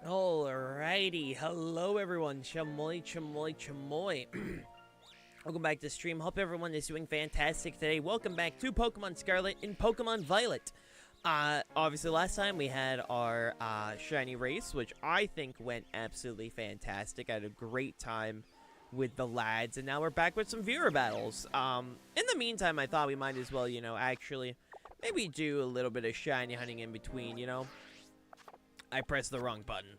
Alrighty, hello everyone, chamoy. Welcome back to the stream. Hope everyone is doing fantastic today. Welcome back to Pokemon Scarlet and Pokemon Violet. Obviously last time we had our shiny race, which I think went absolutely fantastic. I had a great time with the lads, and now we're back with some viewer battles. In the meantime, I thought we might as well, actually maybe do a little bit of shiny hunting in between, I pressed the wrong button.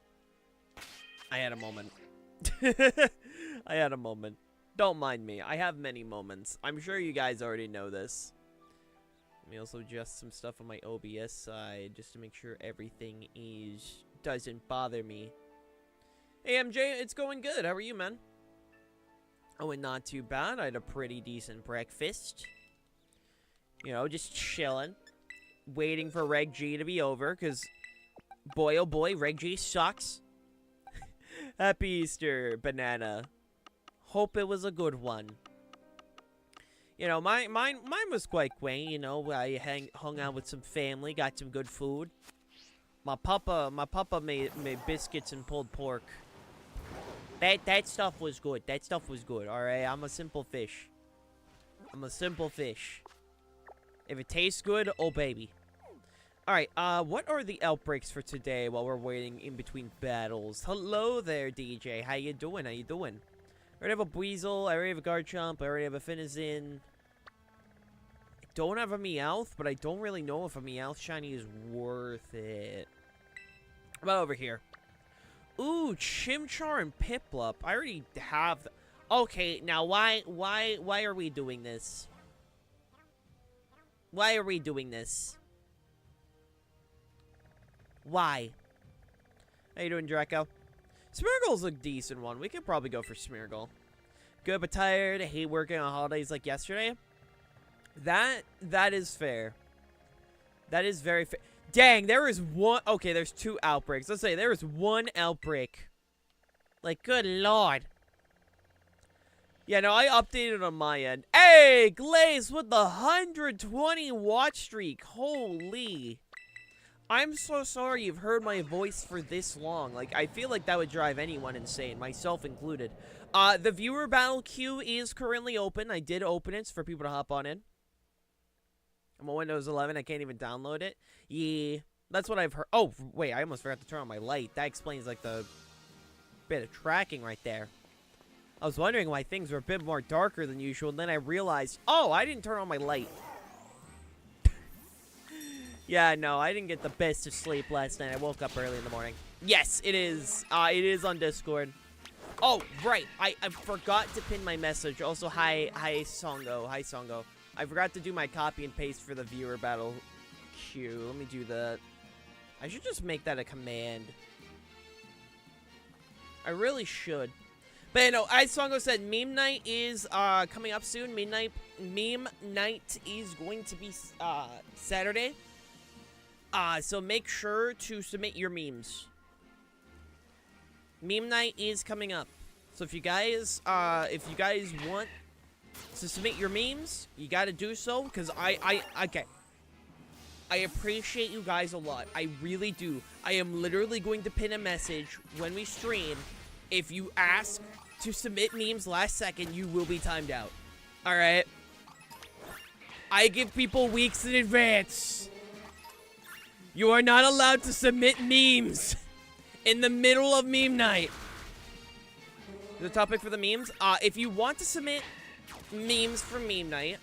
I had a moment. I had a moment. Don't mind me. I have many moments. I'm sure you guys already know this. Let me also adjust some stuff on my OBS side just to make sure everything doesn't bother me. Hey MJ, it's going good. How are you, man? Oh, and not too bad. I had a pretty decent breakfast. Just chilling. Waiting for Reg G to be over, because boy, oh boy, Reg G sucks. Happy Easter, Banana. Hope it was a good one. Mine was quite quaint, I hung out with some family, got some good food. My papa made biscuits and pulled pork. That stuff was good. That stuff was good, alright? I'm a simple fish. I'm a simple fish. If it tastes good, oh baby. Alright, what are the outbreaks for today while we're waiting in between battles? Hello there, DJ. How you doing? How you doing? I already have a Weasel. I already have a Garchomp. I already have a Finizen. I don't have a Meowth, but I don't really know if a Meowth shiny is worth it. How about over here? Ooh, Chimchar and Piplup. I already have... Okay, now why are we doing this? Why are we doing this? Why? How you doing, Draco? Smeargle's a decent one. We could probably go for Smeargle. Good but tired. I hate working on holidays like yesterday. That is fair. That is very fair. Dang, there is one... Okay, there's two outbreaks. Let's say there is one outbreak. Like, good lord. Yeah, no, I updated on my end. Hey, Glaze with the 120 watch streak. Holy... I'm so sorry you've heard my voice for this long. Like, I feel like that would drive anyone insane, myself included. The viewer battle queue is currently open. I did open it for people to hop on in. I'm on Windows 11. I can't even download it. Yeah, that's what I've heard. Oh, wait, I almost forgot to turn on my light. That explains, like, the bit of tracking right there. I was wondering why things were a bit more darker than usual, and then I realized, oh, I didn't turn on my light. Yeah, no, I didn't get the best of sleep last night. I woke up early in the morning. Yes, it is. It is on Discord. Oh, right. I forgot to pin my message. Also, hi Songo. Hi, Songo. I forgot to do my copy and paste for the viewer battle queue. Let me do that. I should just make that a command. I really should. But, as Songo said, Meme Night is coming up soon. Meme Night is going to be Saturday. So make sure to submit your memes. Meme night is coming up. So if you guys want to submit your memes, you gotta do so, because okay. I appreciate you guys a lot. I really do. I am literally going to pin a message when we stream. If you ask to submit memes last second, you will be timed out. Alright? I give people weeks in advance. You are not allowed to submit memes in the middle of meme night. The topic for the memes? If you want to submit memes for meme night,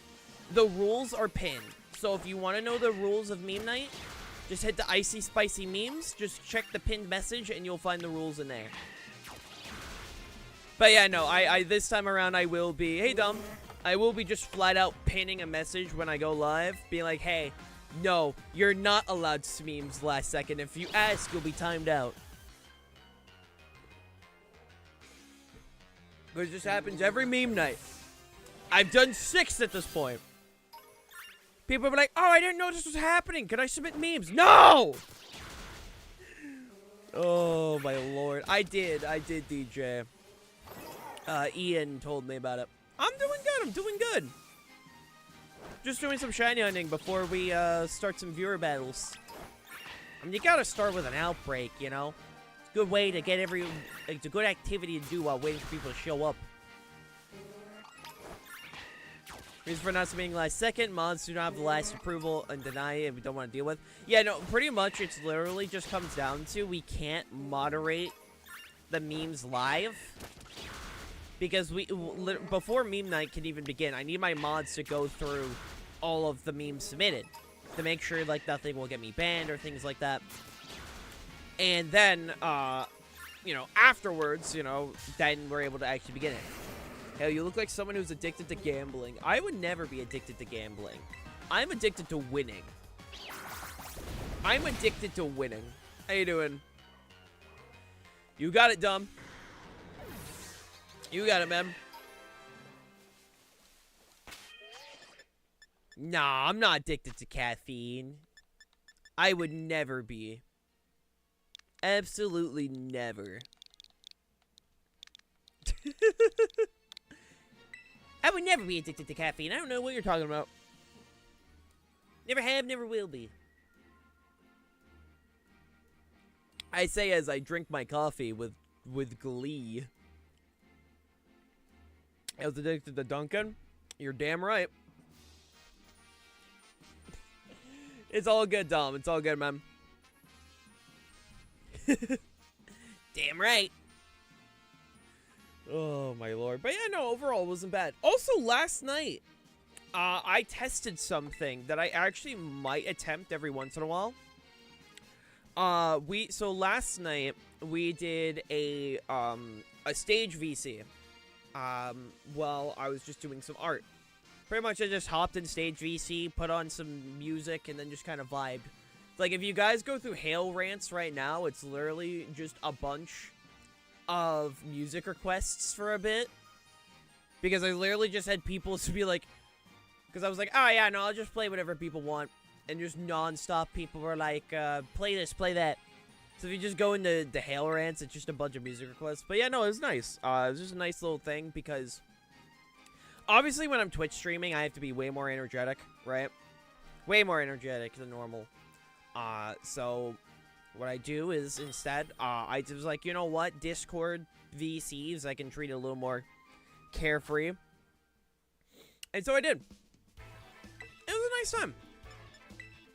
the rules are pinned. So if you want to know the rules of meme night, just hit the Icy Spicy Memes. Just check the pinned message and you'll find the rules in there. But yeah, no, I this time around I will be, hey Dom, I will be just flat out pinning a message when I go live, being like, hey, no, you're not allowed to memes last second. If you ask, you'll be timed out. But it just happens every meme night. I've done 6 at this point. People are like, oh, I didn't know this was happening. Can I submit memes? No! Oh, my lord. I did, DJ. Ian told me about it. I'm doing good. I'm doing good. Just doing some shiny hunting before we start some viewer battles. I mean, you gotta start with an outbreak, good way to get it's a good activity to do while waiting for people to show up. Reason for not submitting last second, mods do not have the last approval and deny it we don't want to deal with. Yeah, no, pretty much it's literally just comes down to we can't moderate the memes live. Because before meme night can even begin, I need my mods to go through all of the memes submitted to make sure, like, nothing will get me banned or things like that. And then, you know, afterwards, you know, then we're able to actually begin it. Hell, you look like someone who's addicted to gambling. I would never be addicted to gambling. I'm addicted to winning. I'm addicted to winning. How you doing? You got it, dumb. You got it, man. Nah, I'm not addicted to caffeine. I would never be. Absolutely never. I would never be addicted to caffeine. I don't know what you're talking about. Never have, never will be. I say as I drink my coffee with glee. I was addicted to Dunkin'? You're damn right. It's all good, Dom. It's all good, man. Damn right. Oh, my lord. But yeah, no, overall, it wasn't bad. Also, last night, I tested something that I actually might attempt every once in a while. So last night, we did a stage VC. Well, I was just doing some art. Pretty much I just hopped in stage VC, put on some music, and then just kind of vibed. Like, if you guys go through Hail Rants right now, it's literally just a bunch of music requests for a bit. Because I literally just had people to be like... Because I was like, oh yeah, no, I'll just play whatever people want. And just non-stop people were like, play this, play that. So if you just go into the Hail Rants, it's just a bunch of music requests. But yeah, no, it was nice. It was just a nice little thing because... Obviously, when I'm Twitch streaming, I have to be way more energetic, right? Way more energetic than normal. So what I do is instead, I was like, you know what? Discord VCs, I can treat it a little more carefree. And so I did. It was a nice time.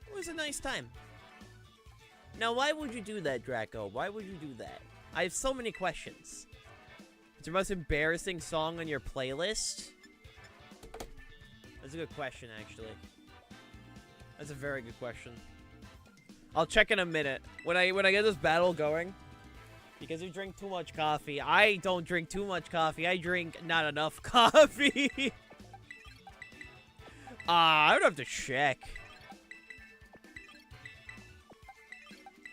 It was a nice time. Now, why would you do that, Draco? Why would you do that? I have so many questions. What's your most embarrassing song on your playlist? That's a good question, actually. That's a very good question. I'll check in a minute. When I get this battle going, because you drink too much coffee. I don't drink too much coffee. I drink not enough coffee. I would have to check.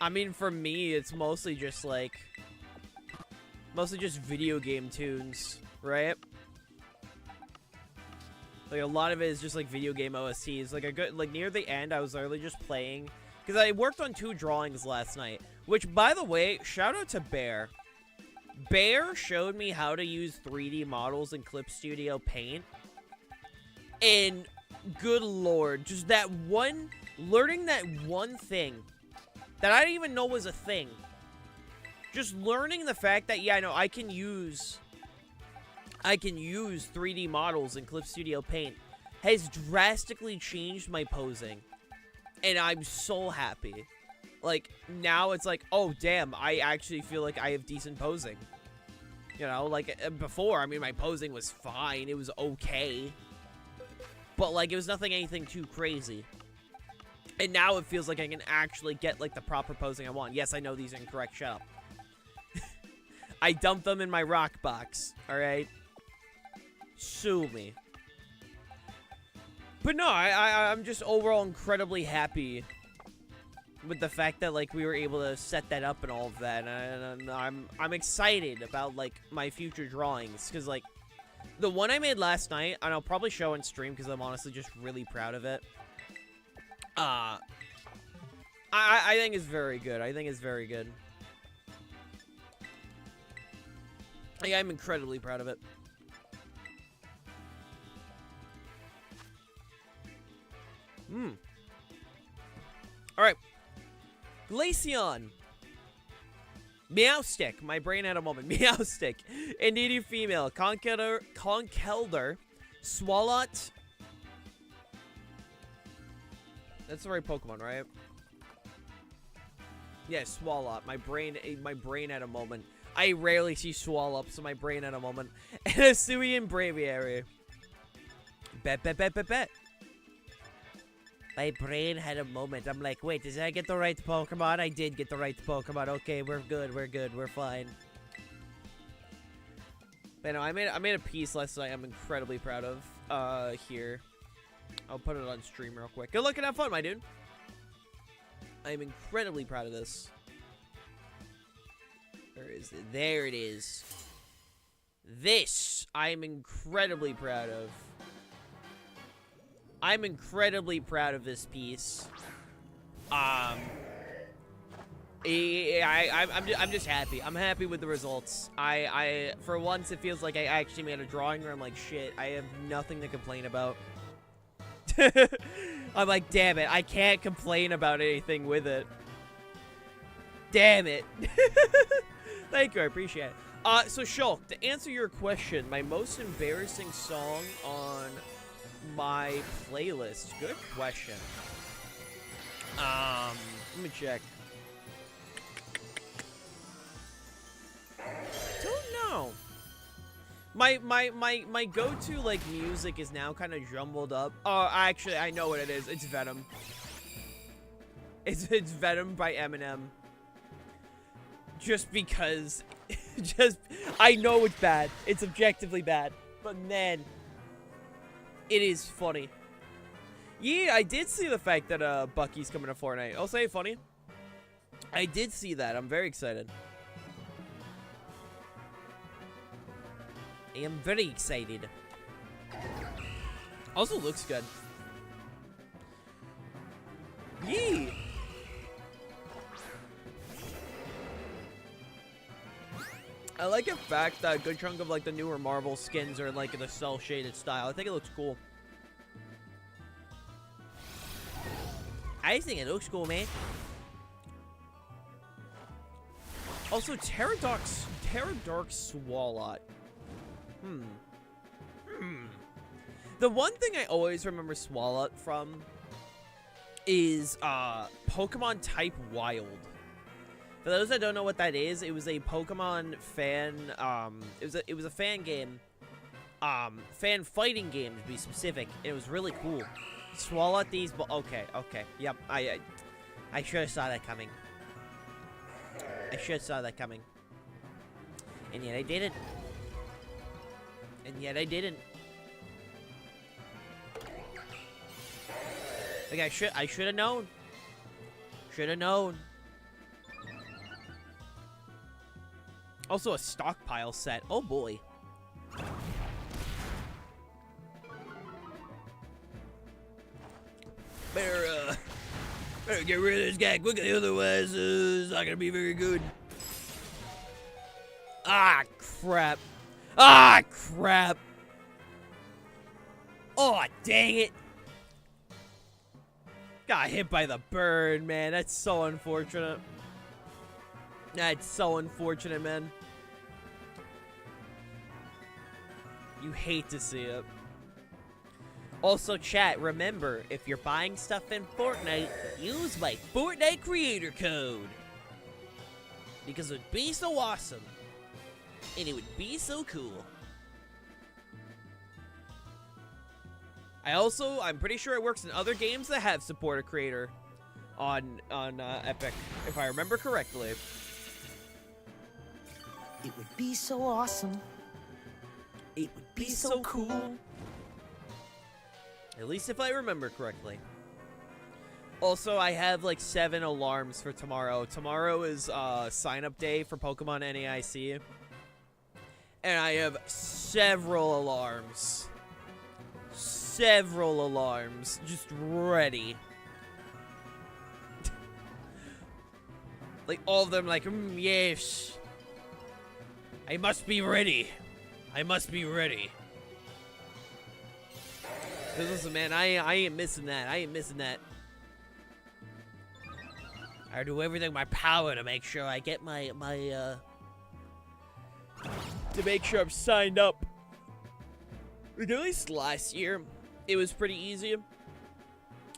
I mean, for me, it's mostly just like... Mostly just video game tunes, right? Like, a lot of it is just, like, video game OSTs. Like, near the end, I was literally just playing... Because I worked on 2 drawings last night. Which, by the way, shout out to Bear. Bear showed me how to use 3D models in Clip Studio Paint. And, good lord, just that one... Learning that one thing that I didn't even know was a thing. Just learning the fact that, yeah, no, I can use 3D models in Clip Studio Paint has drastically changed my posing. And I'm so happy. Like, now it's like, oh, damn, I actually feel like I have decent posing. You know, like, before, I mean, my posing was fine. It was okay. But, like, it was anything too crazy. And now it feels like I can actually get, like, the proper posing I want. Yes, I know these are incorrect. Shut up. I dumped them in my rock box, alright? Sue me. But no, I'm just overall incredibly happy with the fact that, like, we were able to set that up and all of that. And I'm excited about, like, my future drawings. Because, like, the one I made last night, and I'll probably show on stream because I'm honestly just really proud of it. I think it's very good. I think it's very good. Like, I'm incredibly proud of it. Alright. Glaceon. Meowstick. My brain had a moment. Meowstick. Indeedy female. Conkelder. Swalot. That's the right Pokemon, right? Yeah, Swalot. My brain had a moment. I rarely see Swallow, so my brain had a moment. And a Sui and Braviary. Bet. My brain had a moment. I'm like, wait, did I get the right Pokemon? I did get the right Pokemon. Okay, we're good, we're fine. But no, I made a piece last night I'm incredibly proud of, here. I'll put it on stream real quick. Good luck and have fun, my dude. I'm incredibly proud of this. Where is it? There it is. This, I'm incredibly proud of. I'm incredibly proud of this piece. I'm just happy. I'm happy with the results. For once, it feels like I actually made a drawing where I'm like, shit, I have nothing to complain about. I'm like, damn it, I can't complain about anything with it. Damn it. Thank you, I appreciate it. So Shulk, to answer your question, my most embarrassing song on my playlist. Good question. Let me check. Don't know. My go-to like music is now kind of jumbled up. Oh, actually, I know what it is. It's Venom. It's Venom by Eminem. Just because, I know it's bad. It's objectively bad. But man, it is funny. Yeah, I did see the fact that Bucky's coming to Fortnite. I'll say funny. I did see that. I'm very excited. I am very excited. Also looks good. Yee! I like the fact that a good chunk of like the newer Marvel skins are like in the cell shaded style. I think it looks cool. I think it looks cool, man. Also, Terradark Swalot. The one thing I always remember Swalot from is Pokemon Type Wild. For those that don't know what that is, it was a Pokemon fan. It was a fan game, fan fighting game to be specific. And it was really cool. Swalot these, but okay, yep. I should have saw that coming. I should have saw that coming. And yet I didn't. And yet I didn't. Like I should have known. Should have known. Also a stockpile set. Oh boy. Better get rid of this guy quickly, otherwise it's not gonna be very good. Ah crap. Ah crap. Oh dang it. Got hit by the bird, man. That's so unfortunate. That's so unfortunate, man. You hate to see it. Also, chat, remember, if you're buying stuff in Fortnite, use my Fortnite creator code. Because it would be so awesome. And it would be so cool. I'm pretty sure it works in other games that have support a creator on Epic, if I remember correctly. It would be so awesome. It would be so cool. At least if I remember correctly. Also, I have like 7 alarms for tomorrow. Tomorrow is sign-up day for Pokemon NAIC. And I have several alarms. Several alarms just ready. Like all of them like, yes. I must be ready. I must be ready. Cause listen, man, I ain't missing that. I ain't missing that. I do everything in my power to make sure I get to make sure I'm signed up. At least last year, it was pretty easy.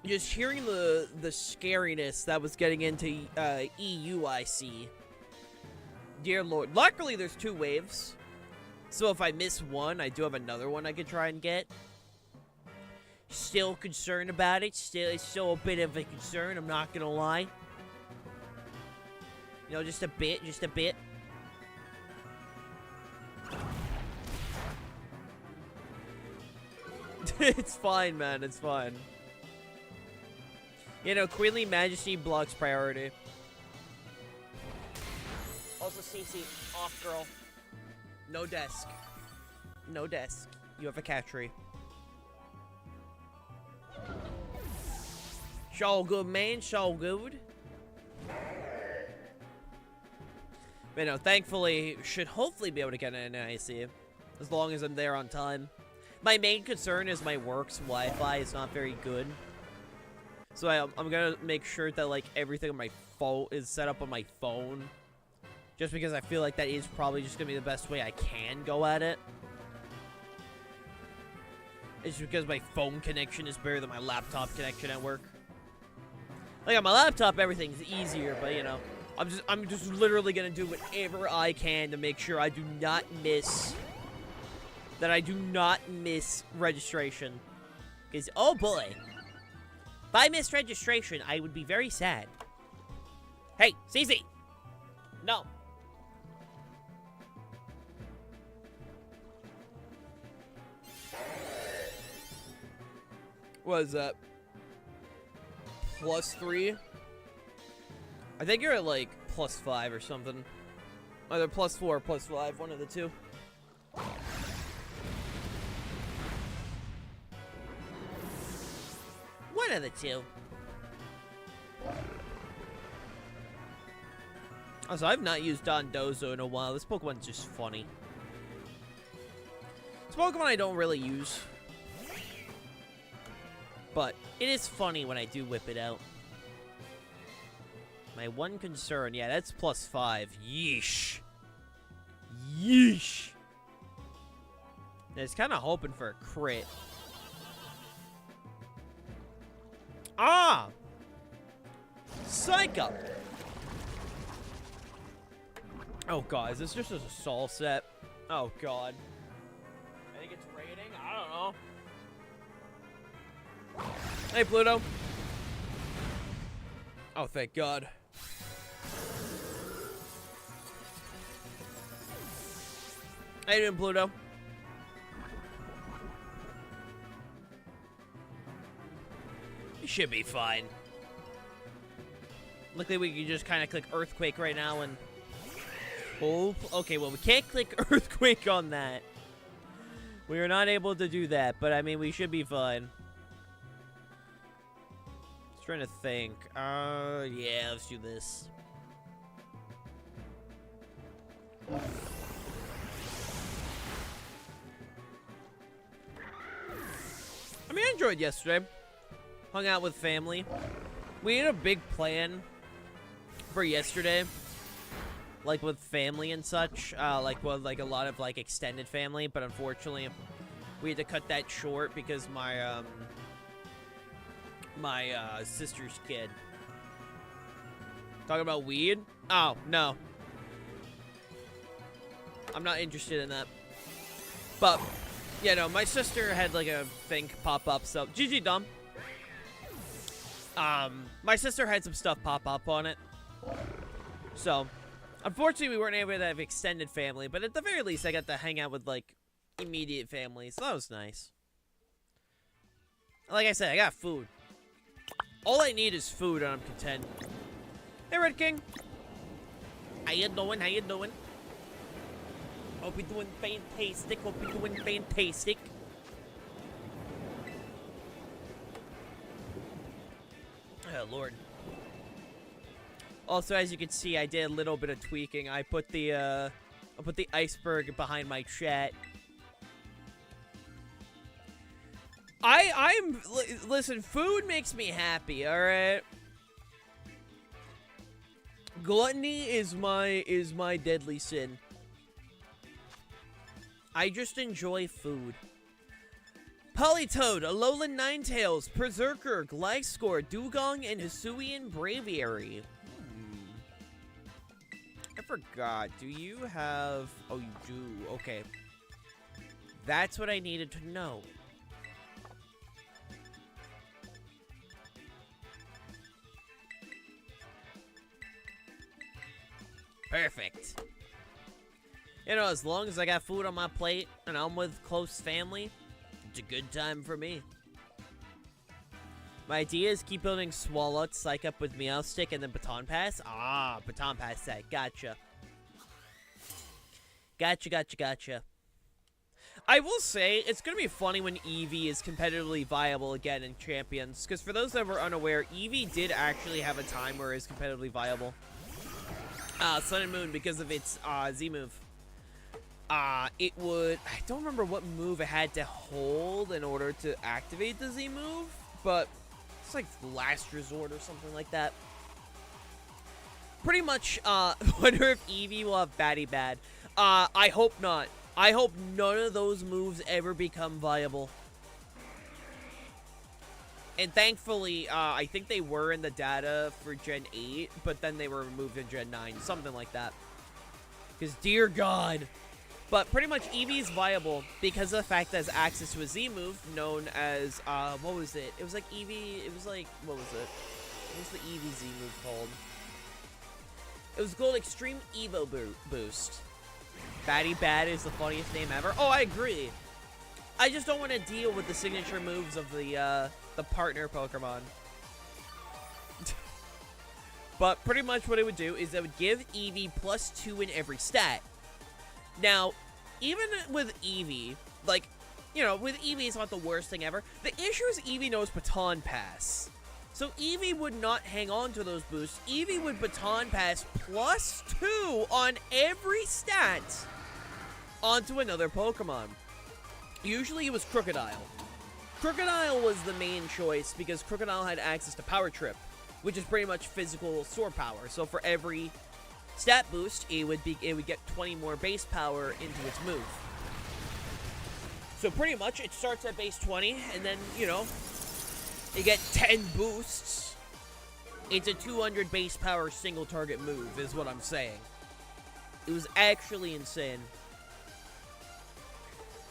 Just hearing the scariness that was getting into EUIC. Dear Lord. Luckily, there's 2 waves. So if I miss one, I do have another one I could try and get. Still concerned about it. It's still a bit of a concern, I'm not gonna lie. You know, just a bit, It's fine, man, it's fine. You know, Queenly Majesty blocks priority. Also, CC, off, girl. No desk. No desk. You have a catchery. So good, man. So good. But no, thankfully, should hopefully be able to get an NIC. As long as I'm there on time. My main concern is my work's Wi-Fi is not very good. So I'm gonna make sure that, like, everything on my phone is set up on my phone. Just because I feel like that is probably just gonna be the best way I can go at it. It's because my phone connection is better than my laptop connection at work. Like, on my laptop, everything's easier, but, you know, I'm just literally gonna do whatever I can to make sure I do not miss... That I do not miss registration. Because, oh boy. If I missed registration, I would be very sad. Hey, CZ! No. What is that? +3? I think you're at, like, +5 or something. Either +4 or +5, one of the two. One of the two. Also, I've not used Dondozo in a while. This Pokemon's just funny. It's a Pokemon I don't really use. But it is funny when I do whip it out. My one concern, yeah, that's +5. Yeesh. Yeesh. I was kind of hoping for a crit. Ah! Psych up! Oh god, is this just a Sol set? Oh god. I think it's raiding? I don't know. Hey, Pluto. Oh, thank god. How you doing, Pluto? You should be fine. Luckily, we can just kind of click Earthquake right now and... Oh, okay, well, we can't click Earthquake on that. We are not able to do that, but I mean, we should be fine. Just trying to think. Yeah, let's do this. I mean, I enjoyed yesterday. Hung out with family. We had a big plan for yesterday. Like with family and such. Like with like a lot of like extended family. But unfortunately, we had to cut that short because my sister's kid. Talking about weed? Oh, no. I'm not interested in that. But, you know, my sister had like a thing pop up, so GG dumb. My sister had some stuff pop up on it. So, unfortunately we weren't able to have extended family, but at the very least I got to hang out with like immediate family, so that was nice. Like I said, I got food. All I need is food and I'm content. Hey, Red King. How you doing? How you doing? Hope you're doing fantastic. Hope you're doing fantastic. Oh, Lord. Also, as you can see, I did a little bit of tweaking. I put the iceberg behind my chat. Listen, food makes me happy, alright? Gluttony is my deadly sin. I just enjoy food. Politoed, Alolan Ninetales, Berserker, Gliscor, Dugong, and Hisuian Braviary. I forgot. Do you have... Oh, you do. Okay. That's what I needed to know. Perfect. You know, as long as I got food on my plate and I'm with close family, it's a good time for me. My idea is keep building Swalot, Psych Up with Meowstic, and then Baton Pass. Ah, Baton Pass set. Gotcha. Gotcha. I will say, it's going to be funny when Eevee is competitively viable again in Champions. Because for those that were unaware, Eevee did actually have a time where it was competitively viable. Sun and Moon, because of its Z move. It would... I don't remember what move it had to hold in order to activate the Z move. But it's like Last Resort or something like that. Pretty much, wonder if Eevee will have Batty Bad. I hope not. I hope none of those moves ever become viable. And thankfully, I think they were in the data for Gen 8, but then they were removed in Gen 9. Something like that. Because, dear God. But pretty much Eevee is viable because of the fact that it has access to a Z move known as, what was it? It was like Eevee, it was like, what was it? What was the Eevee Z move called? It was called Extreme Evo Boost. Batty Bad is the funniest name ever. Oh, I agree. I just don't want to deal with the signature moves of the partner Pokemon. But pretty much what it would do is it would give Eevee +2 in every stat. Now, even with Eevee, like, you know, with Eevee, it's not the worst thing ever. The issue is Eevee knows Baton Pass. So Eevee would not hang on to those boosts. Eevee would Baton Pass +2 on every stat onto another Pokemon. Usually it was Crocodile. Crocodile was the main choice because Crocodile had access to Power Trip, which is pretty much physical sword power. So for every stat boost, it would get 20 more base power into its move. So pretty much it starts at base 20, and then, you know, you get 10 boosts. It's a 200 base power single target move, is what I'm saying. It was actually insane.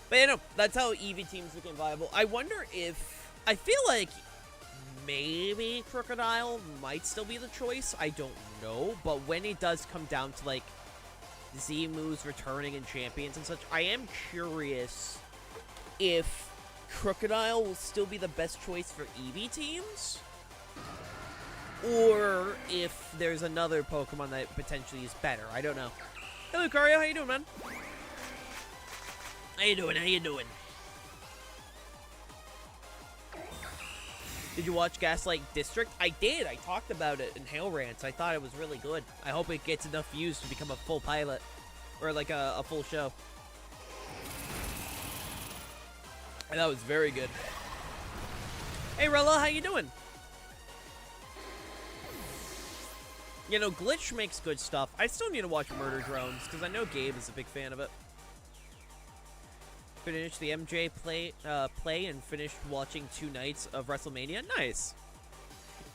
But you know, that's how Eevee teams became viable. I wonder if... I feel like maybe Crocodile might still be the choice. I don't know. But when it does come down to, like, Z moves returning in Champions and such, I am curious if Crocodile will still be the best choice for Eevee teams, or if there's another Pokemon that potentially is better. I don't know. Hey, Lucario, how you doing, man? How you doing? Did you watch Gaslight District? I did. I talked about it in Hail Rants. I thought it was really good. I hope it gets enough views to become a full pilot, or like a full show. And that was very good. Hey, Rella, how you doing? You know, Glitch makes good stuff. I still need to watch Murder Drones, because I know Gabe is a big fan of it. Finished the MJ play and finished watching 2 nights of WrestleMania. Nice.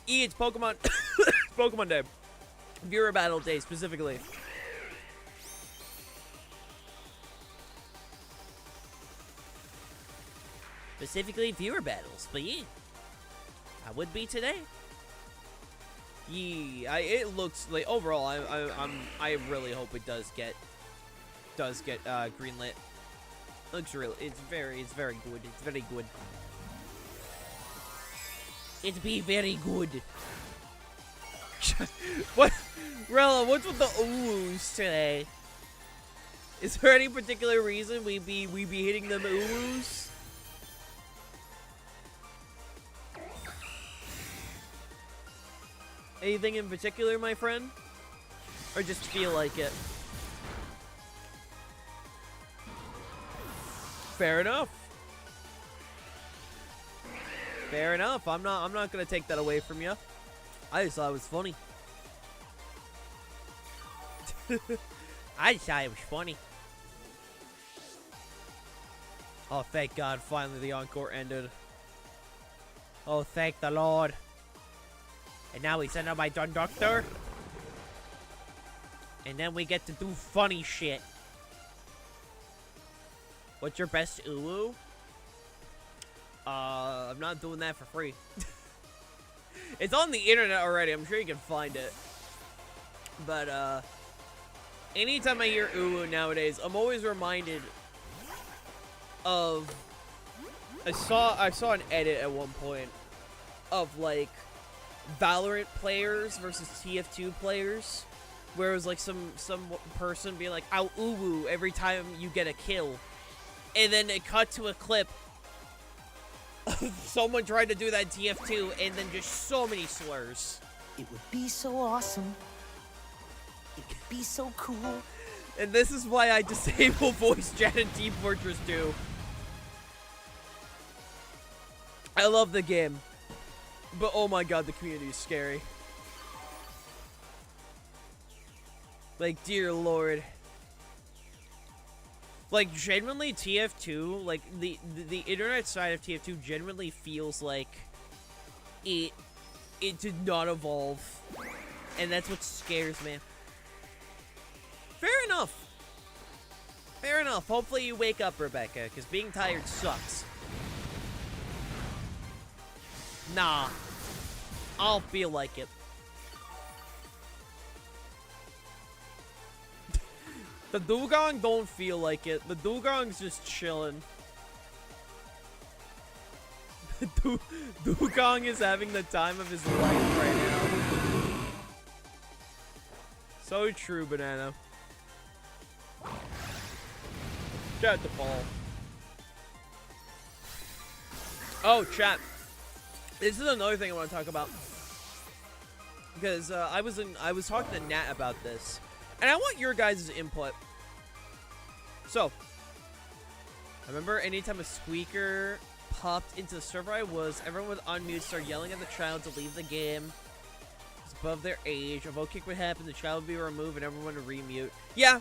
It's Pokemon Pokemon Day. Viewer Battle Day, specifically. Specifically viewer battles, but yeah, I would be today. Yeah, it looks like overall. I really hope it does get greenlit. Looks real. It's very good. It's very good. It be very good. What, Rella? What's with the oohs today? Is there any particular reason we be hitting them oohs? Anything in particular, my friend? Or just feel like it? Fair enough. Fair enough. I'm not gonna take that away from you. I just thought it was funny. I just thought it was funny. Oh, thank God, finally the encore ended. Oh, thank the Lord. And now we send out my conductor. And then we get to do funny shit. What's your best uwu? I'm not doing that for free. It's on the internet already. I'm sure you can find it. But, anytime I hear uwu nowadays, I'm always reminded of... I saw an edit at one point of, like, Valorant players versus TF2 players, where it was like some person being like, "Ow, uwu," every time you get a kill, and then it cut to a clip of someone trying to do that TF2, and then just so many slurs. It would be so awesome. It would be so cool. And this is why I disable voice chat in Team Fortress 2. I love the game. But oh my God, the community is scary. Like, dear Lord. Like, genuinely, TF2, like, the internet side of TF2 genuinely feels like it did not evolve. And that's what scares me. Fair enough. Fair enough. Hopefully you wake up, Rebecca, because being tired sucks. Nah. I don't feel like it. The dugong don't feel like it. The dugong's just chilling. The dugong is having the time of his life right now. So true, Banana. Chat the ball. Oh, chat. This is another thing I want to talk about, because I was talking to Nat about this, and I want your guys' input. So, I remember anytime a squeaker popped into the server I was, everyone would unmute, start yelling at the child to leave the game. It's above their age. A vote kick would happen, the child would be removed, and everyone would remute. Yeah.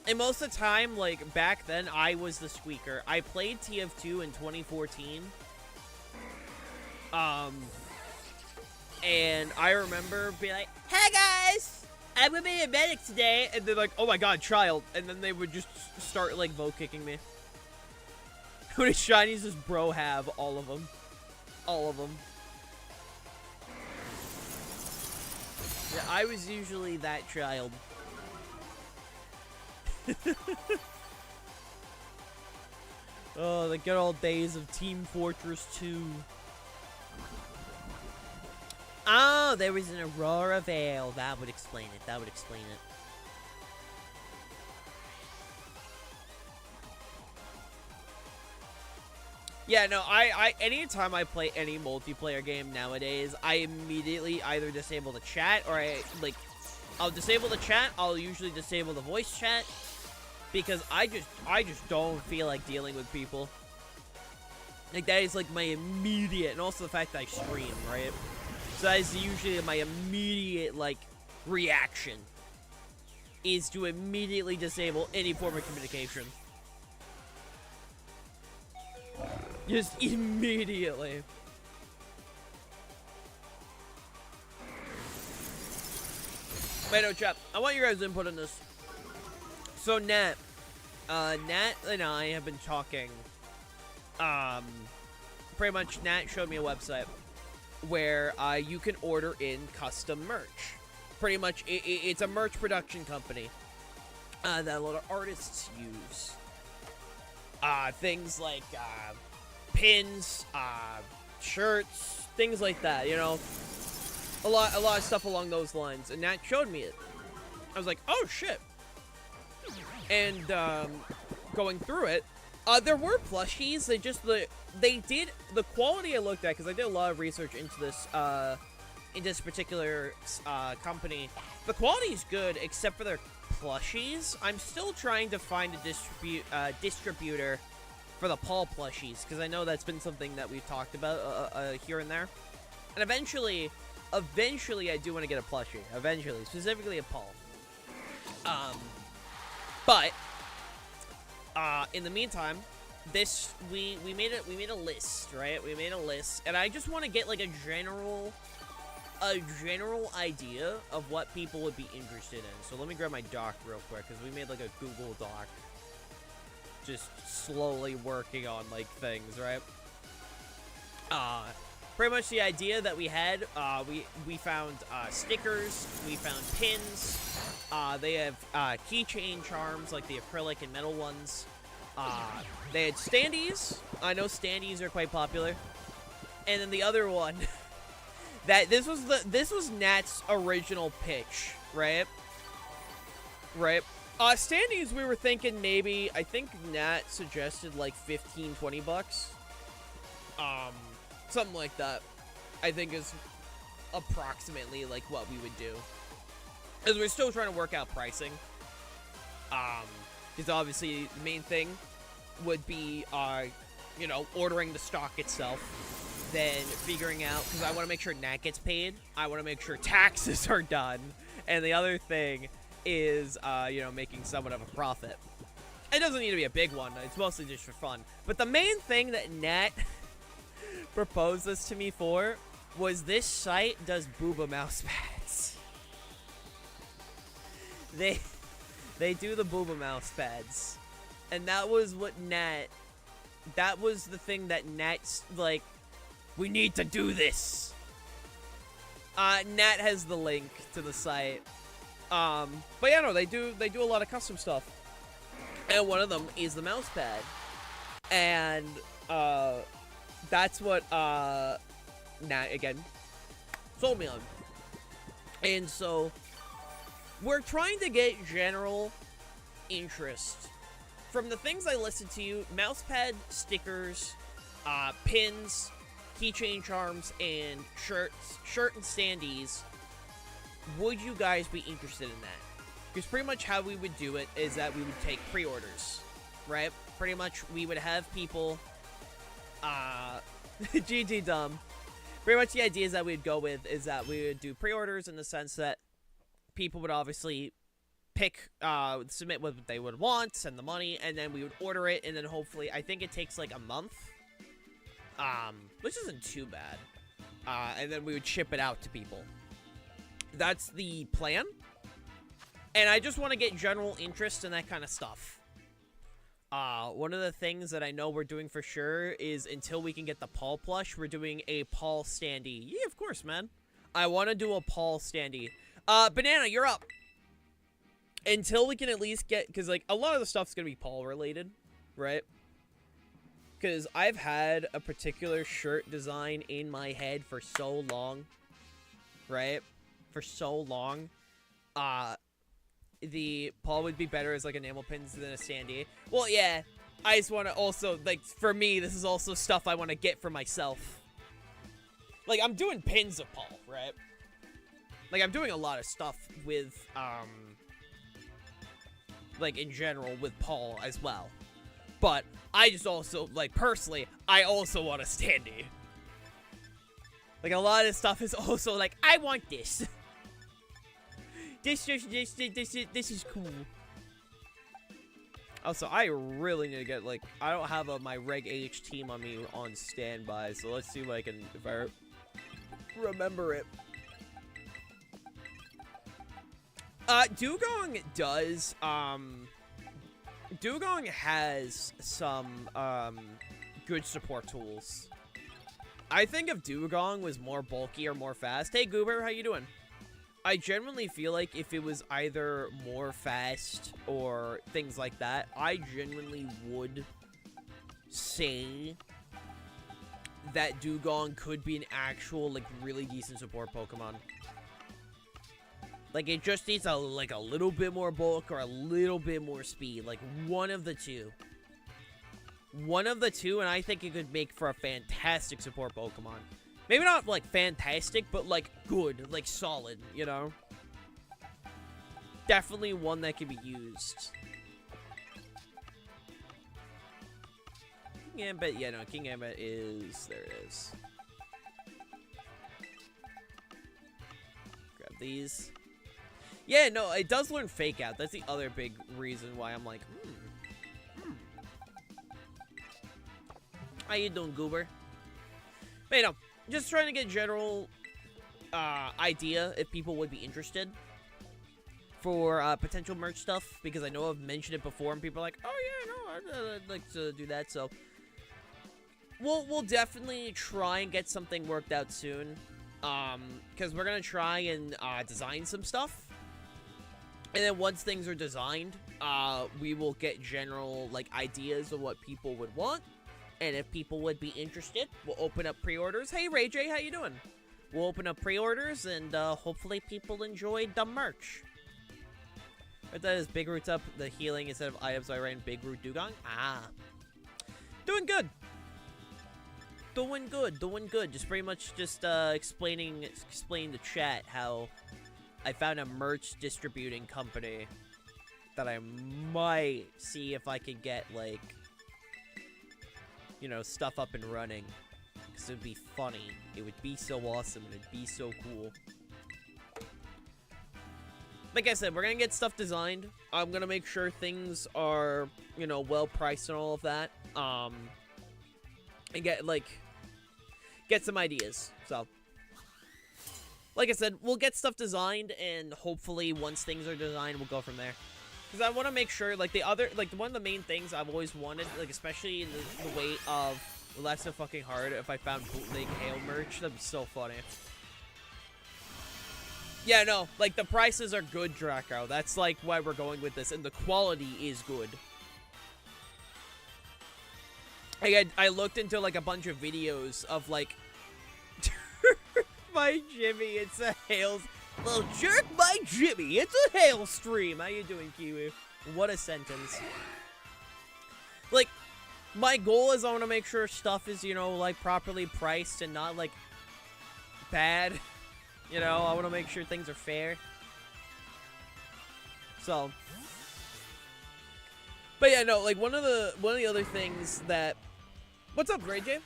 And most of the time, like, back then, I was the squeaker. I played TF2 in 2014. And I remember being like, "Hey guys, I'm gonna be a medic today," and they're like, "Oh my God, child," and then they would just start like vote kicking me. How many shinies does bro have? All of them. All of them. Yeah, I was usually that child. Oh, the good old days of Team Fortress 2. Oh, there was an Aurora Veil. That would explain it. That would explain it. Yeah, no, anytime I play any multiplayer game nowadays, I immediately either disable the chat, or I'll disable the chat. I'll usually disable the voice chat, because I just don't feel like dealing with people. Like, that is like my immediate, and also the fact that I stream, right? So that is usually my immediate, like, reaction, is to immediately disable any form of communication. Just immediately. Wait, no, chat. I want your guys' input on this. So, Nat and I have been talking, pretty much, Nat showed me a website where you can order in custom merch. Pretty much, it's a merch production company that a lot of artists use. Things like pins, shirts, things like that. You know, a lot of stuff along those lines. And Nat showed me it. I was like, oh shit. And going through it, there were plushies. They did the quality I looked at, because I did a lot of research into this particular company. The quality is good, except for their plushies. I'm still trying to find a distributor for the Paul plushies, because I know that's been something that we've talked about here and there. And eventually I do want to get a plushie. Eventually, specifically a Paul. But in the meantime, this we made a list, right? We made a list, and I just want to get like a general idea of what people would be interested in. So let me grab my doc real quick, because we made like a Google Doc, just slowly working on like things, right? Pretty much the idea that we had, we found stickers, we found pins, they have keychain charms, like the acrylic and metal ones. They had standees. I know standees are quite popular. And then the other one, this was Nat's original pitch, right? Right. Standees, we were thinking maybe, I think Nat suggested like 15, 20 bucks. Something like that, I think, is approximately like what we would do. Because we're still trying to work out pricing. Because obviously the main thing would be, you know, ordering the stock itself. Then figuring out, because I want to make sure Nat gets paid. I want to make sure taxes are done. And the other thing is, you know, making somewhat of a profit. It doesn't need to be a big one. It's mostly just for fun. But the main thing that Nat proposed this to me for was this site does booba mouse pads. They do the booba mouse pads. And that was what that was the thing that Nat's like, we need to do this. Nat has the link to the site. But yeah, no, they do a lot of custom stuff. And one of them is the mouse pad. And that's what Nat again sold me on. And so we're trying to get general interest from the things I listed to you: mousepad, stickers, pins, keychain charms, and shirt and standees. Would you guys be interested in that? Because pretty much how we would do it is that we would take pre-orders, right? Pretty much we would have people GG dumb. Pretty much the ideas that we'd go with is that we would do pre-orders in the sense that people would obviously pick, submit what they would want, send the money, and then we would order it, and then hopefully, I think it takes like a month, which isn't too bad, and then we would ship it out to people. That's the plan, and I just want to get general interest in that kind of stuff. One of the things that I know we're doing for sure is until we can get the Paul plush, we're doing a Paul standee. Yeah, of course, man. I want to do a Paul standee. Banana, you're up. Until we can at least get, because like a lot of the stuff's gonna be Paul related, right? Because I've had a particular shirt design in my head for so long, right? For so long. The Paul would be better as like enamel pins than a standee. Well, yeah, I just want to also, like, for me, this is also stuff I want to get for myself. Like, I'm doing pins of Paul, right? Like, I'm doing a lot of stuff with, like, in general with Paul as well. But I just also, like, personally, I also want a standee. Like, a lot of stuff is also like, I want this. This is cool. Also, I really need to get, like, I don't have my Reg H team on me on standby, so let's see if I can, if I remember it. Dugong does, Dugong has some, good support tools. I think if Dugong was more bulky or more fast. Hey, Goober, how you doing? I genuinely feel like if it was either more fast or things like that, I genuinely would say that Dugong could be an actual, like, really decent support Pokemon. Like, it just needs a little bit more bulk or a little bit more speed. Like, one of the two. One of the two, and I think it could make for a fantastic support Pokemon. Maybe not, like, fantastic, but, like, good. Like, solid, you know? Definitely one that can be used. King Ambit, yeah, no, King Ambit is... There it is. Grab these. Yeah, no, it does learn fake out. That's the other big reason why I'm like, How you doing, Goober? But, you know, just trying to get general idea if people would be interested for potential merch stuff, because I know I've mentioned it before and people are like, oh yeah, no, I'd like to do that. So we'll definitely try and get something worked out soon, because we're gonna try and design some stuff, and then once things are designed, we will get general like ideas of what people would want, and if people would be interested, we'll open up pre-orders. Hey Ray J, how you doing? We'll open up pre-orders, and hopefully people enjoy the merch. But that is Big Root's up the healing instead of items. I ran Big Root Dugong. Doing good. Doing good. Just pretty much just explaining to chat how I found a merch distributing company that I might see if I could get, like, you know, stuff up and running. Because it would be funny. It would be so awesome, and it'd be so cool. Like I said, we're gonna get stuff designed. I'm gonna make sure things are, you know, well priced and all of that. And get some ideas. So, like I said, we'll get stuff designed, and hopefully once things are designed, we'll go from there. Because I want to make sure, like, one of the main things I've always wanted, like, especially in the way of, well, that's so fucking hard if I found bootleg hail merch. That'd be so funny. Yeah, no, like, the prices are good, Draco. That's, like, why we're going with this, and the quality is good. Like, I looked into, like, a bunch of videos of, like, by Jimmy, it's a hail... Well, jerk by Jimmy, it's a hail stream. How you doing, Kiwi? What a sentence. Like, my goal is I want to make sure stuff is, you know, like, properly priced and not, like, bad. You know, I want to make sure things are fair. So, but yeah, no, like one of the other things that, what's up, Ray J?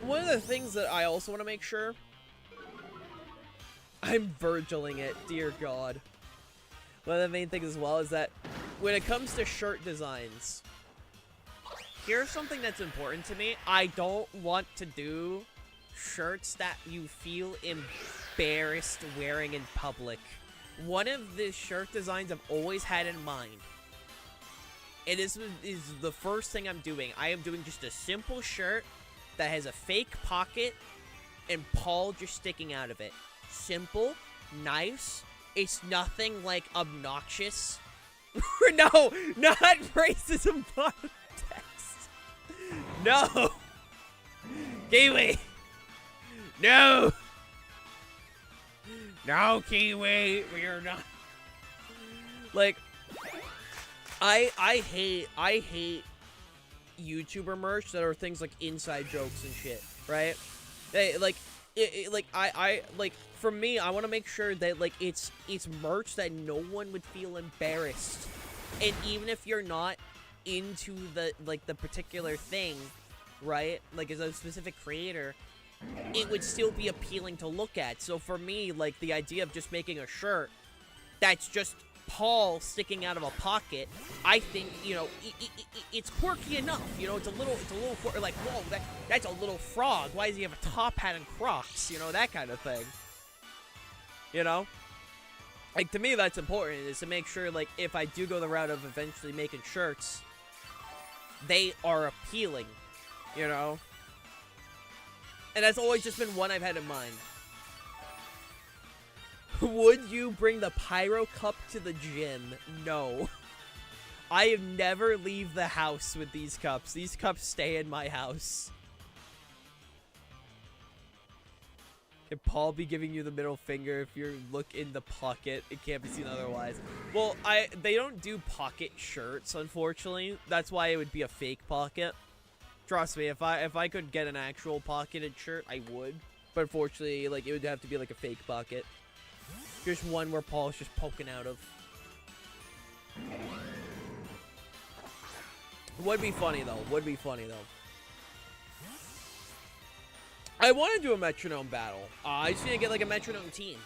One of the things that I also want to make sure, I'm Virgiling it, dear God. One of the main things as well is that when it comes to shirt designs, here's something that's important to me. I don't want to do shirts that you feel embarrassed wearing in public. One of the shirt designs I've always had in mind, and this is the first thing I'm doing. I am doing just a simple shirt that has a fake pocket and Paul just sticking out of it. Simple, nice. It's nothing like obnoxious. No, not racism context. No. Kiwi. No! No, Kiwi! We are not... Like, I hate YouTuber merch that are things like inside jokes and shit, right? For me, I want to make sure that, like, it's merch that no one would feel embarrassed. And even if you're not into the particular thing, right? Like, as a specific creator, it would still be appealing to look at. So for me, like, the idea of just making a shirt that's just Paul sticking out of a pocket, I think, you know, it's quirky enough. You know, it's a little like, whoa, that's a little frog. Why does he have a top hat and Crocs? You know, that kind of thing. You know? Like, to me, that's important, is to make sure, like, if I do go the route of eventually making shirts, they are appealing, you know? And that's always just been one I've had in mind. Would you bring the Pyro Cup to the gym? No. I have never leave the house with these cups. These cups stay in my house. Can Paul be giving you the middle finger if you look in the pocket? It can't be seen otherwise. Well, they don't do pocket shirts, unfortunately. That's why it would be a fake pocket. Trust me, if I could get an actual pocketed shirt, I would. But unfortunately, like, it would have to be like a fake pocket. Just one where Paul's just poking out of. Would be funny though. Would be funny though. I want to do a metronome battle. I just need to get like a metronome team.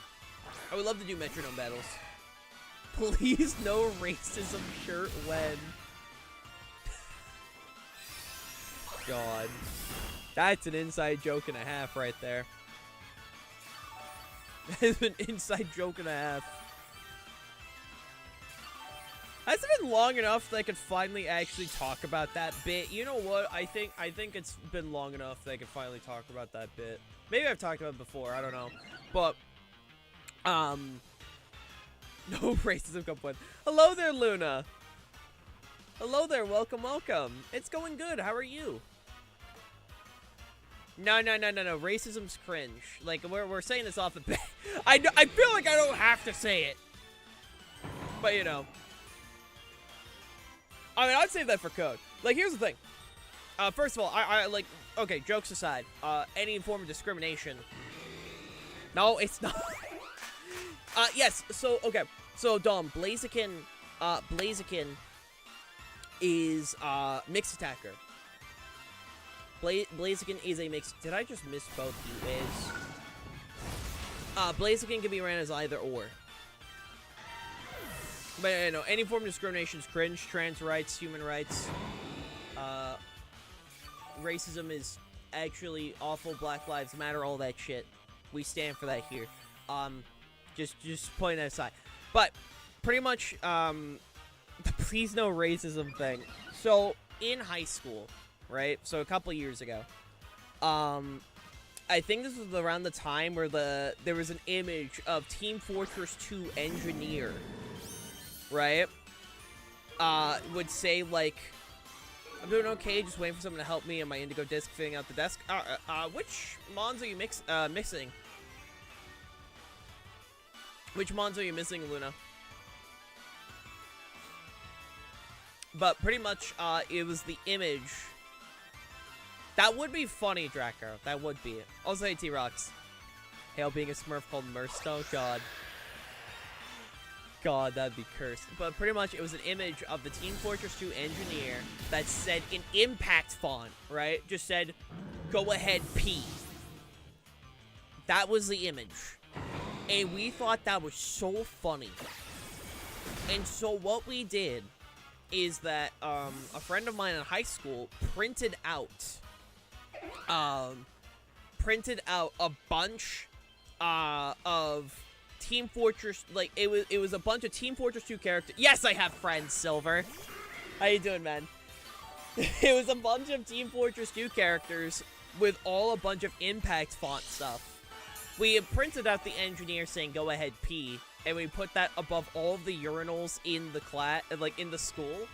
I would love to do metronome battles. Please no racism shirt when. God. That's an inside joke and a half right there. That is an inside joke and a half. Has it been long enough that I could finally actually talk about that bit? You know what? I think it's been long enough that I could finally talk about that bit. Maybe I've talked about it before, I don't know. But no racism complaint. Hello there, Luna. Hello there, welcome, welcome. It's going good. How are you? No. Racism's cringe. Like we're saying this off the bat. I feel like I don't have to say it. But you know. I mean, I'd save that for code. Like, here's the thing. First of all, I like, okay, jokes aside, any form of discrimination. No, it's not. Yes, so, okay. So, Dom, Blaziken is, mixed attacker. Blaziken is a mixed, did I just misspoke you is? Blaziken can be ran as either or. But, you know, any form of discrimination is cringe. Trans rights, human rights. Racism is actually awful. Black Lives Matter, all that shit. We stand for that here. Just pointing that aside. But, pretty much, the please no racism thing. So, in high school, right? So, a couple years ago. I think this was around the time where there was an image of Team Fortress 2 engineer. Right? Would say, like, I'm doing okay, just waiting for someone to help me and my indigo disc fitting out the desk. Which mons are you missing? Which mons are you missing, Luna? But pretty much, it was the image. That would be funny, Draco. That would be it. Also, hey, T-Rox. Hail being a smurf called Mersto. God. God, that'd be cursed. But pretty much, it was an image of the Team Fortress 2 engineer that said in impact font, right? Just said, go ahead, P. That was the image. And we thought that was so funny. And so what we did is that a friend of mine in high school printed out a bunch of Team Fortress, like, it was a bunch of Team Fortress 2 characters. Yes, I have friends, Silver. How you doing, man? It was a bunch of Team Fortress 2 characters with all a bunch of impact font stuff. We had printed out the engineer saying, go ahead, P, and we put that above all of the urinals in the class, like, in the school.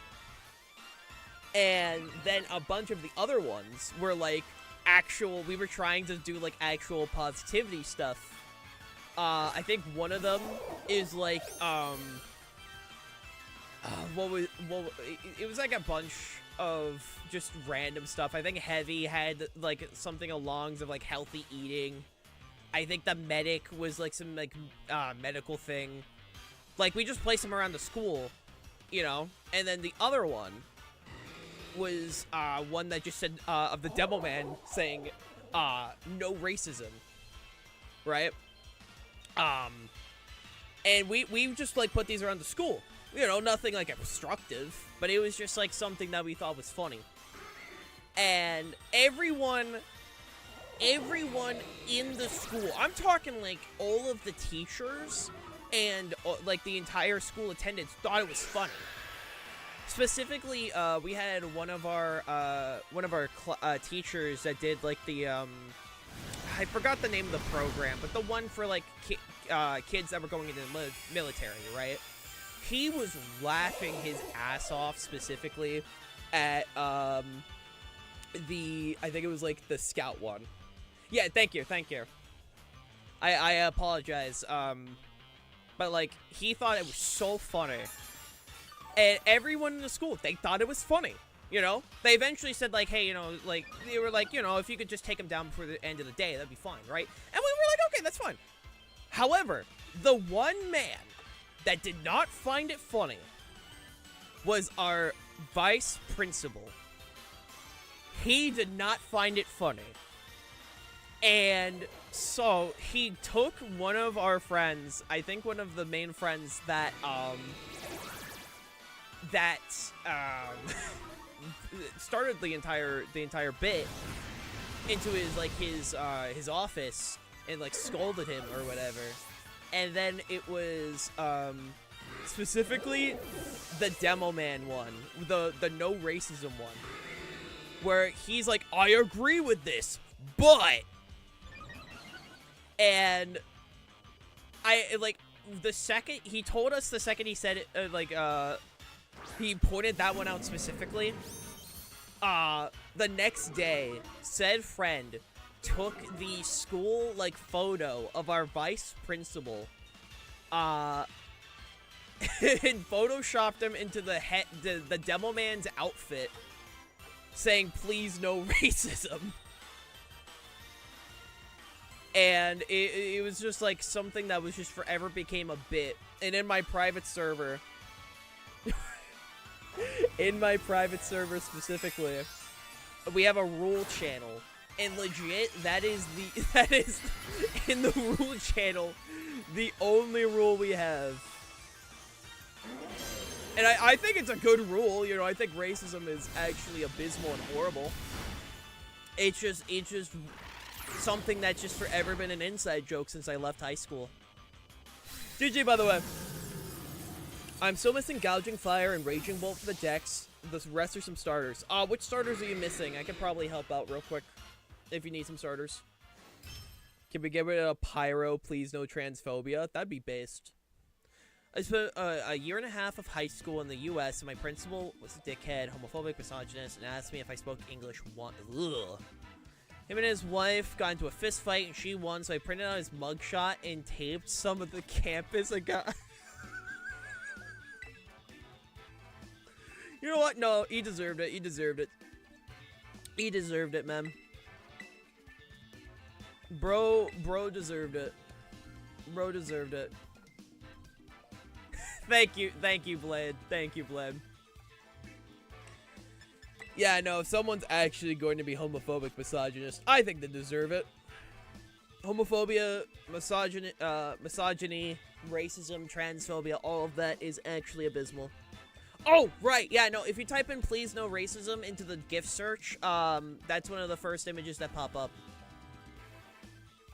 And then a bunch of the other ones were, like, we were trying to do, like, actual positivity stuff. I think one of them is like, it was like a bunch of just random stuff. I think Heavy had like something along of like healthy eating. I think the medic was like some like medical thing. Like we just placed them around the school, you know. And then the other one was one that just said of the Demo Man saying no racism, right? And we just, like, put these around the school. You know, nothing, like, obstructive, but it was just, like, something that we thought was funny. And everyone in the school, I'm talking, like, all of the teachers and, like, the entire school attendance thought it was funny. Specifically, we had one of our teachers that did, like, the, I forgot the name of the program, but the one for, like, kids that were going into the military, right? He was laughing his ass off, specifically, at, I think it was, like, the scout one. Yeah, thank you. I apologize, but, like, he thought it was so funny. And everyone in the school, they thought it was funny. You know, they eventually said, like, hey, you know, like, they were like, you know, if you could just take him down before the end of the day, that'd be fine, right? And we were like, okay, that's fine. However, the one man that did not find it funny was our vice principal. He did not find it funny. And So he took one of our friends, I think one of the main friends that started the entire bit, into his office and like scolded him or whatever. And then it was specifically the Demo Man one, the no racism one, where he's like, I agree with this, but, and I like the second he told us, the second he said it, he pointed that one out specifically. The next day, said friend took the school like photo of our vice principal, and photoshopped him into the Demo Man's outfit, saying please no racism. And it was just like something that was just forever became a bit. And in my private server, specifically, we have a rule channel, and legit that is in the rule channel the only rule we have. And I think it's a good rule, you know. I think racism is actually abysmal and horrible. It's just something that's just forever been an inside joke since I left high school. GG, by the way. I'm still missing Gouging Fire and Raging Bolt for the decks. The rest are some starters. Which starters are you missing? I could probably help out real quick if you need some starters. Can we get rid of Pyro, please no transphobia? That'd be based. I spent a year and a half of high school in the U.S. and my principal was a dickhead, homophobic, misogynist, and asked me if I spoke English. Ugh. Him and his wife got into a fist fight and she won, so I printed out his mugshot and taped some of the campus. I got... You know what? No, he deserved it. He deserved it. He deserved it, man. Bro deserved it. Bro deserved it. Thank you, Blade. Thank you, Blade. Yeah, no, if someone's actually going to be homophobic, misogynist, I think they deserve it. Homophobia, misogyny, racism, transphobia, all of that is actually abysmal. Oh, right, yeah, no, if you type in please no racism into the GIF search, that's one of the first images that pop up.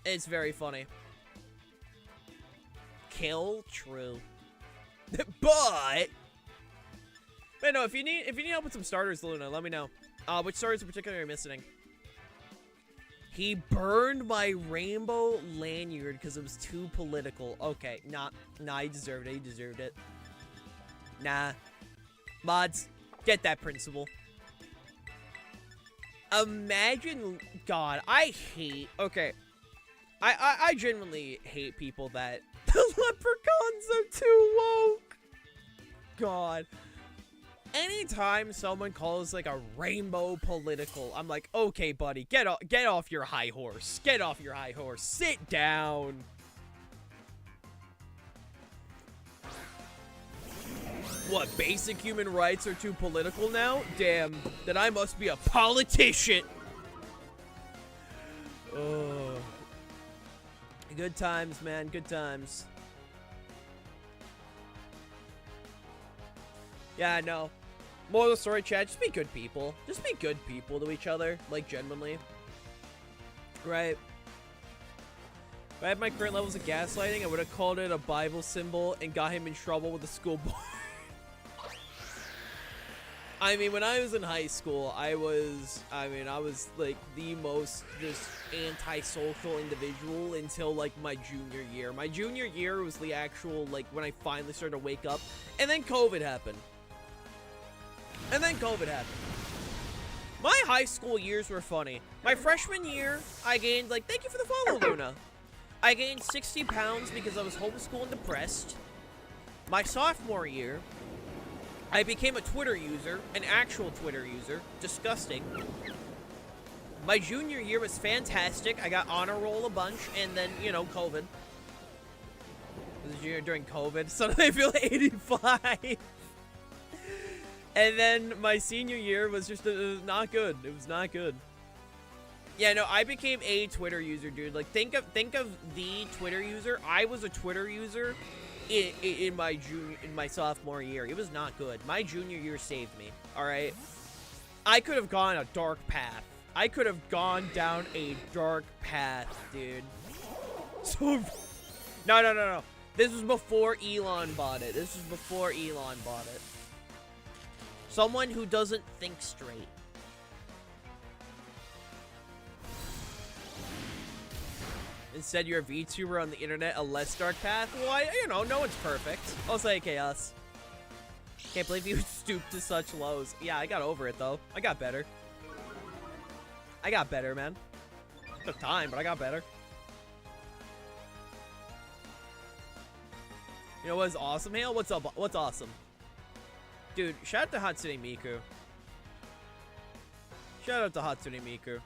It's very funny. Kill, true. But no, if you need help with some starters, Luna, let me know. Which starters in particular are you missing? He burned my rainbow lanyard because it was too political. Okay, nah, he deserved it. He deserved it. Nah. Mods, get that principal. Imagine, God, I hate, okay. I genuinely hate people that the leprechauns are too woke. God. Anytime someone calls like a rainbow political, I'm like, okay, buddy, get off your high horse. Get off your high horse. Sit down. What, basic human rights are too political now? Damn, then I must be a politician. Oh. Good times, man, good times. Yeah, no. Moral of the story, chat, just be good people. Just be good people to each other, like, genuinely. Right. If I had my current levels of gaslighting, I would have called it a Bible symbol and got him in trouble with the school board. I mean, when I was in high school, I was like the most just antisocial individual until like my junior year. My junior year was the actual, like, when I finally started to wake up, and then COVID happened. My high school years were funny. My freshman year, I gained, like, thank you for the follow, Luna. I gained 60 pounds because I was homeschooled and depressed. My sophomore year, I became a Twitter user, an actual Twitter user. Disgusting. My junior year was fantastic. I got honor roll a bunch, and then, you know, COVID. This year during COVID, suddenly I feel 85. And then my senior year was just not good. It was not good. Yeah, no, I became a Twitter user, dude. Like, think of the Twitter user. I was a Twitter user in my sophomore year. It was not good. My junior year saved me. All right, I could have gone a dark path. I could have gone down a dark path, dude. So, no. This was before Elon bought it. This was before Elon bought it. Someone who doesn't think straight. Instead, you're a VTuber on the internet, a less dark path. Well, you know, no one's perfect. I'll say chaos. Can't believe you stooped to such lows. Yeah, I got over it, though. I got better. I got better, man. Took time, but I got better. You know what's awesome, Hale? What's up? What's awesome? Dude, shout out to Hatsune Miku. Shout out to Hatsune Miku.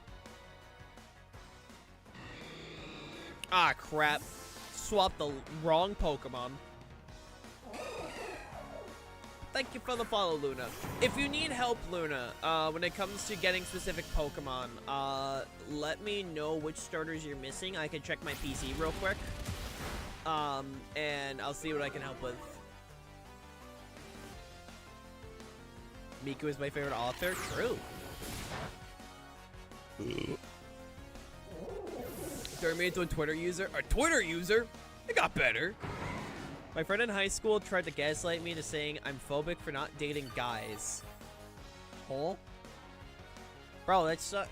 Ah, crap. Swapped the wrong Pokemon. Thank you for the follow, Luna. If you need help, Luna, when it comes to getting specific Pokemon, let me know which starters you're missing. I can check my PC real quick. And I'll see what I can help with. Miku is my favorite author. True. Turned me into a Twitter user. A Twitter user? It got better. My friend in high school tried to gaslight me into saying I'm phobic for not dating guys. Huh? Bro, that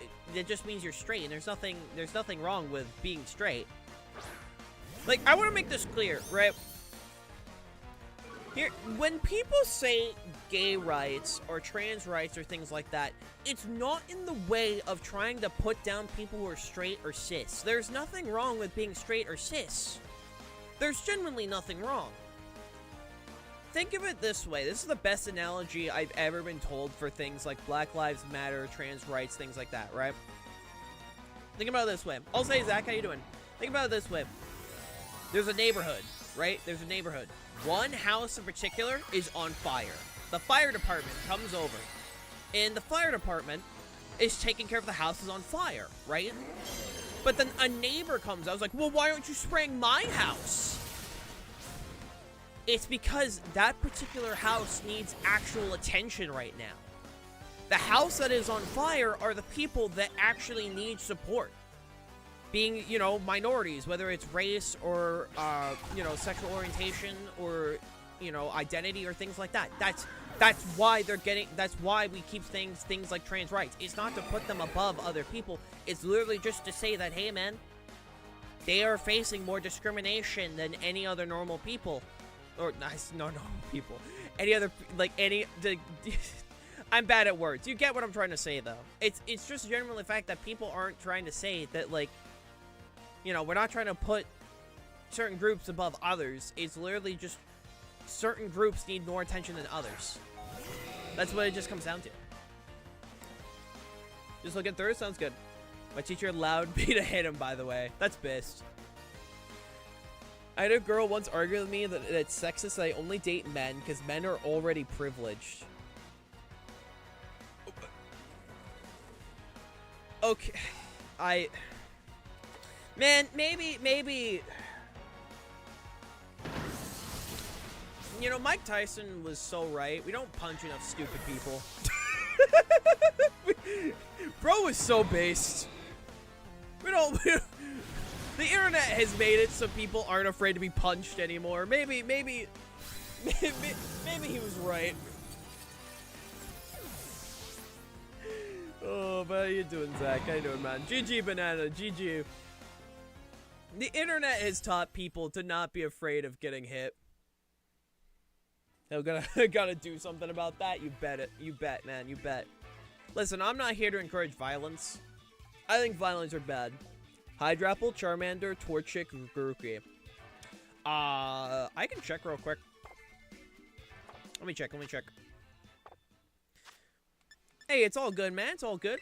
just means you're straight, and there's nothing wrong with being straight. Like, I want to make this clear, right? Here, when people say gay rights or trans rights or things like that, it's not in the way of trying to put down people who are straight or cis. There's nothing wrong with being straight or cis. There's genuinely nothing wrong. Think of it this way. This is the best analogy I've ever been told for things like Black Lives Matter, trans rights, things like that, right? Think about it this way. I'll say, Zach, how you doing? Think about it this way. There's a neighborhood, right? There's a neighborhood. One house in particular is on fire. The fire department comes over, and the fire department is taking care of the house is on fire, right? But then a neighbor comes out, I was like, well, why aren't you spraying my house? It's because that particular house needs actual attention right now. The house that is on fire are the people that actually need support. Being, you know, minorities, whether it's race or, you know, sexual orientation or, you know, identity or things like that. That's why they're getting, that's why we keep things like trans rights. It's not to put them above other people. It's literally just to say that, hey, man, they are facing more discrimination than any other normal people. Or, nice, no normal people. Any other, like, I'm bad at words. You get what I'm trying to say, though. It's just generally the fact that people aren't trying to say that, like, you know, we're not trying to put certain groups above others. It's literally just certain groups need more attention than others. That's what it just comes down to. Just looking through, sounds good. My teacher allowed me to hit him, by the way. That's best. I had a girl once argue with me that it's sexist that I only date men because men are already privileged. Okay. Man, maybe... You know, Mike Tyson was so right. We don't punch enough stupid people. Bro was so based. We don't... The internet has made it so people aren't afraid to be punched anymore. Maybe he was right. Oh, but how you doing, Zach? How you doing, man? GG, Banana. GG. The internet has taught people to not be afraid of getting hit. I'm gotta do something about that. You bet it. You bet, man. You bet. Listen, I'm not here to encourage violence. I think violence are bad. Hydrapple, Charmander, Torchic, Grookey. I can check real quick. Let me check. Hey, it's all good, man. It's all good.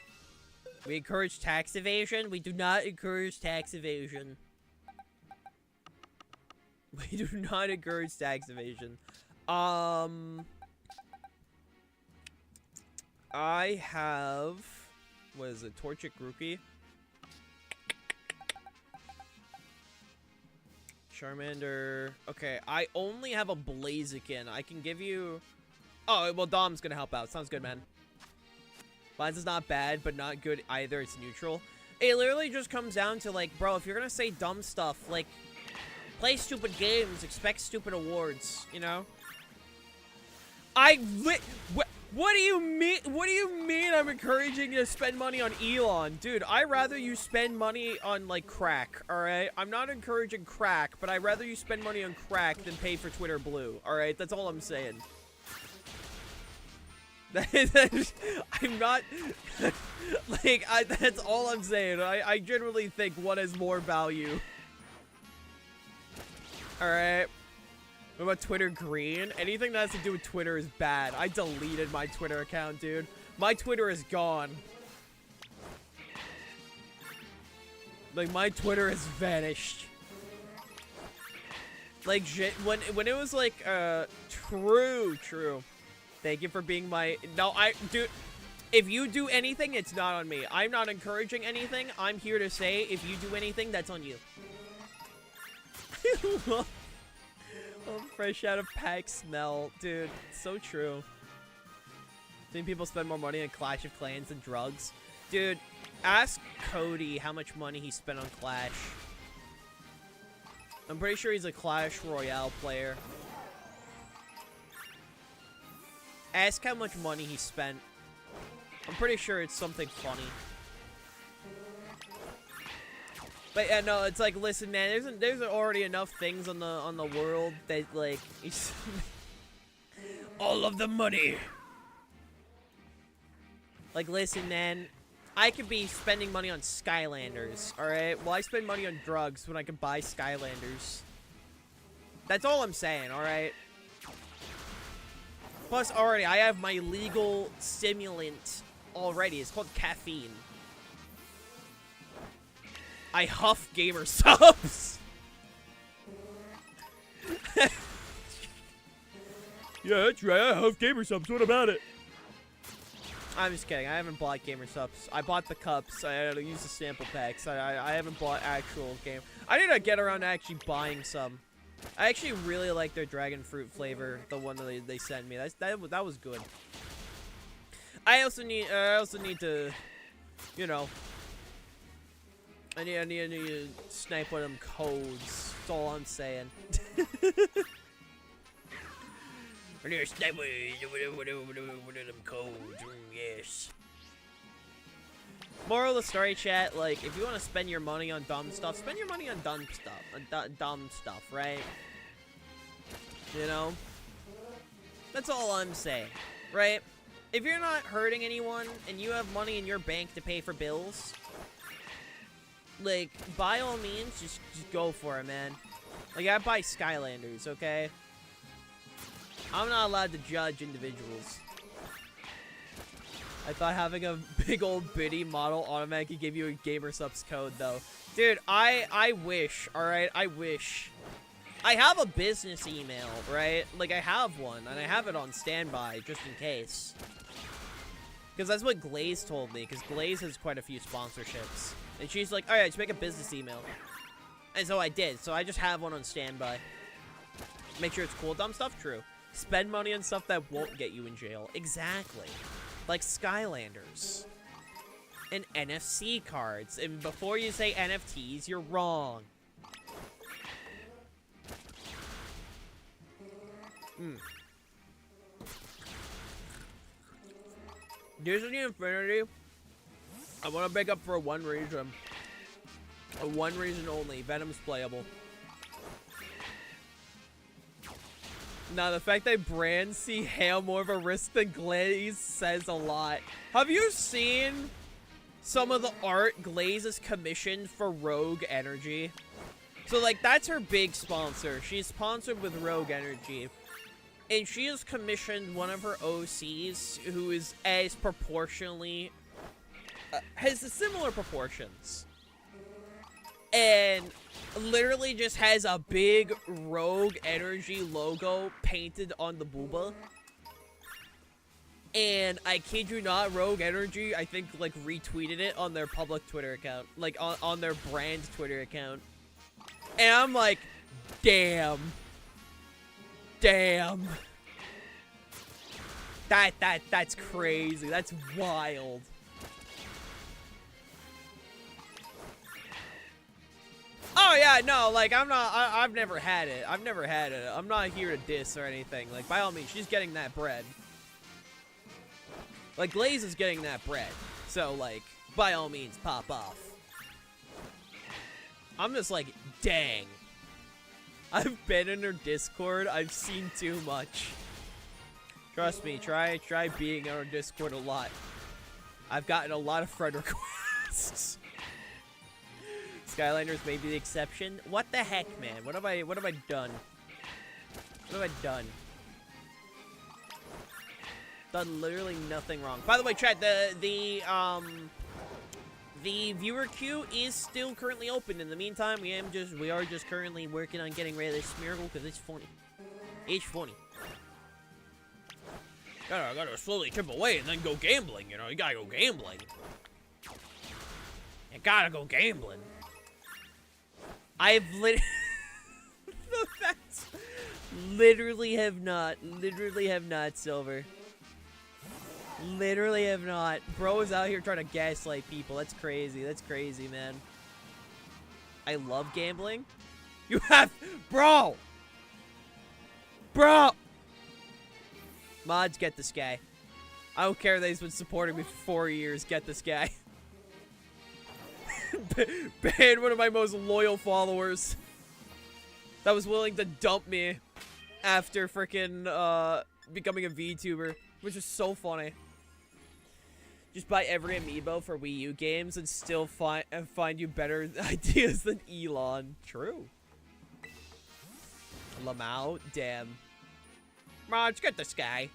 We encourage tax evasion. We do not encourage tax evasion. We do not encourage tax evasion. I have... What is it? Torchic Grookey? Charmander. Okay, I only have a Blaziken. I can give you... Oh, well, Dom's gonna help out. Sounds good, man. Mine's is not bad, but not good either. It's neutral. It literally just comes down to, like, bro, if you're gonna say dumb stuff, like, play stupid games, expect stupid awards, you know? What do you mean? What do you mean I'm encouraging you to spend money on Elon? Dude, I'd rather you spend money on, like, crack, alright? I'm not encouraging crack, but I'd rather you spend money on crack than pay for Twitter Blue, alright? That's all I'm saying. I'm not... like, that's all I'm saying. I generally think one has more value. Alright. What about Twitter Green? Anything that has to do with Twitter is bad. I deleted my Twitter account, dude. My Twitter is gone. Like, my Twitter has vanished. Like, when it was like, true. Thank you for being my... No, dude, if you do anything, it's not on me. I'm not encouraging anything. I'm here to say, if you do anything, that's on you. Oh, fresh out of pack smell. Dude, so true. Seeing people spend more money on Clash of Clans than drugs. Dude, ask Cody how much money he spent on Clash. I'm pretty sure he's a Clash Royale player. Ask how much money he spent. I'm pretty sure it's something funny. But yeah, no, it's like, listen, man, there's already enough things on the world that, like, all of the money. Like, listen, man, I could be spending money on Skylanders, alright? Well, I spend money on drugs when I can buy Skylanders. That's all I'm saying, alright? Plus, already, I have my legal stimulant already. It's called caffeine. I huff gamer subs. Yeah, that's right. I huff gamer subs. What about it? I'm just kidding. I haven't bought gamer subs. I bought the cups. I used the sample packs. I haven't bought actual game. I need to get around to actually buying some. I actually really like their dragon fruit flavor. The one that they sent me. That was good. I also need to, you know. I need to snipe one of them codes. That's all I'm saying. I need to snipe one of them codes. Yes. Moral of the story, chat, like, if you want to spend your money on dumb stuff, spend your money on dumb stuff. Dumb stuff, right? You know? That's all I'm saying, right? If you're not hurting anyone, and you have money in your bank to pay for bills, like, by all means, just go for it, man. Like, I buy Skylanders, okay? I'm not allowed to judge individuals. I thought having a big old bitty model automatically gave you a gamer subs code, though. Dude, I wish, alright? I wish. I have a business email, right? Like, I have one, and I have it on standby, just in case. Because that's what Glaze told me, because Glaze has quite a few sponsorships. And she's like, alright, just make a business email. And so I did, so I just have one on standby. Make sure it's cool. Dumb stuff? True. Spend money on stuff that won't get you in jail. Exactly. Like Skylanders. And NFC cards. And before you say NFTs, you're wrong. Disney Infinity. I want to make up for one reason. One reason only. Venom's playable. Now, the fact that brands see Hail more of a risk than Glaze says a lot. Have you seen some of the art Glaze has commissioned for Rogue Energy? So, like, that's her big sponsor. She's sponsored with Rogue Energy. And she has commissioned one of her OCs who is as proportionally... has similar proportions. And literally just has a big Rogue Energy logo painted on the booba. And I kid you not, Rogue Energy, I think, like, retweeted it on their public Twitter account. Like, on their brand Twitter account. And I'm like, Damn. Damn. That's crazy. That's wild. Oh yeah, no, like I've never had it. I've never had it. I'm not here to diss or anything. Like, by all means, she's getting that bread. Like, Glaze is getting that bread. So, like, by all means, pop off. I'm just like, dang. I've been in her Discord. I've seen too much. Trust me, try being on her Discord a lot. I've gotten a lot of friend requests. Skylanders may be the exception. What the heck, man? What have I done? What have I done? Done literally nothing wrong. By the way, chat, the viewer queue is still currently open. In the meantime, we are just currently working on getting rid of this miracle because it's funny. It's funny. Gotta slowly chip away and then go gambling, you know? You gotta go gambling. You gotta go gambling. I've literally have not, Silver. Literally have not. Bro is out here trying to gaslight people. That's crazy. That's crazy, man. I love gambling. You have, bro. Mods, get this guy. I don't care that he's been supporting me for 4 years. Get this guy. Ban one of my most loyal followers that was willing to dump me after freaking becoming a VTuber, which is so funny. Just buy every amiibo for Wii U games and still find you better ideas than Elon. True. Lamau, damn. Mods, get this guy.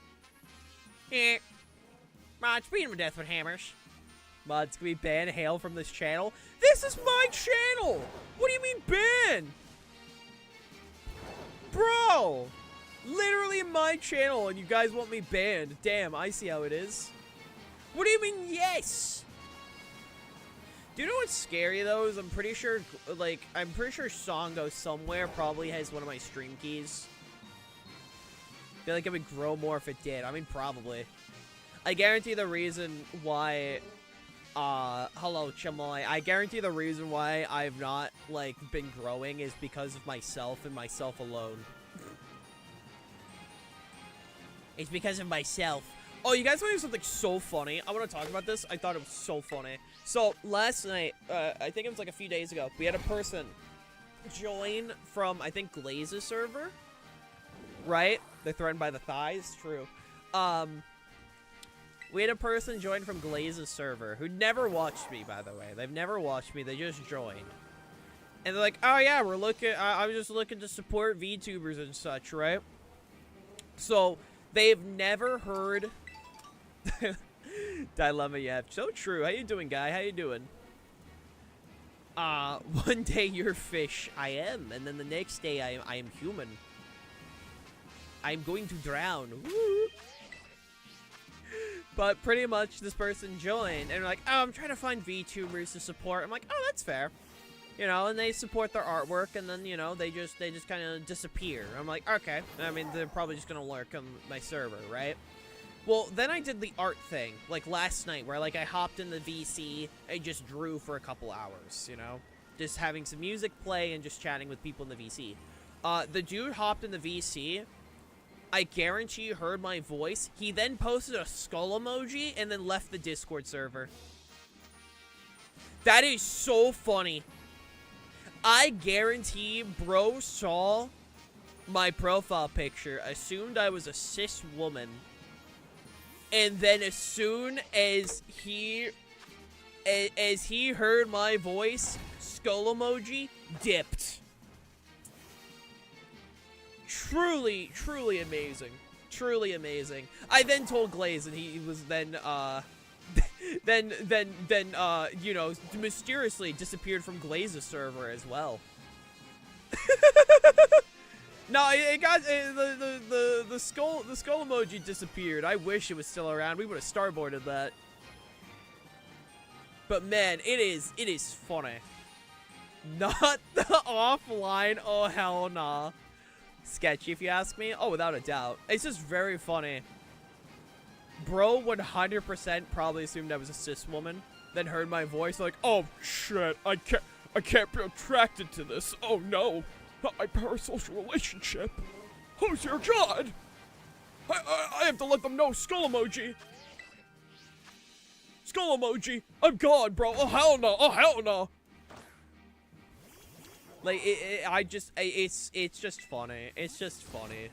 Eh. Mods, beat him to death with hammers. Mods, can we ban Hail from this channel? This is my channel! What do you mean ban? Bro! Literally my channel and you guys want me banned. Damn, I see how it is. What do you mean yes? Do you know what's scary though? Is I'm pretty sure Songo somewhere probably has one of my stream keys. I feel like it would grow more if it did. I mean, probably. I guarantee the reason why... hello, Chamoy. I guarantee the reason why I've not, like, been growing is because of myself and myself alone. It's because of myself. Oh, you guys want to hear something so funny? I want to talk about this. I thought it was so funny. So, last night, I think it was like a few days ago, we had a person join from, I think, Glaze's server. Right? They're threatened by the thighs. True. We had a person join from Glaze's server who never watched me, by the way. They've never watched me. They just joined. And they're like, oh, yeah, we're looking... I'm just looking to support VTubers and such, right? So, they've never heard... Dilemma, yeah. So true. How you doing, guy? How you doing? One day you're fish. I am. And then the next day I am human. I'm going to drown. Woo! But pretty much this person joined and they're like, oh, I'm trying to find VTubers to support. I'm like, oh, that's fair. You know, and they support their artwork and then, you know, they just kind of disappear. I'm like, okay. I mean, they're probably just going to lurk on my server, right? Well, then I did the art thing, like last night, where like I hopped in the VC and just drew for a couple hours, you know? Just having some music play and just chatting with people in the VC. The dude hopped in the VC. I guarantee you heard my voice. He then posted a skull emoji and then left the Discord server. That is so funny. I guarantee bro saw my profile picture, assumed I was a cis woman, and then as soon as he heard my voice, skull emoji, dipped. Truly, truly amazing. Truly amazing. I then told Glaze, and he was then, you know, mysteriously disappeared from Glaze's server as well. No, it got, the skull emoji disappeared. I wish it was still around. We would have starboarded that. But man, it is funny. Not the offline. Oh, hell nah. Sketchy, if you ask me. Oh, without a doubt. It's just very funny. Bro 100% probably assumed I was a cis woman. Then heard my voice like, oh, shit. I can't be attracted to this. Oh, no. Not my parasocial relationship. Oh, dear God. I have to let them know. Skull emoji. Skull emoji. I'm gone, bro. Oh, hell no. Oh, hell no. Like, it's just funny. It's just funny.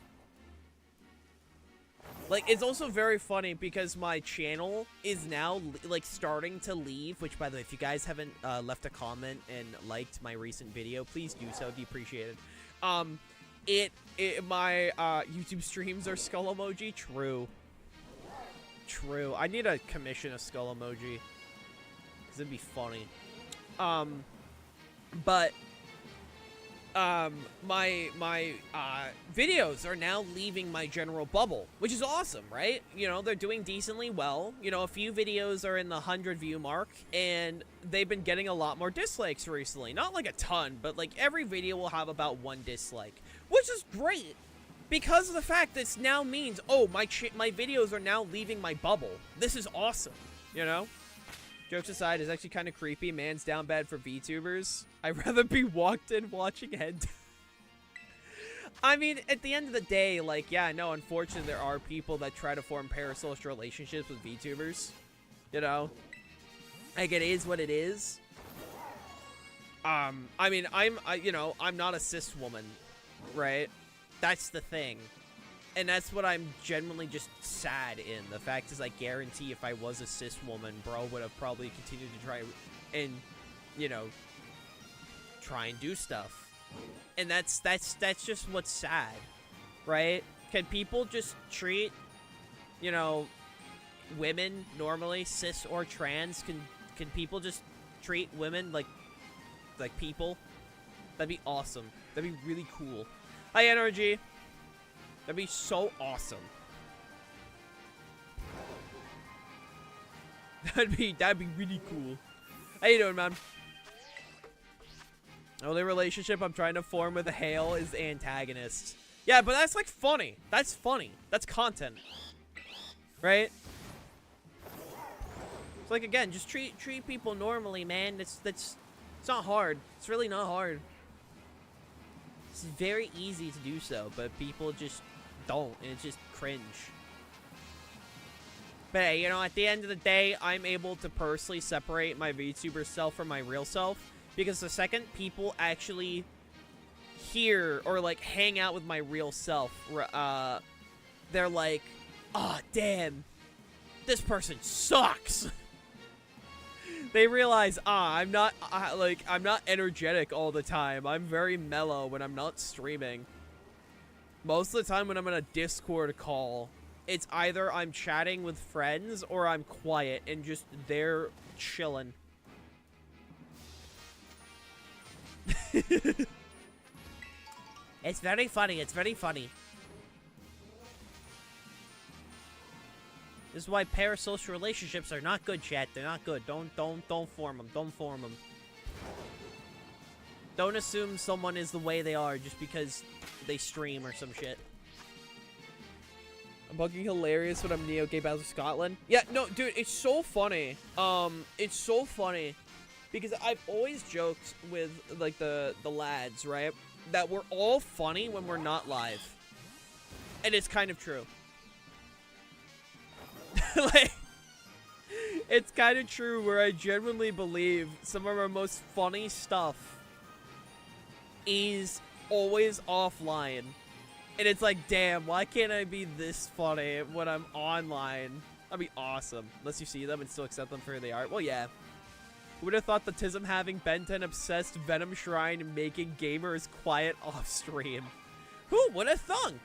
Like, it's also very funny because my channel is now, like, starting to leave, which, by the way, if you guys haven't left a comment and liked my recent video, please do so. It'd be appreciated. My YouTube streams are skull emoji. True. True. I need to commission a skull emoji. Because it'd be funny. But my videos are now leaving my general bubble, which is awesome, right? You know, they're doing decently well. You know, a few videos are in the 100 view mark, and they've been getting a lot more dislikes recently. Not like a ton, but like every video will have about 1 dislike, which is great because of the fact that this now means, oh, my videos are now leaving my bubble. This is awesome, you know? Jokes aside, it's actually kind of creepy. Man's down bad for VTubers. I'd rather be walked in watching head. I mean, at the end of the day, like, yeah, no, unfortunately, there are people that try to form parasocial relationships with VTubers. You know? Like, it is what it is. I mean, you know, I'm not a cis woman, right? That's the thing. And that's what I'm genuinely just sad in. The fact is, I guarantee if I was a cis woman, bro would have probably continued to try and, you know, try and do stuff. And that's just what's sad, right? Can people just treat, you know, women normally, cis or trans? Can people just treat women like people? That'd be awesome. That'd be really cool. Hi, NRG. That'd be so awesome. That'd be really cool. How you doing, man? The only relationship I'm trying to form with Hale is the antagonist. Yeah, but that's like funny. That's funny. That's content. Right? It's like, again, just treat people normally, man. It's not hard. It's really not hard. It's very easy to do so, but people just don't, and it's just cringe. But hey, you know, at the end of the day, I'm able to personally separate my VTuber self from my real self, because the second people actually hear or like hang out with my real self, they're like, oh damn, this person sucks. They realize, I'm not energetic all the time. I'm very mellow when I'm not streaming. Most of the time when I'm in a Discord call, it's either I'm chatting with friends or I'm quiet and just there chilling. It's very funny. It's very funny. This is why parasocial relationships are not good, chat. They're not good. Don't form them. Don't form them. Don't assume someone is the way they are just because they stream or some shit. I'm fucking hilarious when I'm Neo Gay Battles of Scotland. Yeah, no, dude, it's so funny. It's so funny because I've always joked with like the lads, right? That we're all funny when we're not live. And it's kind of true. Like, it's kind of true where I genuinely believe some of our most funny stuff is always offline. And it's like, damn, why can't I be this funny when I'm online? That'd be awesome. Unless you see them and still accept them for who they are. Well, yeah. Who would have thought the Tism having Ben 10 obsessed Venom Shrine and making gamers quiet off stream? Who would have thunk?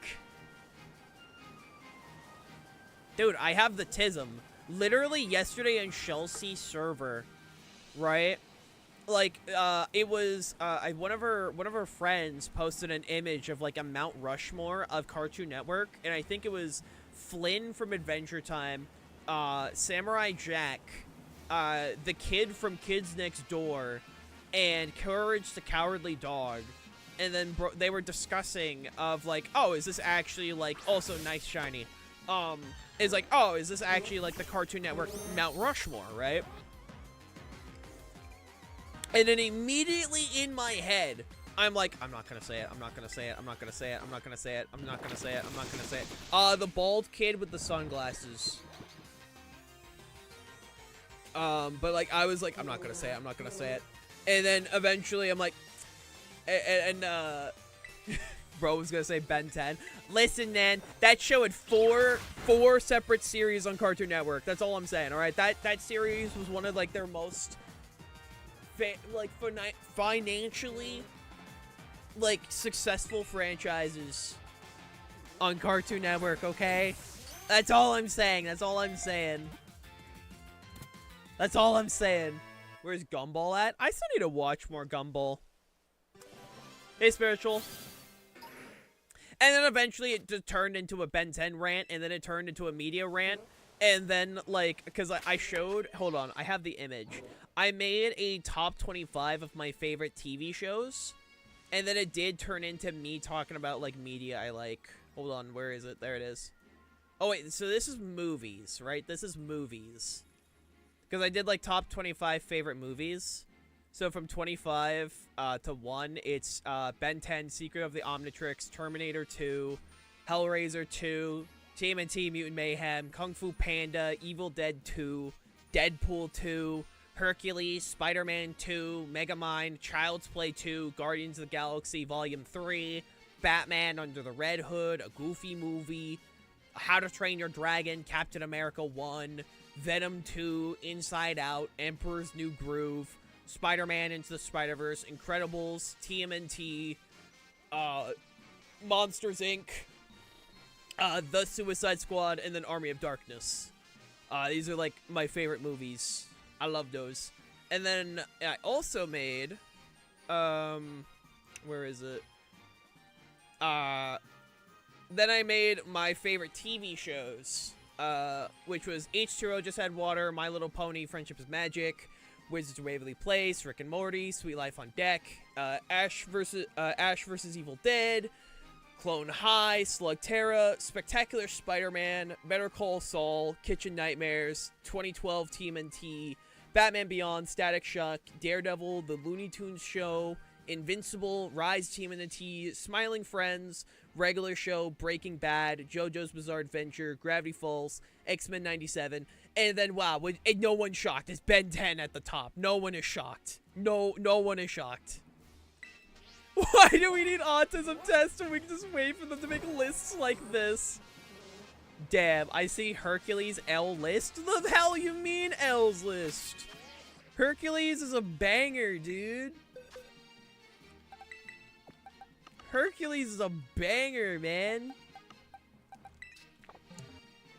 Dude, I have the Tism. Literally yesterday in Chelsea server, right? Like, it was, one of her friends posted an image of, like, a Mount Rushmore of Cartoon Network, and I think it was Flynn from Adventure Time, Samurai Jack, the kid from Kids Next Door, and Courage the Cowardly Dog. And then they were discussing of like, oh, is this actually like also nice shiny? Is like, oh, is this actually like the Cartoon Network Mount Rushmore, right? And then immediately in my head, I'm like, I'm not gonna say it, I'm not gonna say it, I'm not gonna say it, I'm not gonna say it, I'm not gonna say it, I'm not gonna say it. The bald kid with the sunglasses. But like, I was like, I'm not gonna say it, I'm not gonna say it. And then eventually I'm like, bro was gonna say Ben 10. Listen, man, that show had four separate series on Cartoon Network. That's all I'm saying. All right, that series was one of like their most financially like successful franchises on Cartoon Network. Okay, that's all I'm saying. That's all I'm saying. That's all I'm saying. Where's Gumball at? I still need to watch more Gumball. Hey, Spiritual. And then eventually it just turned into a Ben 10 rant, and then it turned into a media rant. And then, like, because I showed... Hold on, I have the image. I made a top 25 of my favorite TV shows. And then it did turn into me talking about, like, media I like. Hold on, where is it? There it is. Oh, wait, so this is movies, right? This is movies. Because I did, like, top 25 favorite movies. So from 25 to 1, it's Ben 10, Secret of the Omnitrix, Terminator 2, Hellraiser 2, TMNT Mutant Mayhem, Kung Fu Panda, Evil Dead 2, Deadpool 2, Hercules, Spider-Man 2, Megamind, Child's Play 2, Guardians of the Galaxy Volume 3, Batman Under the Red Hood, a Goofy movie, How to Train Your Dragon, Captain America 1, Venom 2, Inside Out, Emperor's New Groove, Spider-Man Into the Spider-Verse, Incredibles, TMNT, Monsters, Inc., The Suicide Squad, and then Army of Darkness. These are, like, my favorite movies. I love those. And then I also made, where is it? Then I made my favorite TV shows, which was H2O, Just Had Water, My Little Pony, Friendship is Magic, Wizards of Waverly Place, Rick and Morty, Sweet Life on Deck, Ash versus Evil Dead, Clone High, Slugterra, Spectacular Spider-Man, Better Call Saul, Kitchen Nightmares, 2012 TMNT, Batman Beyond, Static Shock, Daredevil, The Looney Tunes Show, Invincible, Rise TMNT, Smiling Friends, Regular Show, Breaking Bad, JoJo's Bizarre Adventure, Gravity Falls, X-Men 97, and then, wow, no one's shocked. It's Ben 10 at the top. No one is shocked. No one is shocked. Why do we need autism tests when we can just wait for them to make lists like this? Damn, I see Hercules L list. The hell you mean L's list? Hercules is a banger, dude. Hercules is a banger, man.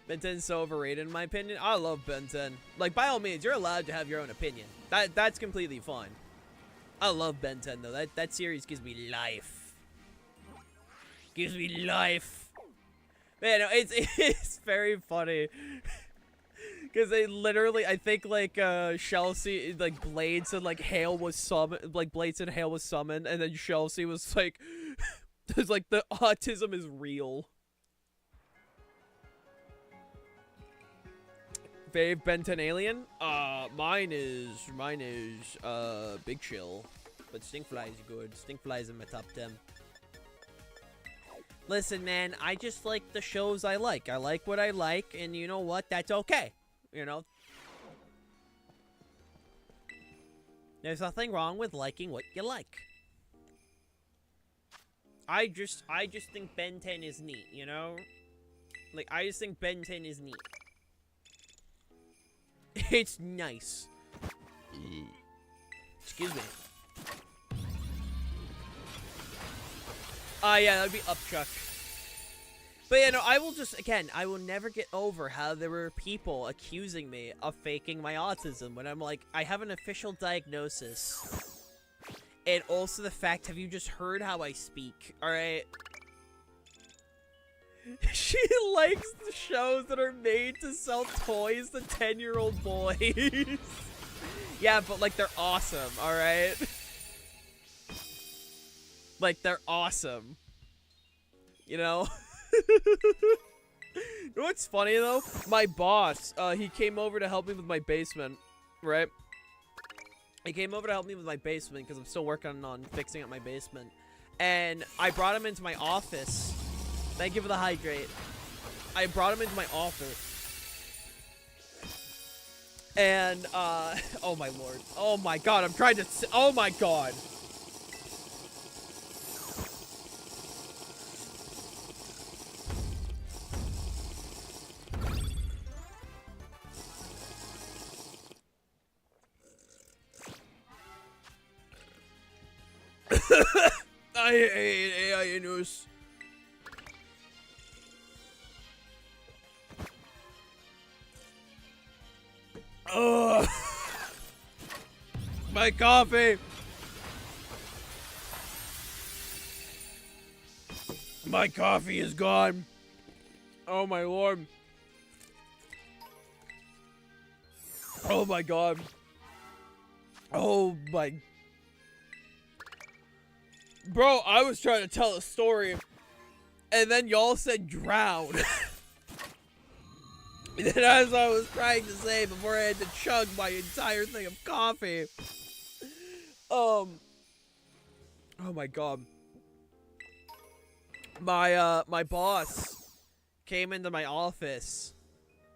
Ben 10 is so overrated in my opinion. I love Ben 10. Like, by all means, you're allowed to have your own opinion. That's completely fine. I love Ben 10 though. That series gives me life. Gives me life. Man, it's very funny. Cause they literally, I think like Chelsea, like Blade said like Hail was summoned, like Blade said Hail was summoned, and then Chelsea was like, "There's like the autism is real." Fave Ben 10 Alien? Mine is Big Chill, but Stinkfly is good. Stinkfly is in my top 10. Listen, man, I just like the shows I like. I like what I like, and you know what? That's okay. You know? There's nothing wrong with liking what you like. I just think Ben 10 is neat, you know? Like, I just think Ben 10 is neat. It's nice. Excuse me. Yeah, that'd be Upchuck. But yeah, no, I will just, again, I will never get over how there were people accusing me of faking my autism when I'm like, I have an official diagnosis. And also the fact, have you just heard how I speak? Alright? She likes the shows that are made to sell toys to 10-year-old boys. Yeah, but like they're awesome, alright? Like, they're awesome. You know? You know what's funny, though? My boss, he came over to help me with my basement, right? He came over to help me with my basement because I'm still working on fixing up my basement. And I brought him into my office. Thank you for the hydrate. I brought him into my office. And, oh my lord. Oh my god, I'm trying to, oh my god. I hate AI news. Ugh. My coffee. My coffee is gone. Oh my lord. Oh my god. Oh my. Bro, I was trying to tell a story, and then y'all said drown. And then as I was trying to say before I had to chug my entire thing of coffee. Oh my god. My boss came into my office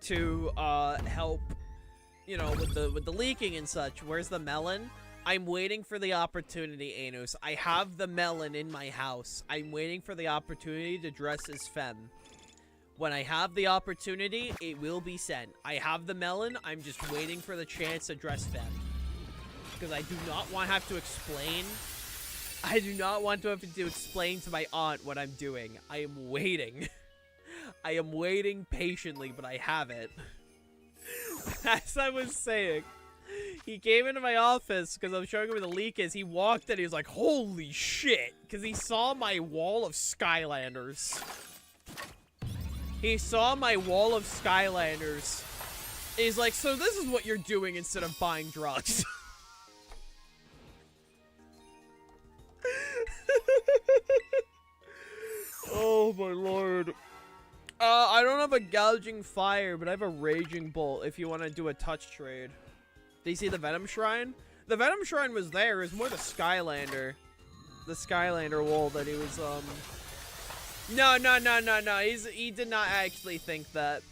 to help, you know, with the leaking and such. Where's the melon? I'm waiting for the opportunity, Anus. I have the melon in my house. I'm waiting for the opportunity to dress as femme. When I have the opportunity, it will be sent. I have the melon. I'm just waiting for the chance to dress femme. Because I do not want to have to explain. I do not want to have to explain to my aunt what I'm doing. I am waiting. I am waiting patiently, but I have it. As I was saying, he came into my office because I was showing him where the leak is. He walked in, he was like, holy shit, because he saw my wall of Skylanders. He saw my wall of Skylanders. He's like, so this is what you're doing instead of buying drugs. Oh my lord. I don't have a gouging fire, but I have a raging bolt if you want to do a touch trade. Do you see the Venom Shrine? The Venom Shrine was there. It was more the Skylander. The Skylander wall that he was, No. He did not actually think that.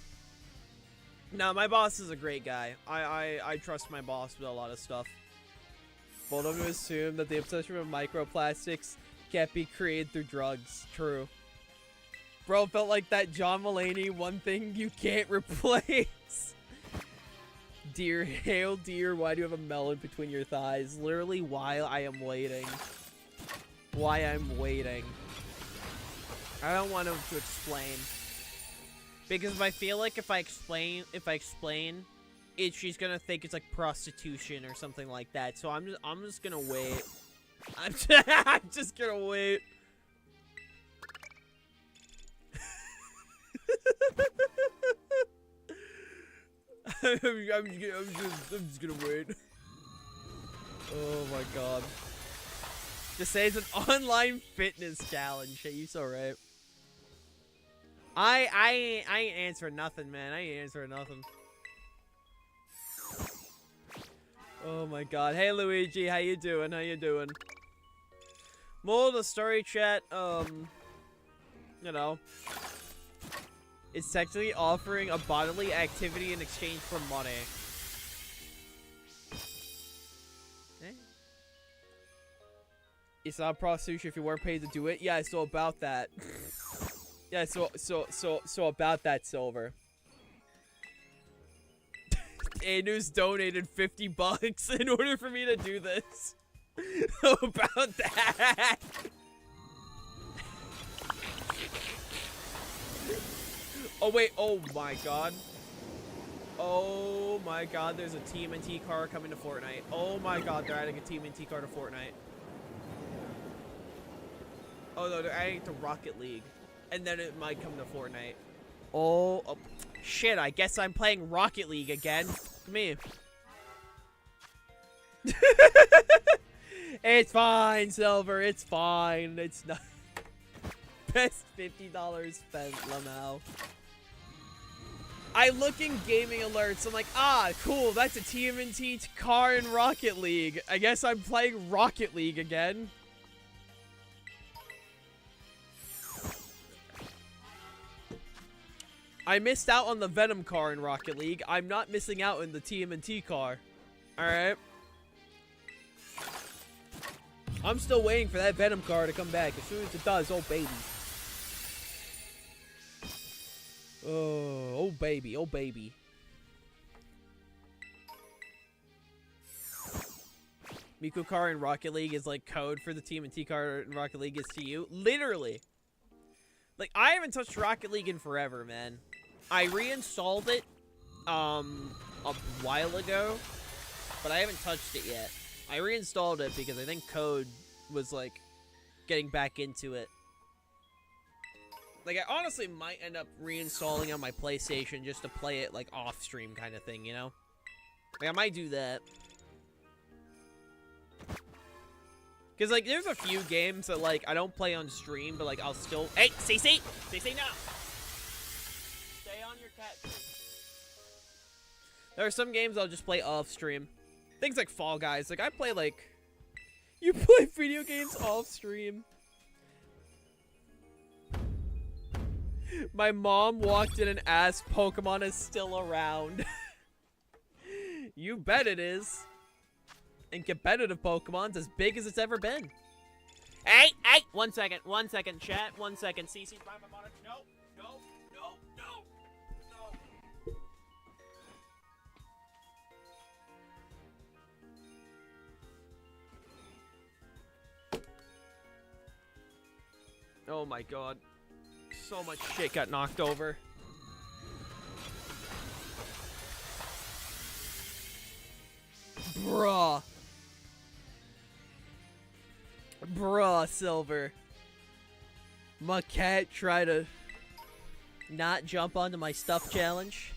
No, my boss is a great guy. I trust my boss with a lot of stuff. Bold of him to assume that the obsession with microplastics can't be created through drugs. True. Bro, felt like that John Mulaney, one thing you can't replace. Dear, hail dear, why do you have a melon between your thighs? Literally while I am waiting. Why I'm waiting. I don't want him to explain. Because if I feel like if I explain, she's gonna think it's like prostitution or something like that. So I'm just gonna wait. I'm just gonna wait. I'm just gonna wait. Oh my god. Just say it's an online fitness challenge. Shit, you so right. I ain't answering nothing, man. I ain't answering nothing. Oh my god. Hey Luigi, how you doing? How you doing? More of the story chat, you know. It's technically offering a bodily activity in exchange for money. Eh? It's not prostitution if you weren't paid to do it. Yeah, so about that. Yeah, so about that, Silver. Anu's donated 50 bucks in order for me to do this. About that. Oh wait, oh my god. Oh my god, there's a TMNT car coming to Fortnite. Oh my god, they're adding a TMNT car to Fortnite. Oh no, they're adding it to Rocket League. And then it might come to Fortnite. Oh, shit, I guess I'm playing Rocket League again. Come here. It's fine, Silver. It's fine. It's not. Best $50 spent, Lamau. I look in gaming alerts. I'm like, ah, cool. That's a TMNT car in Rocket League. I guess I'm playing Rocket League again. I missed out on the Venom car in Rocket League. I'm not missing out on the TMNT car. Alright. I'm still waiting for that Venom car to come back. As soon as it does, oh baby. Oh baby, oh baby. Miku car in Rocket League is like code for the TMNT car in Rocket League is to you. Literally. Like, I haven't touched Rocket League in forever, man. I reinstalled it, a while ago, but I haven't touched it yet. I reinstalled it because I think code was, like, getting back into it. Like, I honestly might end up reinstalling on my PlayStation just to play it, like, off-stream kind of thing, you know? Like, I might do that. Because, like, there's a few games that, like, I don't play on stream, but, like, I'll still... Hey, CC! CC, no! Stay on your cat tree. There are some games I'll just play off-stream. Things like Fall Guys. Like, I play, like... You play video games off-stream? My mom walked in and asked Pokemon is still around. You bet it is. And competitive Pokemon's as big as it's ever been. Hey! 1 second, chat. 1 second. CC's right on it. No. Oh my god. So much shit got knocked over. Bruh, Silver. My cat tried to not jump onto my stuff challenge.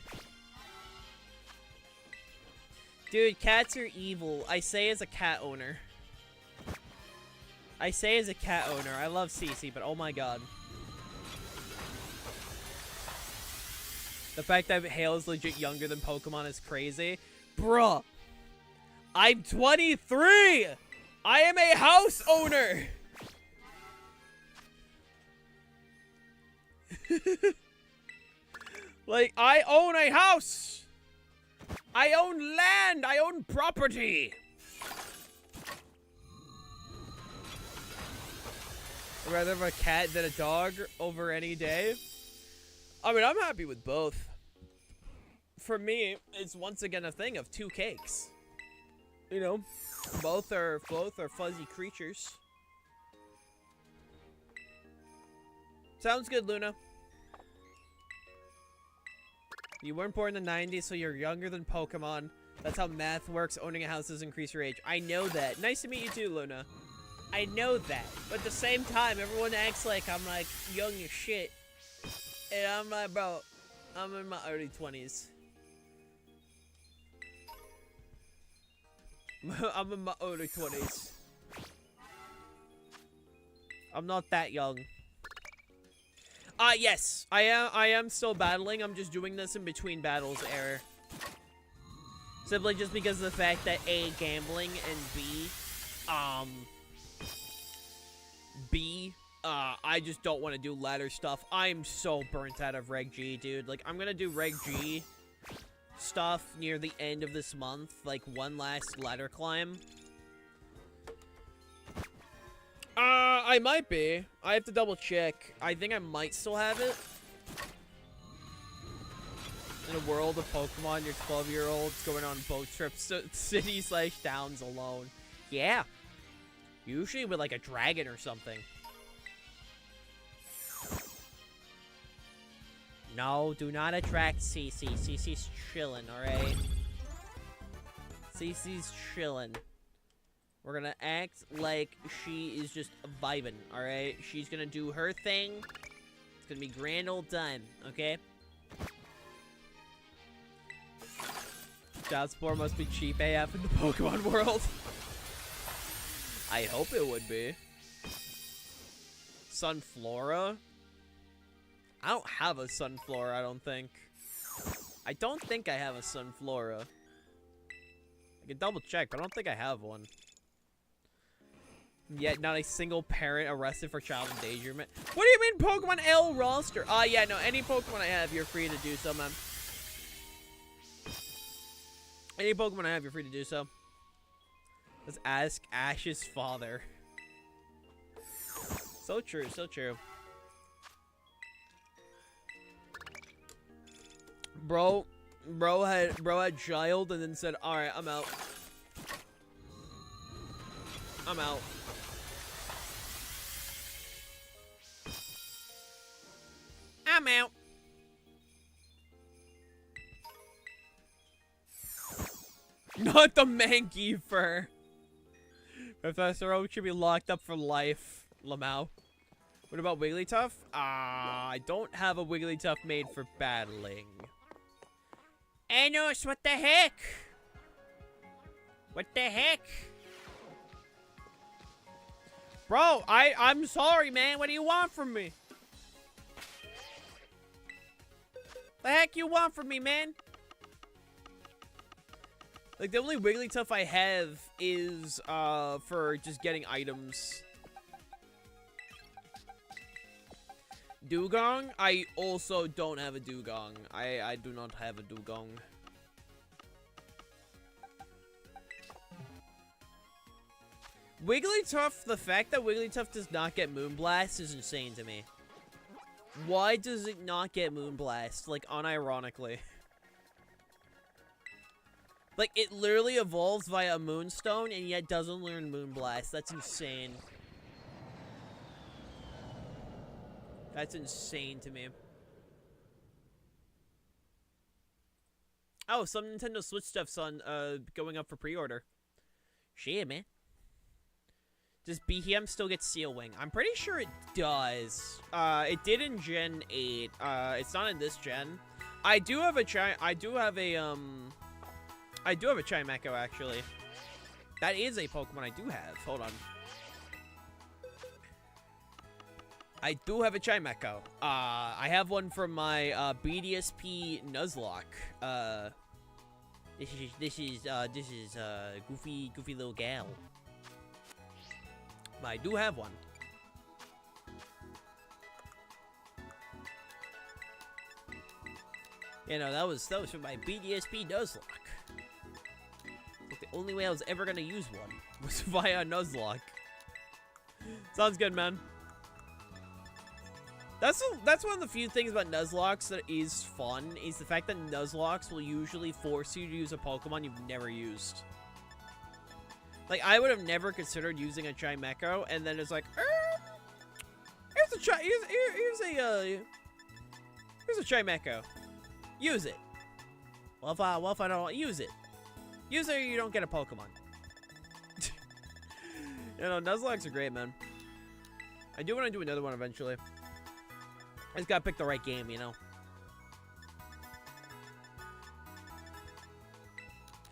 Dude, cats are evil. I say as a cat owner. I love Cece, but oh my god. The fact that Hale is legit younger than Pokemon is crazy. Bruh. I'm 23! I am a house owner! Like, I own a house! I own land! I own property! I'd rather have a cat than a dog over any day. I mean, I'm happy with both. For me, it's once again a thing of two cakes. You know, both are fuzzy creatures. Sounds good, Luna. You weren't born in the 90s, so you're younger than Pokemon. That's how math works. Owning a house doesn't increase your age. I know that. Nice to meet you too, Luna. I know that. But at the same time, everyone acts like I'm, like, young as shit. And I'm like, bro, I'm in my early 20s. I'm in my early 20s. I'm not that young. Yes. I am still battling. I'm just doing this in between battles, error. Simply just because of the fact that A, gambling, and B, I just don't want to do ladder stuff. I'm so burnt out of Reg G, dude. Like, I'm gonna do Reg G stuff near the end of this month, like one last ladder climb. I might be. I have to double check. I think I might still have it. In a world of Pokemon, your 12-year-old's going on boat trips to cities/towns alone. Yeah. Usually with like a dragon or something. No, do not attract CC. CC's chillin', alright? CC's chillin'. We're gonna act like she is just vibing, alright? She's gonna do her thing. It's gonna be grand old time, okay? Child support must be cheap AF in the Pokemon world. I hope it would be. Sunflora? I don't have a Sunflora, I don't think. I don't think I have a Sunflora. I can double check, but I don't think I have one. Yet not a single parent arrested for child endangerment. What do you mean Pokemon L roster? Yeah, no, any Pokemon I have, you're free to do so, man. Any Pokemon I have, you're free to do so. Let's ask Ash's father. So true, so true. Bro had child and then said, "Alright, I'm out. I'm out." I'm out. Not the Mankeeper. Professor Oak should be locked up for life. Lamau. What about Wigglytuff? I don't have a Wigglytuff made for battling. Anos, what the heck? What the heck? Bro, I'm sorry, man. What do you want from me? The heck you want from me, man? Like, the only Wigglytuff I have is, for just getting items. Dugong? I also don't have a Dugong. I do not have a Dugong. Wigglytuff, the fact that Wigglytuff does not get Moonblast is insane to me. Why does it not get Moonblast? Like, unironically. Like, it literally evolves via Moonstone and yet doesn't learn Moonblast. That's insane. That's insane to me. Oh, some Nintendo Switch stuff's on, going up for pre-order. Shit, man. Does BHM still get Seal Wing? I'm pretty sure it does. It did in Gen 8. It's not in this gen. I do have a Chimecho, actually. That is a Pokemon I do have. Hold on. I do have a Chimecho. I have one from my BDSP Nuzlocke. This is goofy little gal. But I do have one. You know, that was from my BDSP Nuzlocke. Like, the only way I was ever gonna use one was via Nuzlocke. Sounds good, man. That's one of the few things about Nuzlocks that is fun, is the fact that Nuzlocks will usually force you to use a Pokemon you've never used. Like, I would have never considered using a Chimecho, and then it's like, here's a Chimecho. Use it. Well, if I don't use it. Use it or you don't get a Pokemon. You know, Nuzlocks are great, man. I do want to do another one eventually. I just gotta pick the right game, you know?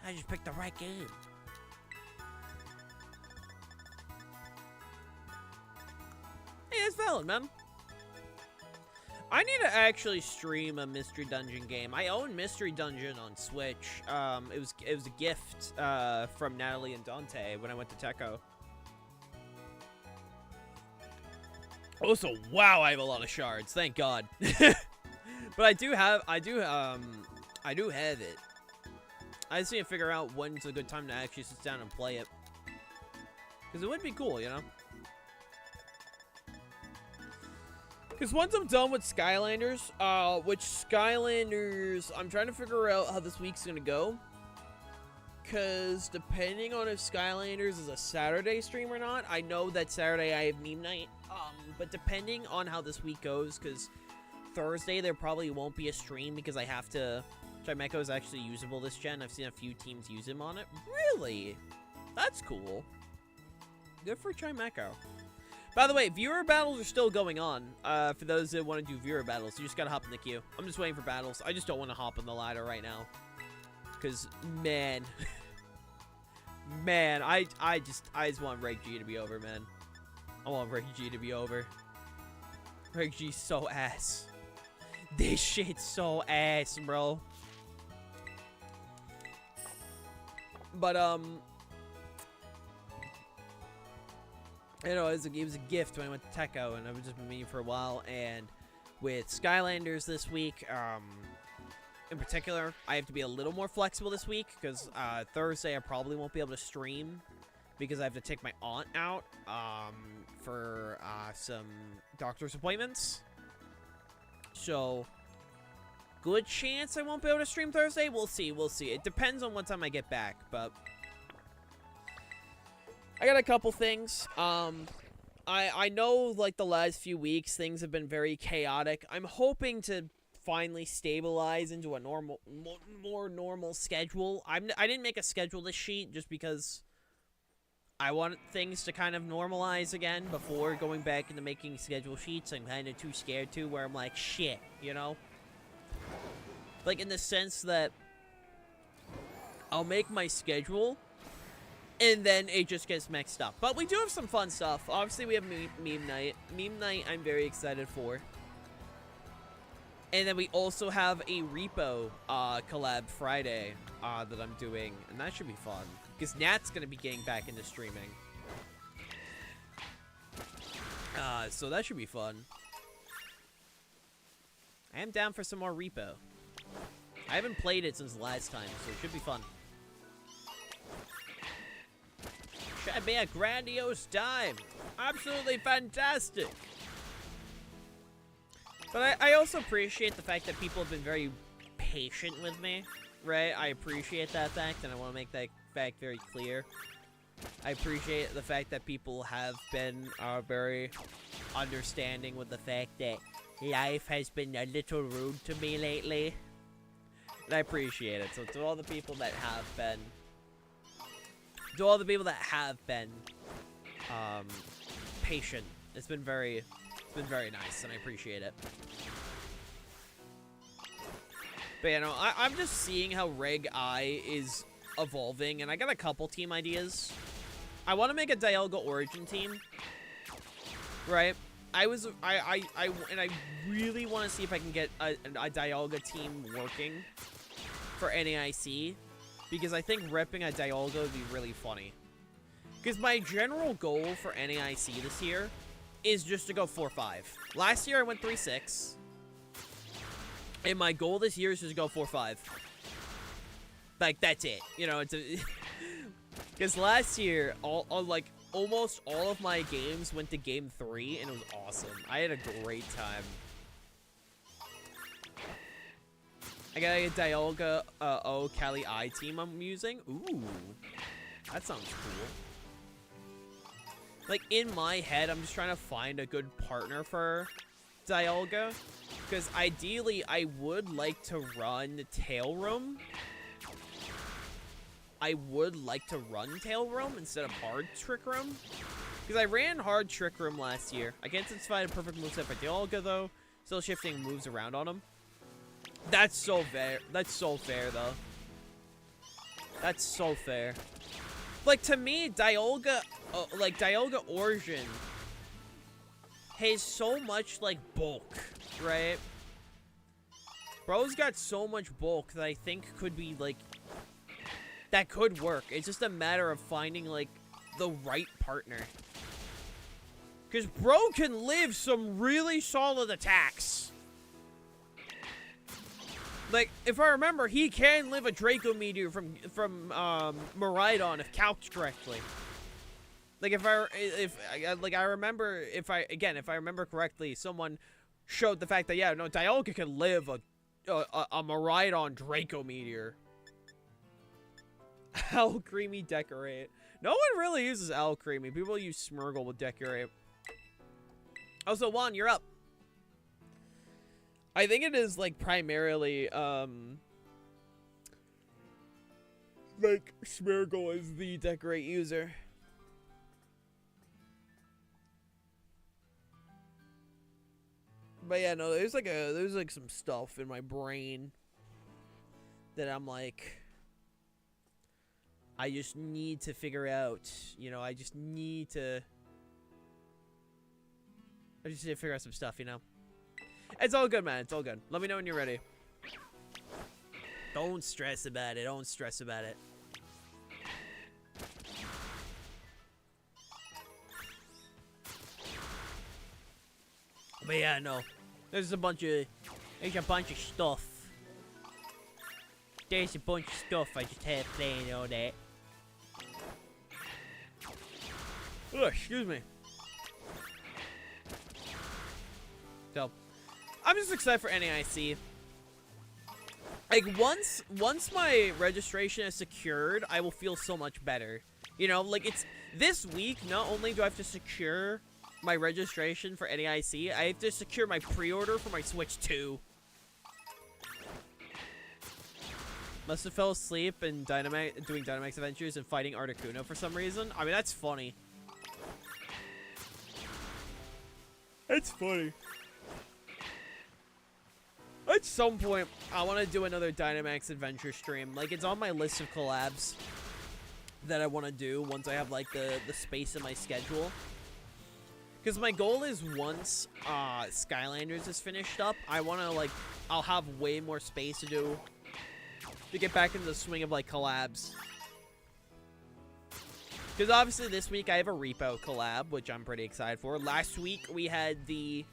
I just picked the right game. Hey, that's valid, man. I need to actually stream a Mystery Dungeon game. I own Mystery Dungeon on Switch. It was a gift from Natalie and Dante when I went to Techo. Also, wow, I have a lot of shards. Thank God. But I do have it. I just need to figure out when's a good time to actually sit down and play it. Because it would be cool, you know? Because once I'm done with Skylanders, I'm trying to figure out how this week's gonna go. Because depending on if Skylanders is a Saturday stream or not, I know that Saturday I have meme night. But depending on how this week goes, because Thursday there probably won't be a stream because I have to... Chimecho is actually usable this gen. I've seen a few teams use him on it. Really? That's cool. Good for Chimecho. By the way, viewer battles are still going on. For those that want to do viewer battles, you just gotta hop in the queue. I'm just waiting for battles. I just don't want to hop on the ladder right now. Because, man. Man, I just want Reg G to be over, man. I want Reg G to be over. Reg G's so ass. This shit's so ass, bro. But, you know, it was a gift when I went to Techo, and I've just been meaning for a while, and with Skylanders this week, in particular, I have to be a little more flexible this week, because, Thursday I probably won't be able to stream, because I have to take my aunt out, for, some doctor's appointments. So, good chance I won't be able to stream Thursday. We'll see. We'll see. It depends on what time I get back, but I got a couple things. I know, like, the last few weeks, things have been very chaotic. I'm hoping to finally stabilize into a more normal schedule. I didn't make a schedule this sheet just because I want things to kind of normalize again before going back into making schedule sheets. I'm kind of too scared to, where I'm like, shit, you know? Like, in the sense that I'll make my schedule, and then it just gets mixed up. But we do have some fun stuff. Obviously, we have meme night. Meme night I'm very excited for. And then we also have a Repo collab Friday that I'm doing, and that should be fun. Because Nat's going to be getting back into streaming. So that should be fun. I am down for some more Repo. I haven't played it since last time, so it should be fun. Should be a grandiose time. Absolutely fantastic. But I also appreciate the fact that people have been very patient with me, right? I appreciate that fact, and I want to make that fact very clear. I appreciate the fact that people have been very understanding with the fact that life has been a little rude to me lately. And I appreciate it. So to all the people that have been, patient, it's been very nice, and I appreciate it. But you know, I'm just seeing how Reg I is evolving, and I got a couple team ideas. I want to make a Dialga Origin team, right? I really want to see if I can get a Dialga team working for NAIC, because I think repping a Dialga would be really funny. Because my general goal for NAIC this year is just to go 4-5. Last year I went 3-6. And my goal this year is just to go 4-5. Like, that's it. You know, it's a... Because last year, like, almost all of my games went to game 3, and it was awesome. I had a great time. I got a Dialga Kali I team I'm using. Ooh. That sounds cool. Like, in my head, I'm just trying to find a good partner for Dialga. Because ideally, I would like to run Tail Room. I would like to run Tail Room instead of Hard Trick Room. Because I ran Hard Trick Room last year. I can't satisfy a perfect moveset for Dialga, though. Still shifting moves around on him. That's so fair. That's so fair, though. That's so fair. Like, to me, Dialga, Dialga Origin has so much, like, bulk, right? Bro's got so much bulk that I think could be, like, that could work. It's just a matter of finding, like, the right partner. Because Bro can live some really solid attacks. Like, if I remember, he can live a Draco Meteor from Miraidon if calced correctly. Like, if I remember, if I remember correctly, someone showed the fact that, yeah, no, Dialga can live a Miraidon Draco Meteor. Owl Creamy Decorate. No one really uses Owl Creamy. People use Smeargle with Decorate. Oh, so Juan, you're up. I think it is, like, primarily, like, Smeargle is the Decorate user. But yeah, no, there's like some stuff in my brain that I'm like, I just need to figure out, you know, I just need to figure out some stuff, you know. It's all good, man. It's all good. Let me know when you're ready. Don't stress about it. Don't stress about it. But yeah, no. There's a bunch of stuff. There's a bunch of stuff I just have playing and all that. Oh, excuse me. So, I'm just excited for NAIC. Like, once my registration is secured, I will feel so much better. You know, like, it's this week, not only do I have to secure my registration for NAIC, I have to secure my pre-order for my Switch 2. Must have fell asleep and doing Dynamax Adventures and fighting Articuno for some reason. I mean, that's funny. That's funny. At some point, I want to do another Dynamax Adventure stream. Like, it's on my list of collabs that I want to do once I have, like, the space in my schedule. Because my goal is once Skylanders is finished up, I want to, like, I'll have way more space to get back into the swing of, like, collabs. Because obviously this week I have a Repo collab, which I'm pretty excited for. Last week we had the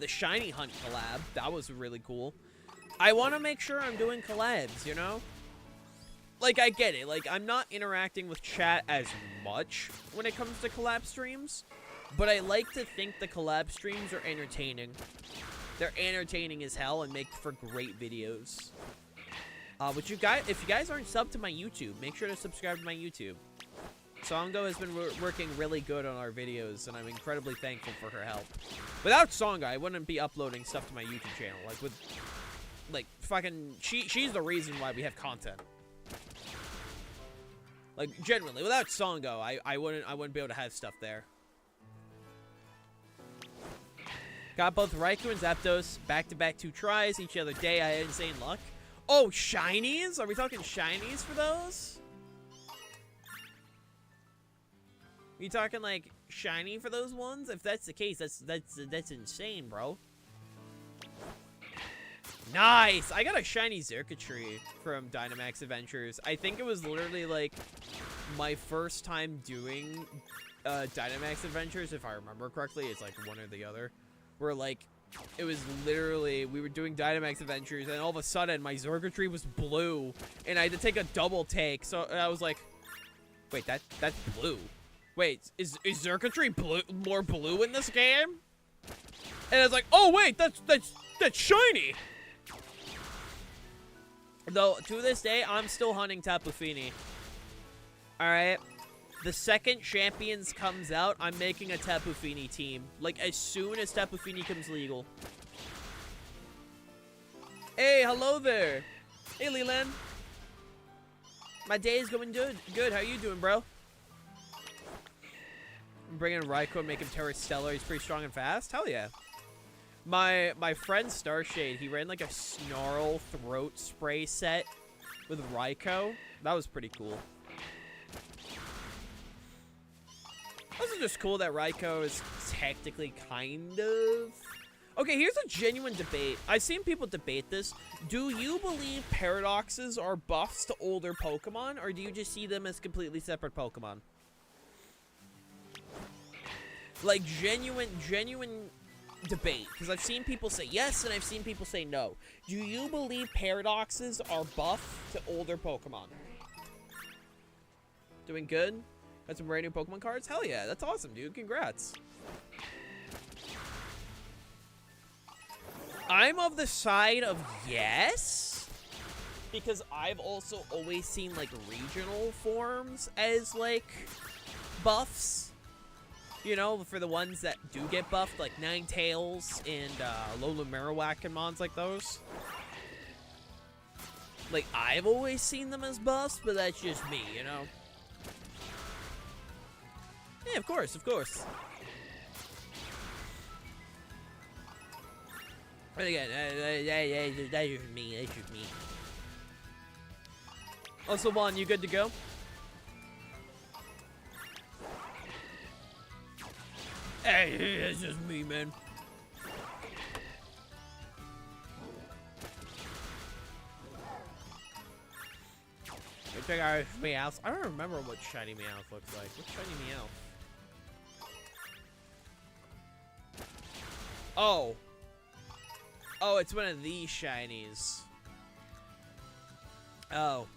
Shiny Hunt collab. That was really cool. I want to make sure I'm doing collabs, you know? Like, I get it. Like, I'm not interacting with chat as much when it comes to collab streams, but I like to think the collab streams are entertaining. They're entertaining as hell and make for great videos. If you guys aren't subbed to my YouTube, make sure to subscribe to my YouTube. Songo has been working really good on our videos, and I'm incredibly thankful for her help. Without Songo, I wouldn't be uploading stuff to my YouTube channel. She's the reason why we have content. Like, genuinely, without Songo, I wouldn't be able to have stuff there. Got both Raikou and Zapdos back-to-back 2 tries each other day. I had insane luck. Oh, shinies? Are we talking shinies for those? Are you talking like shiny for those ones? If that's the case, that's insane, bro. Nice! I got a shiny Xurkitree from Dynamax Adventures. I think it was literally like my first time doing Dynamax Adventures, if I remember correctly. It's like one or the other. Where like it was literally, we were doing Dynamax Adventures, and all of a sudden, my Xurkitree was blue, and I had to take a double take, so I was like, wait, that's blue. Wait, is Xurkitree more blue in this game? And I was like, oh wait, that's shiny! Though, to this day, I'm still hunting Tapu Fini. Alright? The second Champions comes out, I'm making a Tapu Fini team. Like, as soon as Tapu Fini comes legal. Hey, hello there. Hey, Leland. My day is going good. Good, how you doing, bro? I'm bringing in Raikou and make him Terra Stellar. He's pretty strong and fast. Hell yeah. My friend Starshade, he ran like a Snarl throat spray set with Raikou. That was pretty cool. Also just cool that Raikou is technically kind of... Okay, here's a genuine debate. I've seen people debate this. Do you believe paradoxes are buffs to older Pokemon, or do you just see them as completely separate Pokemon? Like, genuine debate. Because I've seen people say yes, and I've seen people say no. Do you believe paradoxes are buff to older Pokemon? Doing good? Got some brand new Pokemon cards? Hell yeah, that's awesome, dude. Congrats. I'm of the side of yes, because I've also always seen, like, regional forms as, like, buffs. You know, for the ones that do get buffed, like Ninetales and Lola Marowak and mons like those. Like, I've always seen them as buffs, but that's just me, you know? Yeah, of course, of course. But again, that's just me, that's just me. Also, Vaughn, you good to go? Hey, it's just me, man. Check out Meowth. I don't remember what shiny Meowth looks like. What's shiny Meowth? Oh. Oh, it's one of these shinies. Oh.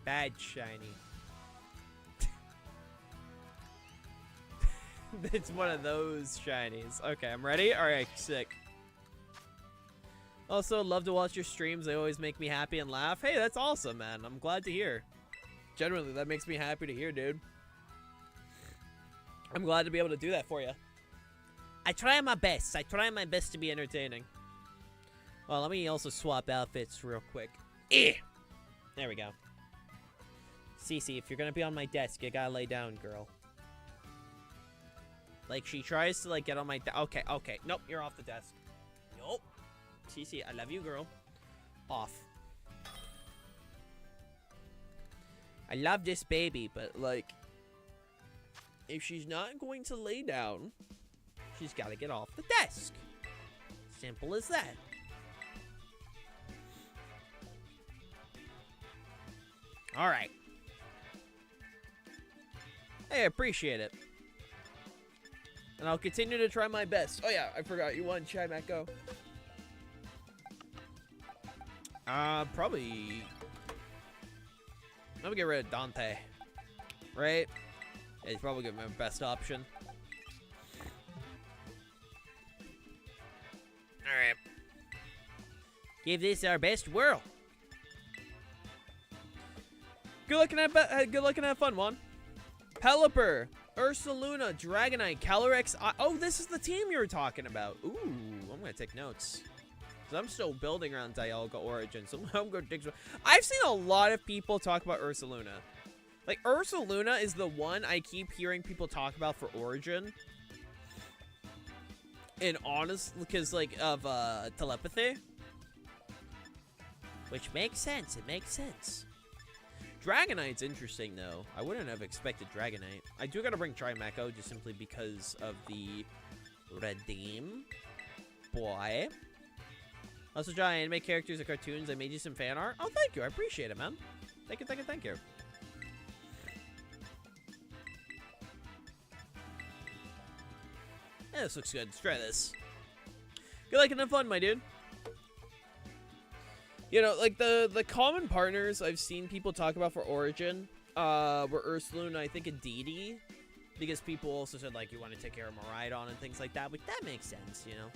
Bad shiny. It's one of those shinies. Okay, I'm ready? Alright, sick. Also, love to watch your streams. They always make me happy and laugh. Hey, that's awesome, man. I'm glad to hear. Generally, that makes me happy to hear, dude. I'm glad to be able to do that for you. I try my best. I try my best to be entertaining. Well, let me also swap outfits real quick. There we go. Cece, if you're gonna be on my desk, you gotta lay down, girl. Like, she tries to, like, get on my okay, okay. Nope, you're off the desk. Nope. Cece, I love you, girl. Off. I love this baby, but, like, if she's not going to lay down, she's got to get off the desk. Simple as that. All right. Hey, I appreciate it. And I'll continue to try my best. Oh, yeah, I forgot. You won, Chai Matt, go. Probably... I'm gonna get rid of Dante. Right? Yeah, he's probably gonna be my best option. Alright. Give this our best whirl. Good looking and have fun, Juan. Pelipper, Ursaluna, Dragonite, Calyrex. Oh, this is the team you were talking about. Ooh, I'm gonna take notes. I'm still building around Dialga Origin, so I'm going to dig. I've seen a lot of people talk about Ursaluna. Like, Ursaluna is the one I keep hearing people talk about for Origin. And honestly, because, like, of telepathy. Which makes sense. It makes sense. Dragonite's interesting, though. I wouldn't have expected Dragonite. I do got to bring Trimecco just simply because of the redeem. Boy. Also, try anime characters and cartoons. I made you some fan art. Oh, thank you. I appreciate it, man. Thank you, thank you, thank you. Yeah, this looks good. Let's try this. Good luck and have fun, my dude. You know, like, the common partners I've seen people talk about for Origin were Ursaluna, I think, and Didi. Because people also said, like, you want to take care of Miraidon and things like that. But that makes sense, you know?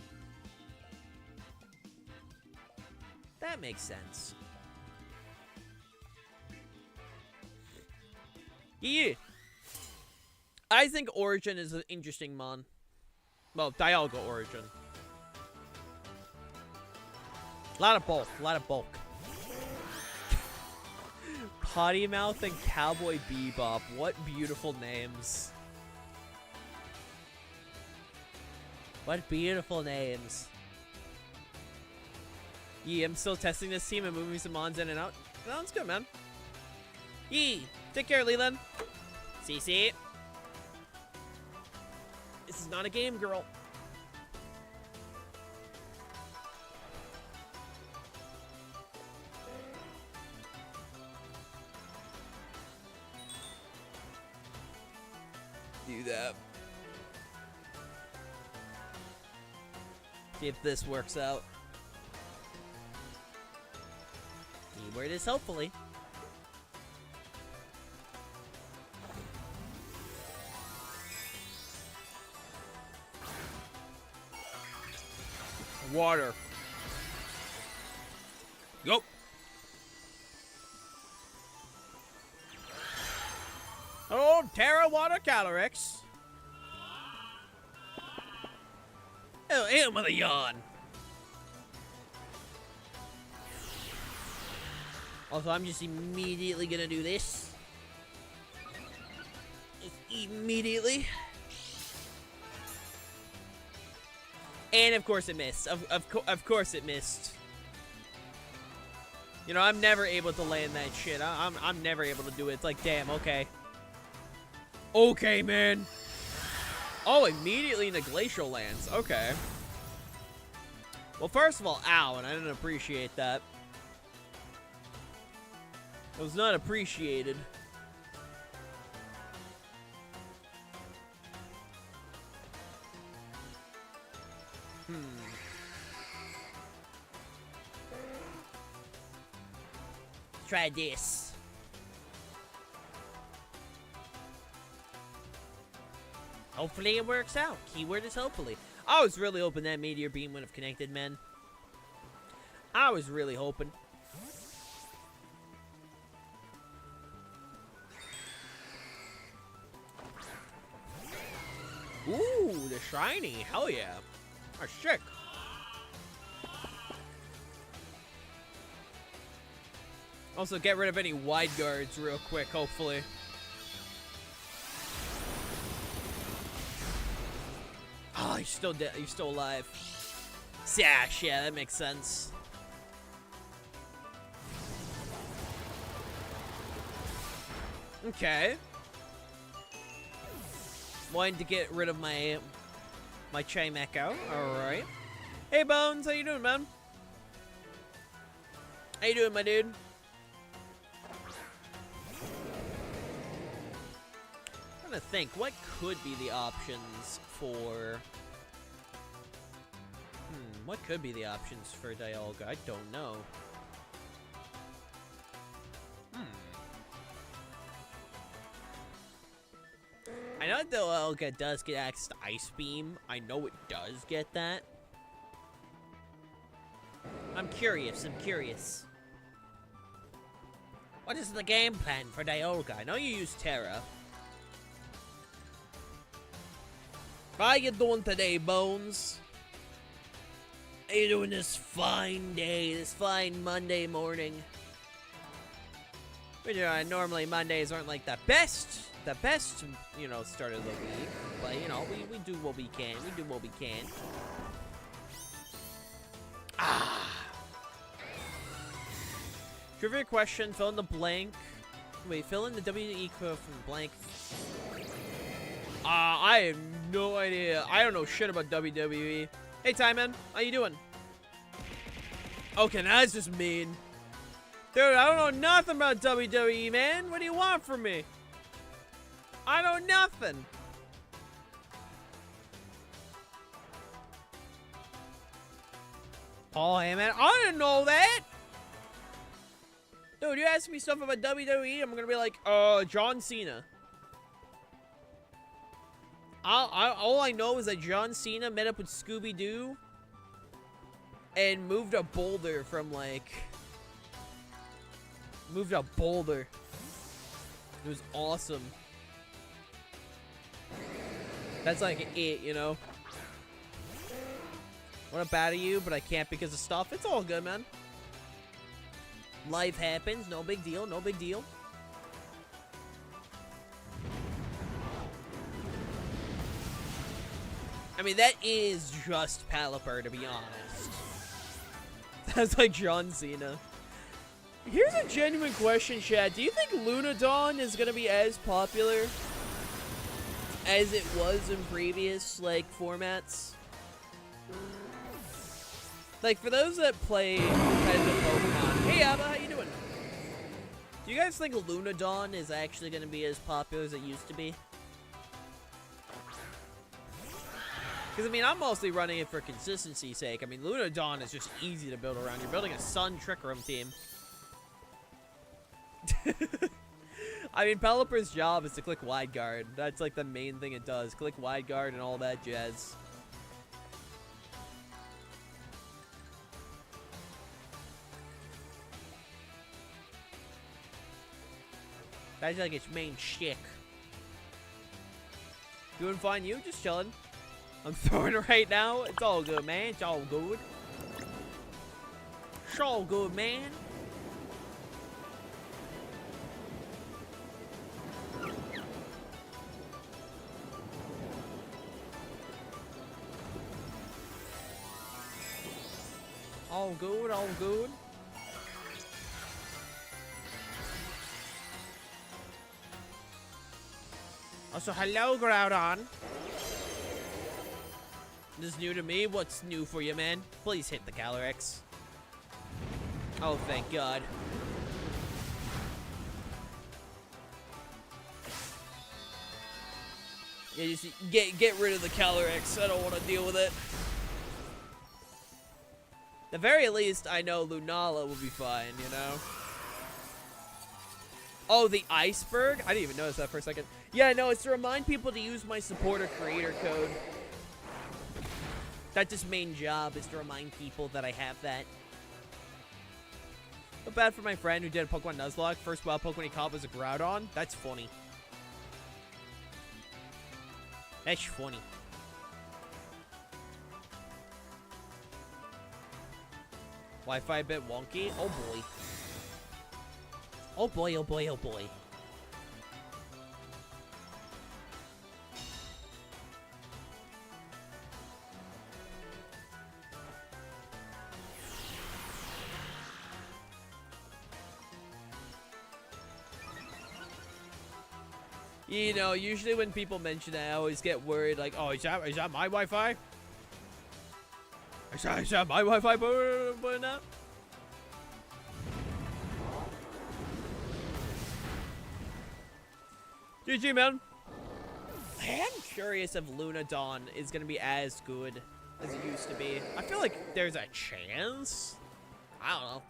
That makes sense. Yeah. I think Origin is an interesting mon. Well, Dialga Origin. A lot of bulk. A lot of bulk. Potty Mouth and Cowboy Bebop. What beautiful names. What beautiful names. Yee, I'm still testing this team and moving some mons in and out. Sounds good, man. Yee, take care, Leland. CC. This is not a game, girl. Do that. See if this works out. Keyword is hopefully. Water. Go. Oh, Terra Water Calyrex. Oh, him with a yawn. Also, I'm just immediately gonna do this. Just immediately. And of course it missed. Of course it missed. You know, I'm never able to land that shit. I'm never able to do it. It's like, damn, okay. Okay, man. Oh, immediately into Glacial lands. Okay. Well, first of all, ow, and I didn't appreciate that. It was not appreciated. Try this. Hopefully it works out. Keyword is hopefully. I was really hoping that Meteor Beam would have connected, man. I was really hoping. Ooh, the shiny. Hell yeah. Oh, sick. Also, get rid of any wide guards real quick, hopefully. Oh, you're still dead. You're still alive. Sash, yeah, that makes sense. Okay. Wanted to get rid of my Chimecho. Alright. Hey, Bones, how you doing, man? How you doing, my dude? I'm trying to think, what could be the options for... what could be the options for Dialga? I don't know. I know Dialga does get access to Ice Beam. I know it does get that. I'm curious, What is the game plan for Dialga? I know you use Terra. How you doing today, Bones? How you doing this fine day, this fine Monday morning? Normally Mondays aren't like the best, you know, start of the week. But, you know, we do what we can. We do what we can. Trivia question, fill in the blank. Wait, fill in the WWE code from blank. I have no idea. I don't know shit about WWE. Hey, Tyman, how you doing? Okay, now that's just mean. Dude, I don't know nothing about WWE, man. What do you want from me? I know nothing. Paul Heyman, I didn't know that. Dude, you ask me stuff about WWE, I'm gonna be like, John Cena. All I know is that John Cena met up with Scooby-Doo and moved a boulder from, like... Moved a boulder. It was awesome. That's like it, you know? Want to batter you, but I can't because of stuff. It's all good, man. Life happens. No big deal. No big deal. I mean, that is just Pelipper, to be honest. That's like John Cena. Here's a genuine question, Chad. Do you think Lunadon is going to be as popular as it was in previous, like, formats? Like, for those that play competitive Pokemon... Hey, Abba, how you doing? Do you guys think Lunadon is actually going to be as popular as it used to be? Because, I mean, I'm mostly running it for consistency's sake. I mean, Lunadon is just easy to build around. You're building a Sun Trick Room team. I mean, Pelipper's job is to click wide guard. That's, like, the main thing it does. Click wide guard and all that jazz. That's, like, its main shtick. Doing fine, you? Just chilling. I'm throwing it right now. It's all good, man. It's all good. It's all good, man. All good, all good. Also, hello, Groudon. This is new to me. What's new for you, man? Please hit the Calyrex. Oh, thank God. Yeah, just get rid of the Calyrex. I don't want to deal with it. At the very least, I know Lunala will be fine, you know? Oh, the iceberg? I didn't even notice that for a second. Yeah, no, it's to remind people to use my supporter creator code. That's his main job, is to remind people that I have that. Not bad for my friend who did a Pokemon Nuzlocke. First wild Pokemon he caught was a Groudon. That's funny. That's funny. Wi-Fi a bit wonky. Oh boy. Oh boy, oh boy, oh boy. You know, usually when people mention that, I always get worried, like, oh, is that my Wi-Fi? Is that my Wi-Fi putting up? GG, man. I am curious if Lunadon is going to be as good as it used to be. I feel like there's a chance. I don't know.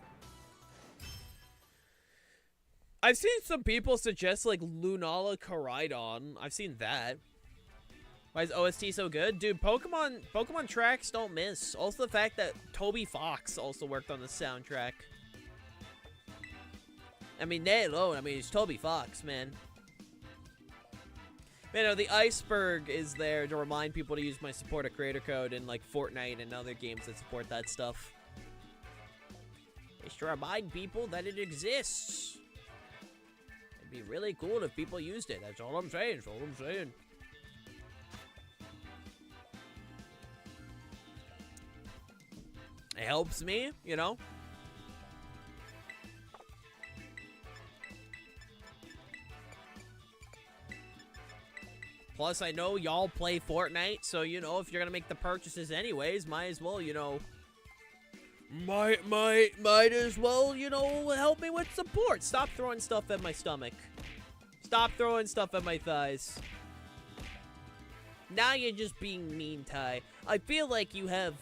I've seen some people suggest, like, Lunala Koraidon. I've seen that. Why is OST so good? Dude, Pokemon tracks don't miss. Also the fact that Toby Fox also worked on the soundtrack. I mean, that alone, I mean, it's Toby Fox, man. You know, the iceberg is there to remind people to use my supporter creator code in, like, Fortnite and other games that support that stuff. It's to remind people that it exists. It'd be really cool if people used it. That's all I'm saying. That's all I'm saying. It helps me, you know? Plus, I know y'all play Fortnite, so, you know, if you're gonna make the purchases anyways, might as well, you know... Might as well, you know, help me with support. Stop throwing stuff at my stomach. Stop throwing stuff at my thighs. Now you're just being mean, Ty. I feel like you have,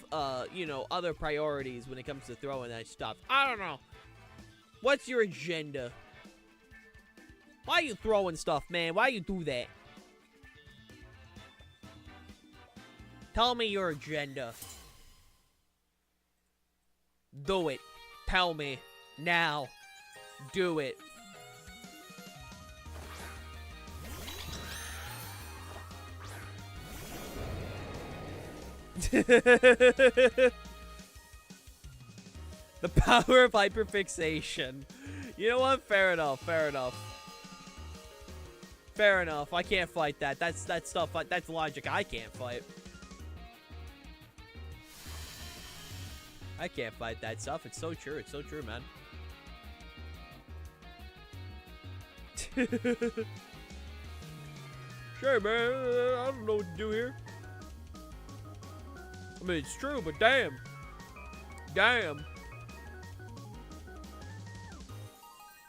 you know, other priorities when it comes to throwing that stuff. I don't know. What's your agenda? Why are you throwing stuff, man? Why you do that? Tell me your agenda. Do it. Tell me. Now. Do it. The power of hyperfixation. You know what? Fair enough. Fair enough. Fair enough. I can't fight that. That's stuff. That's logic I can't fight. I can't fight that stuff. It's so true. It's so true, man. Sure, man. I don't know what to do here. I mean, it's true, but damn. Damn.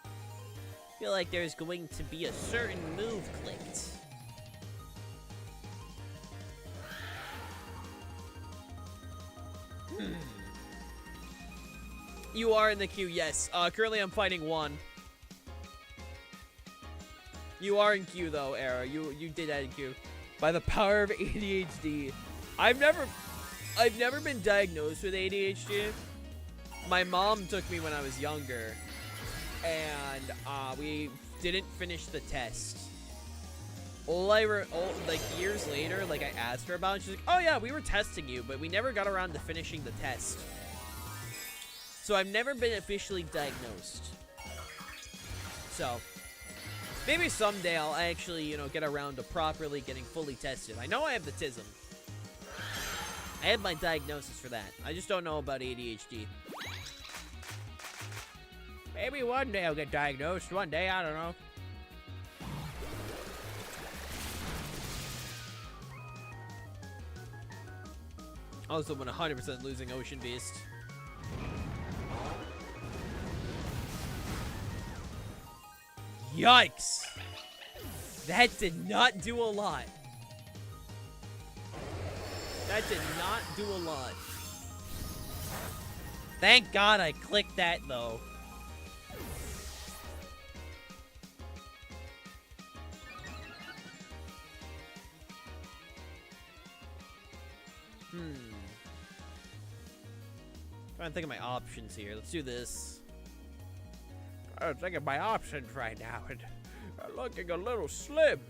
I feel like there's going to be a certain move clicked. You are in the queue, yes. Currently I'm fighting one. You are in queue though, Era. You did that in queue. By the power of ADHD. I've never been diagnosed with ADHD. My mom took me when I was younger. And we didn't finish the test. Like years later, like I asked her about it, she's like, oh yeah, we were testing you, but we never got around to finishing the test. So I've never been officially diagnosed. So maybe someday I'll actually, you know, get around to properly getting fully tested. I know I have the TISM. I have my diagnosis for that. I just don't know about ADHD. Maybe one day I'll get diagnosed. One day, I don't know. Also, 100% losing Ocean Beast. Yikes! That did not do a lot. That did not do a lot. Thank God I clicked that, though. Trying to think of my options here. Let's do this. I'm thinking of my options right now, and I'm looking a little slim.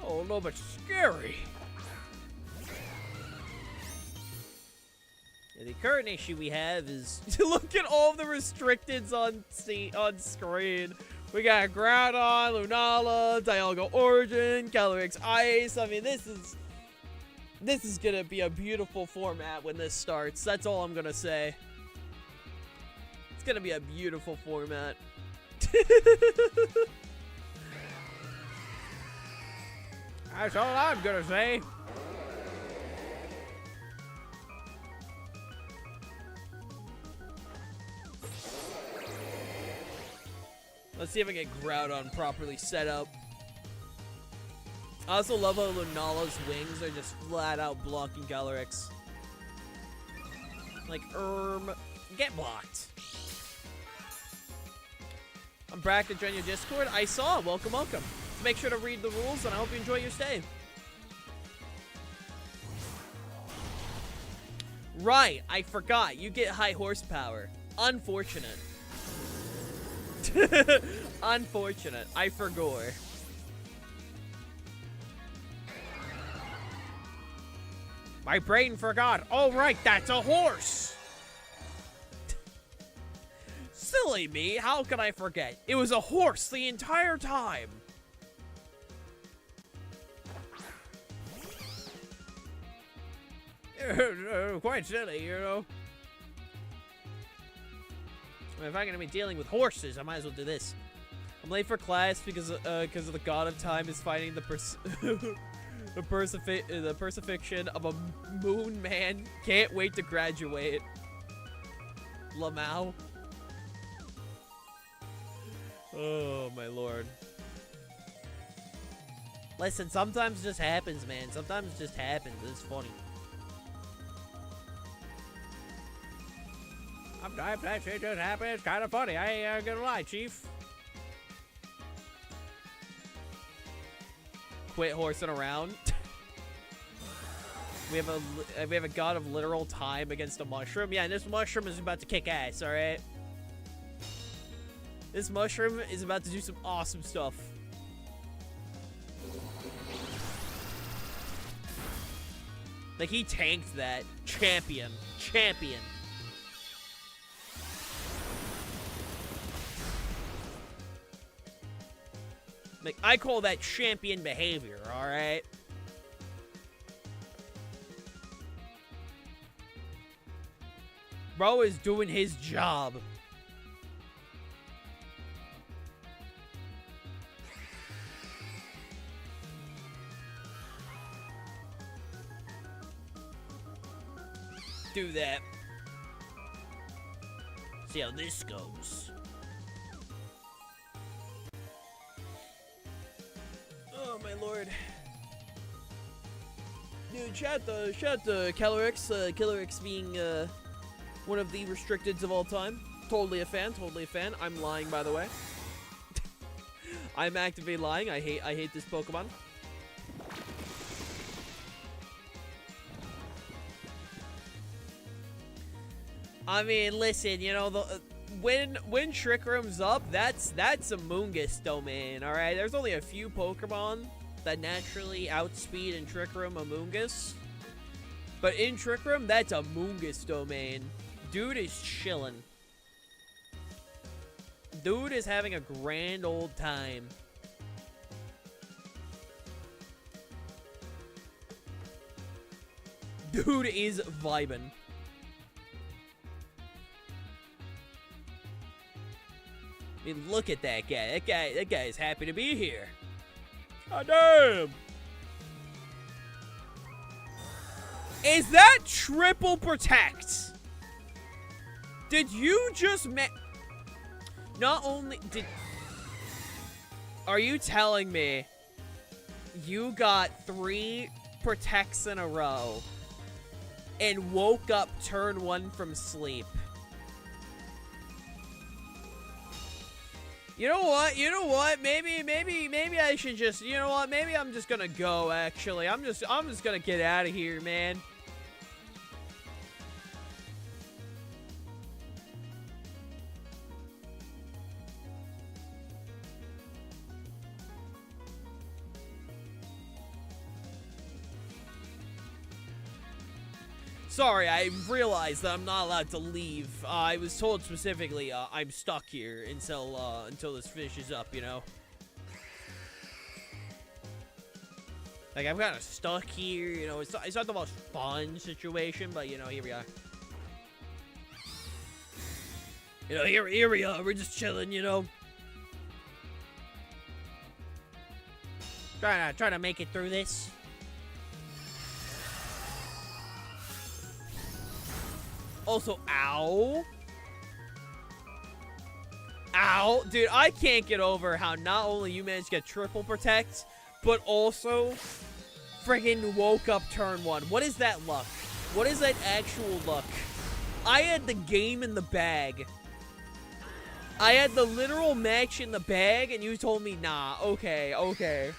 Oh, a little bit scary. Yeah, the current issue we have is look at all the restricteds on screen. We got Groudon, Lunala, Dialga Origin, Calyrex Ice. I mean, this is gonna be a beautiful format when this starts. That's all I'm gonna say. It's gonna be a beautiful format. That's all I'm gonna say. Let's see if I get Groudon properly set up. I also love how Lunala's wings are just flat out blocking Calyrex. Like, get blocked. I'm back to join your Discord. I saw. Welcome, welcome. Make sure to read the rules, and I hope you enjoy your stay. Right, I forgot. You get high horsepower. Unfortunate. Unfortunate. I forgot. My brain forgot. Oh, right, that's a horse. Silly me. How could I forget? It was a horse the entire time. Quite silly, you know. I mean, if I'm going to be dealing with horses, I might as well do this. I'm late for class because of the God of Time is fighting the crucifixion of a moon man. Can't wait to graduate. Lamau. Oh, my lord. Listen, sometimes it just happens, man. Sometimes it just happens. It's funny. That shit just happened. It's kind of funny. I ain't gonna lie, Chief. Quit horsing around. we have a god of literal time against a mushroom. Yeah, and this mushroom is about to kick ass. All right. This mushroom is about to do some awesome stuff. Like, he tanked that. Champion. Champion. Like, I call that champion behavior, alright? Bro is doing his job. Do that. See how this goes. Oh my lord. Dude, shout to Calyrex being one of the restricteds of all time. Totally a fan, totally a fan. I'm lying, by the way. I'm actively lying. I hate this Pokemon. I mean, listen, you know, when Trick Room's up, that's a Moongus domain, alright? There's only a few Pokemon that naturally outspeed and Trick Room a Moongus. But in Trick Room, that's a Moongus domain. Dude is chillin'. Dude is having a grand old time. Dude is vibin'. I mean, look at that guy. That guy is happy to be here. God damn. Is that triple protect? Did you just not only did... Are you telling me you got 3 protects in a row and woke up turn 1 from sleep? You know what? You know what? Maybe I should just, you know what? Maybe I'm just gonna go, actually. I'm just gonna get out of here, man. Sorry, I realized that I'm not allowed to leave. I was told specifically, I'm stuck here until this finishes up, you know? Like, I'm kind of stuck here, you know? It's not the most fun situation, but, you know, here we are. You know, here we are. We're just chilling, you know? Trying to make it through this. Also, ow. Ow. Dude, I can't get over how not only you managed to get triple protect, but also friggin' woke up turn 1. What is that luck? What is that actual luck? I had the game in the bag. I had the literal match in the bag, and you told me, nah, okay, okay.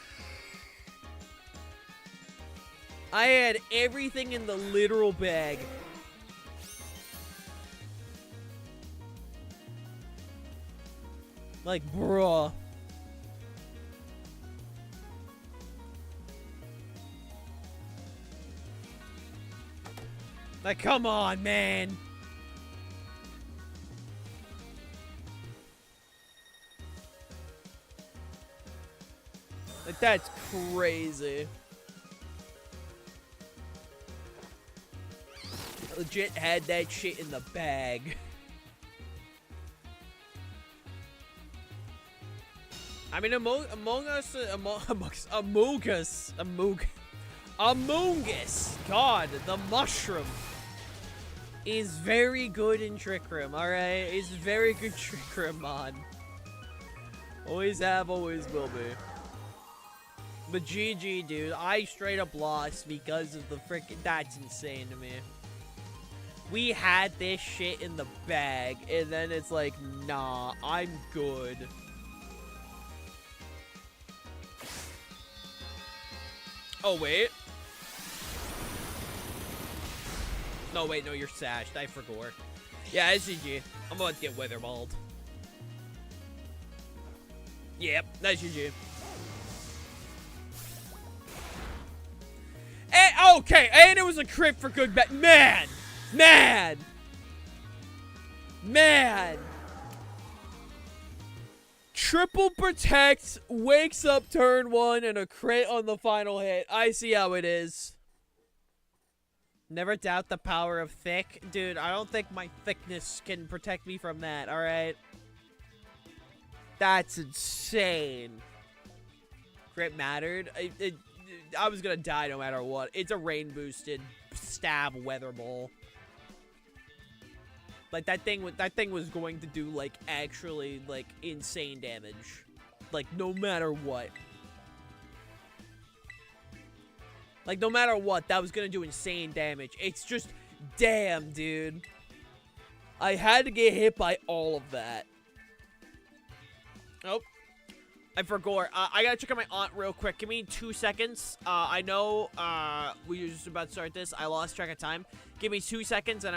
I had everything in the literal bag. Like, bruh. Like, come on, man. Like, that's crazy. I legit had that shit in the bag. I mean, Among Us, God, the mushroom is very good in Trick Room, alright? It's very good Trick Room mod. Always have, always will be. But GG, dude, I straight up lost because of the freaking, that's insane to me. We had this shit in the bag, and then it's like, nah, I'm good. Oh, wait. No, wait, no, you're sashed. I forgot. Yeah, SCG. I'm about to get weatherballed. Yep, that's GG. And, okay, and it was a crit for good bet. Man! Man! Man! Triple protect, wakes up turn 1, and a crit on the final hit. I see how it is. Never doubt the power of thick. Dude, I don't think my thickness can protect me from that, alright? That's insane. Crit mattered. I was gonna die no matter what. It's a rain-boosted stab weather ball. Like, that thing was going to do, like, actually, like, insane damage. Like, no matter what. Like, no matter what, that was gonna do insane damage. It's just, damn, dude. I had to get hit by all of that. Oh. I forgot. I gotta check on my aunt real quick. Give me 2 seconds. I know, we were just about to start this. I lost track of time. Give me 2 seconds, and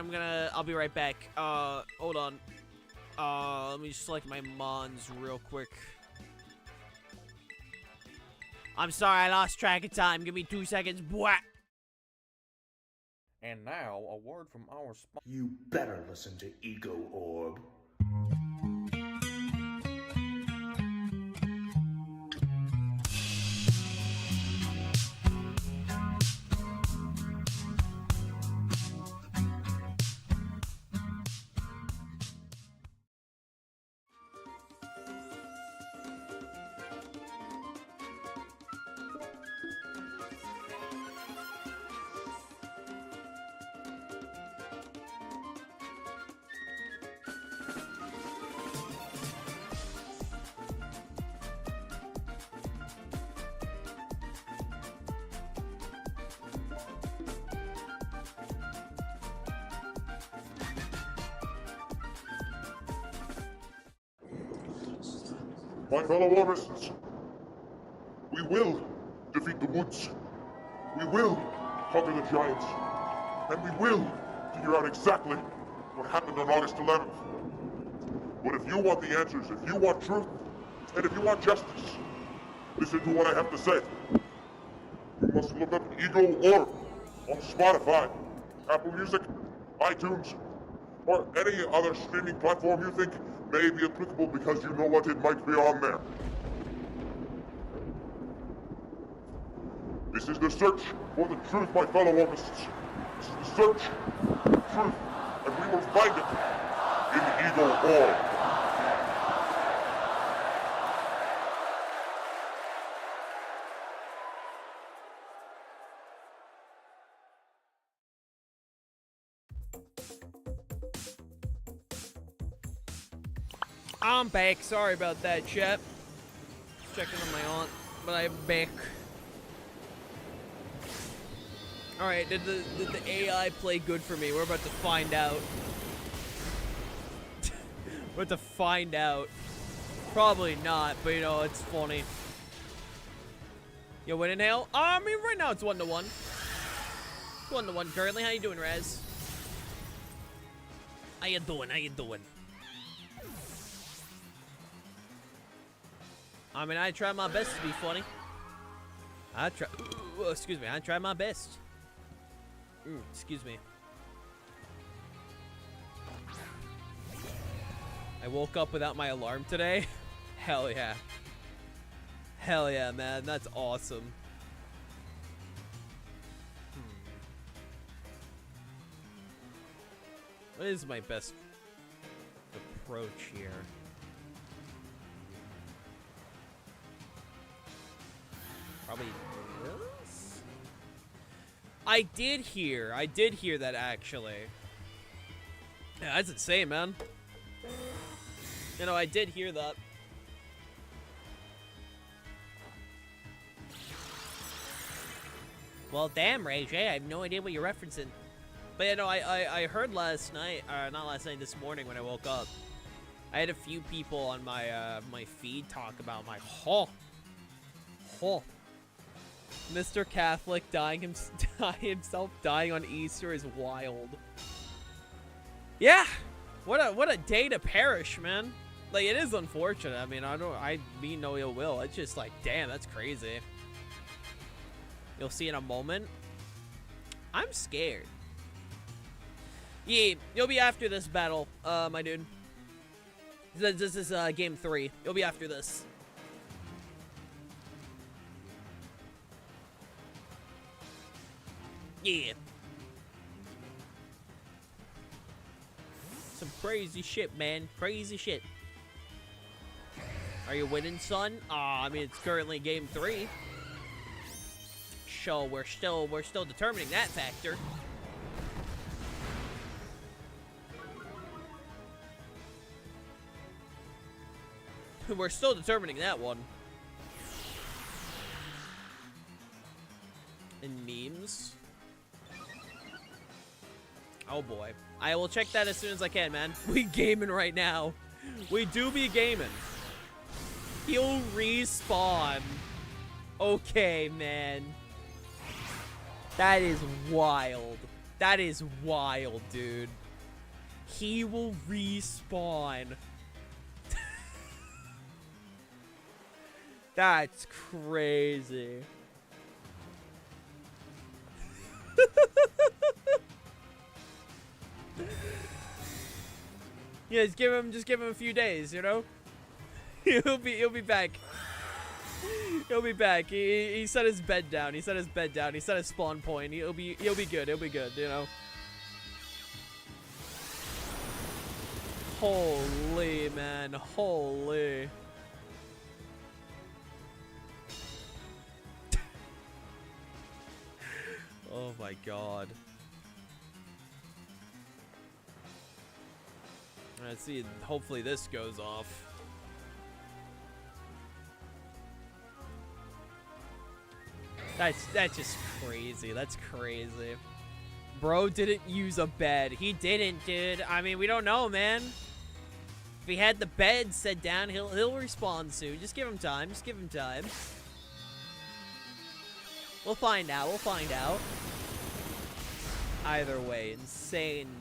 I'll be right back. Hold on. Let me just select my mons real quick. I'm sorry, I lost track of time. Give me 2 seconds. Bwah! And now, a word from our sponsor. You better listen to Ego Orb. My fellow Orbists, we will defeat the woods. We will conquer the giants. And we will figure out exactly what happened on August 11th. But if you want the answers, if you want truth, and if you want justice, listen to what I have to say. You must look up Ego Orb on Spotify, Apple Music, iTunes, or any other streaming platform you think may be applicable because you know what, it might be on there. This is the search for the truth, my fellow Orbists. This is the search for the truth, and we will find it in Ego Orb. I'm back. Sorry about that, chat. Checking on my aunt, but I'm back. Alright, did the AI play good for me? We're about to find out. We're about to find out. Probably not, but you know, it's funny. Yo, win inhale? I mean, right now it's 1-1. 1-1 currently. How you doing, Raz? How you doing? How you doing? I mean, I try my best to be funny. I try. Excuse me. I try my best. Excuse me. I woke up without my alarm today. Hell yeah. Hell yeah, man. That's awesome. What is my best approach here? Probably this? I did hear that actually. Yeah, that's insane, man. You know, I did hear that. Well, damn, Ray J, I have no idea what you're referencing. But you know, I heard last night, not last night, this morning when I woke up. I had a few people on my my feed talk about my Mr. Catholic himself dying on Easter is wild. Yeah, what a day to perish, man. Like, it is unfortunate. I mean, I mean no ill will. It's just like, damn, that's crazy. You'll see in a moment. I'm scared. Yeah, you'll be after this battle, my dude. This is game 3. You'll be after this. Yeah. Some crazy shit, man. Crazy shit. Are you winning, son? I mean, it's currently game 3. So we're still determining that factor. We're still determining that one. And memes. Oh boy. I will check that as soon as I can, man. We gaming right now. We do be gaming. He'll respawn. Okay, man. That is wild. That is wild, dude. He will respawn. That's crazy. Yeah, just give him a few days, you know? He'll be back. He'll be back. He set his bed down. He set his bed down. He set his spawn point. He'll be good. He'll be good, you know? Holy, man. Holy. Oh my god. Let's see, hopefully this goes off. That's just crazy. That's crazy. Bro didn't use a bed. He didn't, dude. I mean, we don't know, man. If he had the bed set down, he'll respond soon. Just give him time. Just give him time. We'll find out. We'll find out. Either way,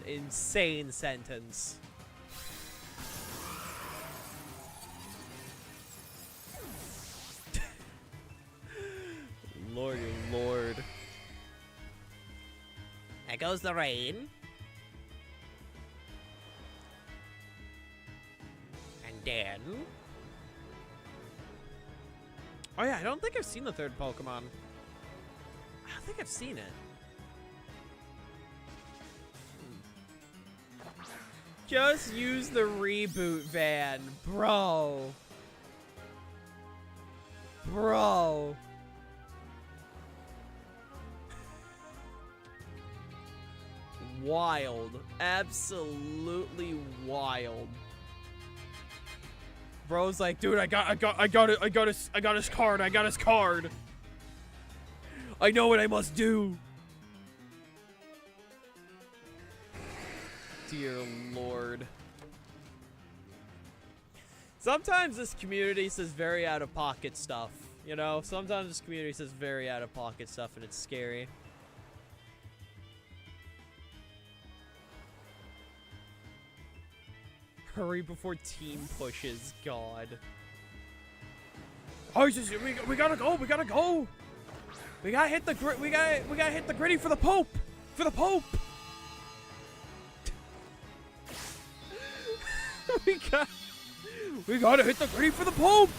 insane sentence. Lord, oh Lord. There goes the rain. And then... Oh yeah, I don't think I've seen the third Pokemon. I don't think I've seen it. Just use the reboot van, bro. Bro. Wild. Absolutely wild. Bro's like, dude, I got his card. I got his card. I know what I must do. Dear Lord. Sometimes this community says very out-of-pocket stuff. You know, sometimes this community says very out-of-pocket stuff, and it's scary. Hurry before team pushes, God. Oh, we gotta go. We gotta go. We gotta hit the we gotta hit the gritty for the Pope. For the Pope. we gotta hit the gritty for the Pope.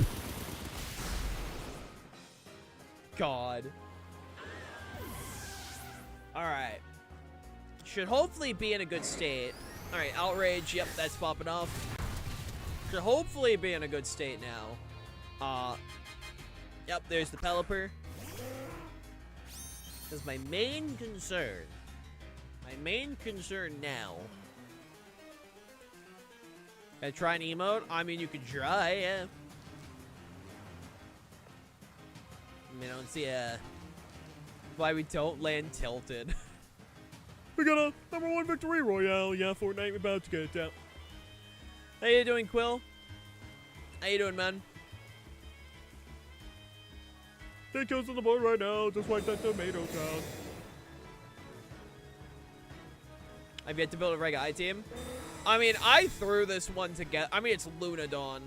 God. All right. Should hopefully be in a good state. All right, outrage. Yep, that's popping off. Should hopefully be in a good state now. Yep, there's the Pelipper. Because my main concern now. Can I try an emote? I mean, you could try, yeah. I mean, I don't see why we don't land tilted. We got a #1 victory royale. Yeah, FORTNITE, we're about to get it down. How you doing, Quill? How you doing, man? 10 kills on the board right now, just like that tomato town. I've yet to build a Reg-I team. I mean, I threw this one together. I mean, it's Lunadon.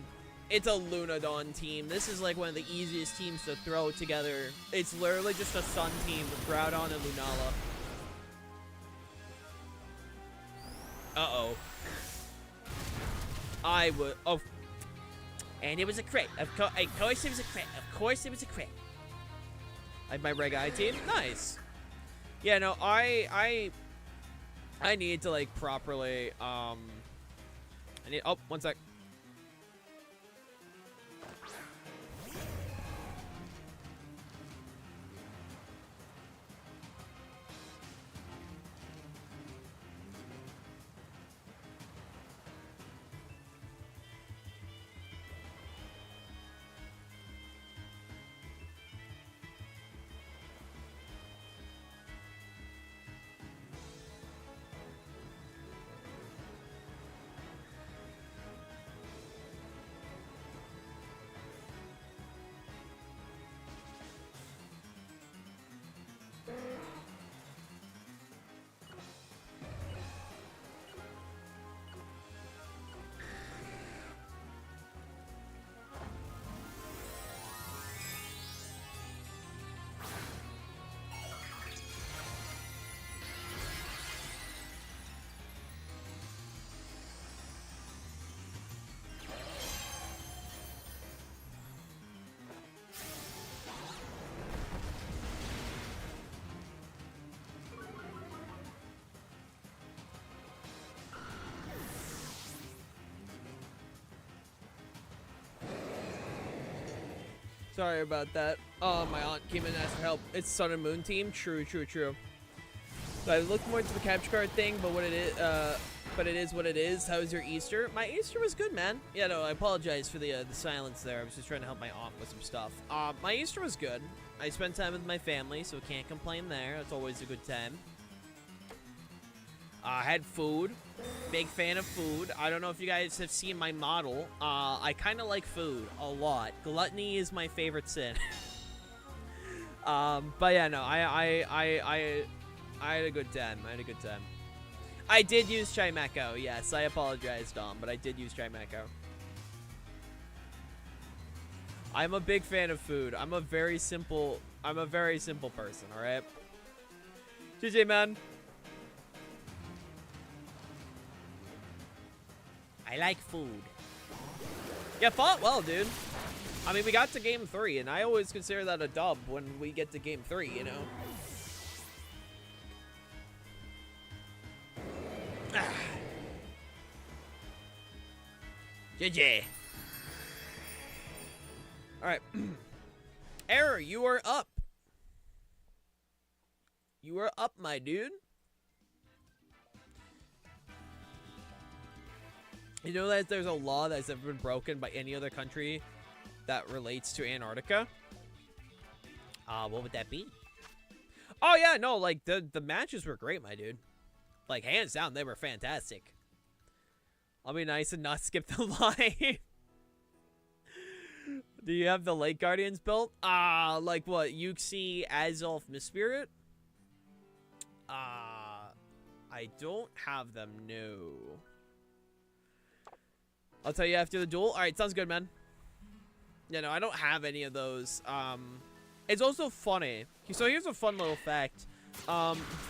It's a Lunadon team. This is like one of the easiest teams to throw together. It's literally just a Sun team with Groudon and Lunala. Uh-oh. I would... Oh. And it was a crit. Of course it was a crit. Of course it was a crit. I have my Reg-I team. Nice. Yeah, no, I need to, like, properly, I need... Oh, one sec. Sorry about that. Oh, my aunt came in and asked for help. It's Sun and Moon team. True, true, true. So I looked more into the capture card thing, but what it is what it is. How was your Easter? My Easter was good, man. Yeah, no, I apologize for the silence there. I was just trying to help my aunt with some stuff. My Easter was good. I spent time with my family, so can't complain there. It's always a good time. I had food. Big fan of food. I don't know if you guys have seen my model. I kind of like food a lot. Gluttony is my favorite sin. But yeah, no, I had a good time. I did use Chimecho. Yes, I apologize, Dom, but I did use Chimecho. I'm a big fan of food. I'm a very simple person, all right? GG, man. I like food. Yeah, fought well, dude. I mean, we got to game 3, and I always consider that a dub when we get to game 3, you know? GG. Alright. Error, you are up. You are up, my dude. You know that there's a law that's never been broken by any other country that relates to Antarctica? What would that be? Oh, yeah, no, like, the matches were great, my dude. Like, hands down, they were fantastic. I'll be nice and not skip the line. Do you have the Lake Guardians built? Like what? Yuxi, Azulf, Mispirit? I don't have them, no. I'll tell you after the duel. Alright, sounds good, man. Yeah, no, I don't have any of those. It's also funny. So here's a fun little fact.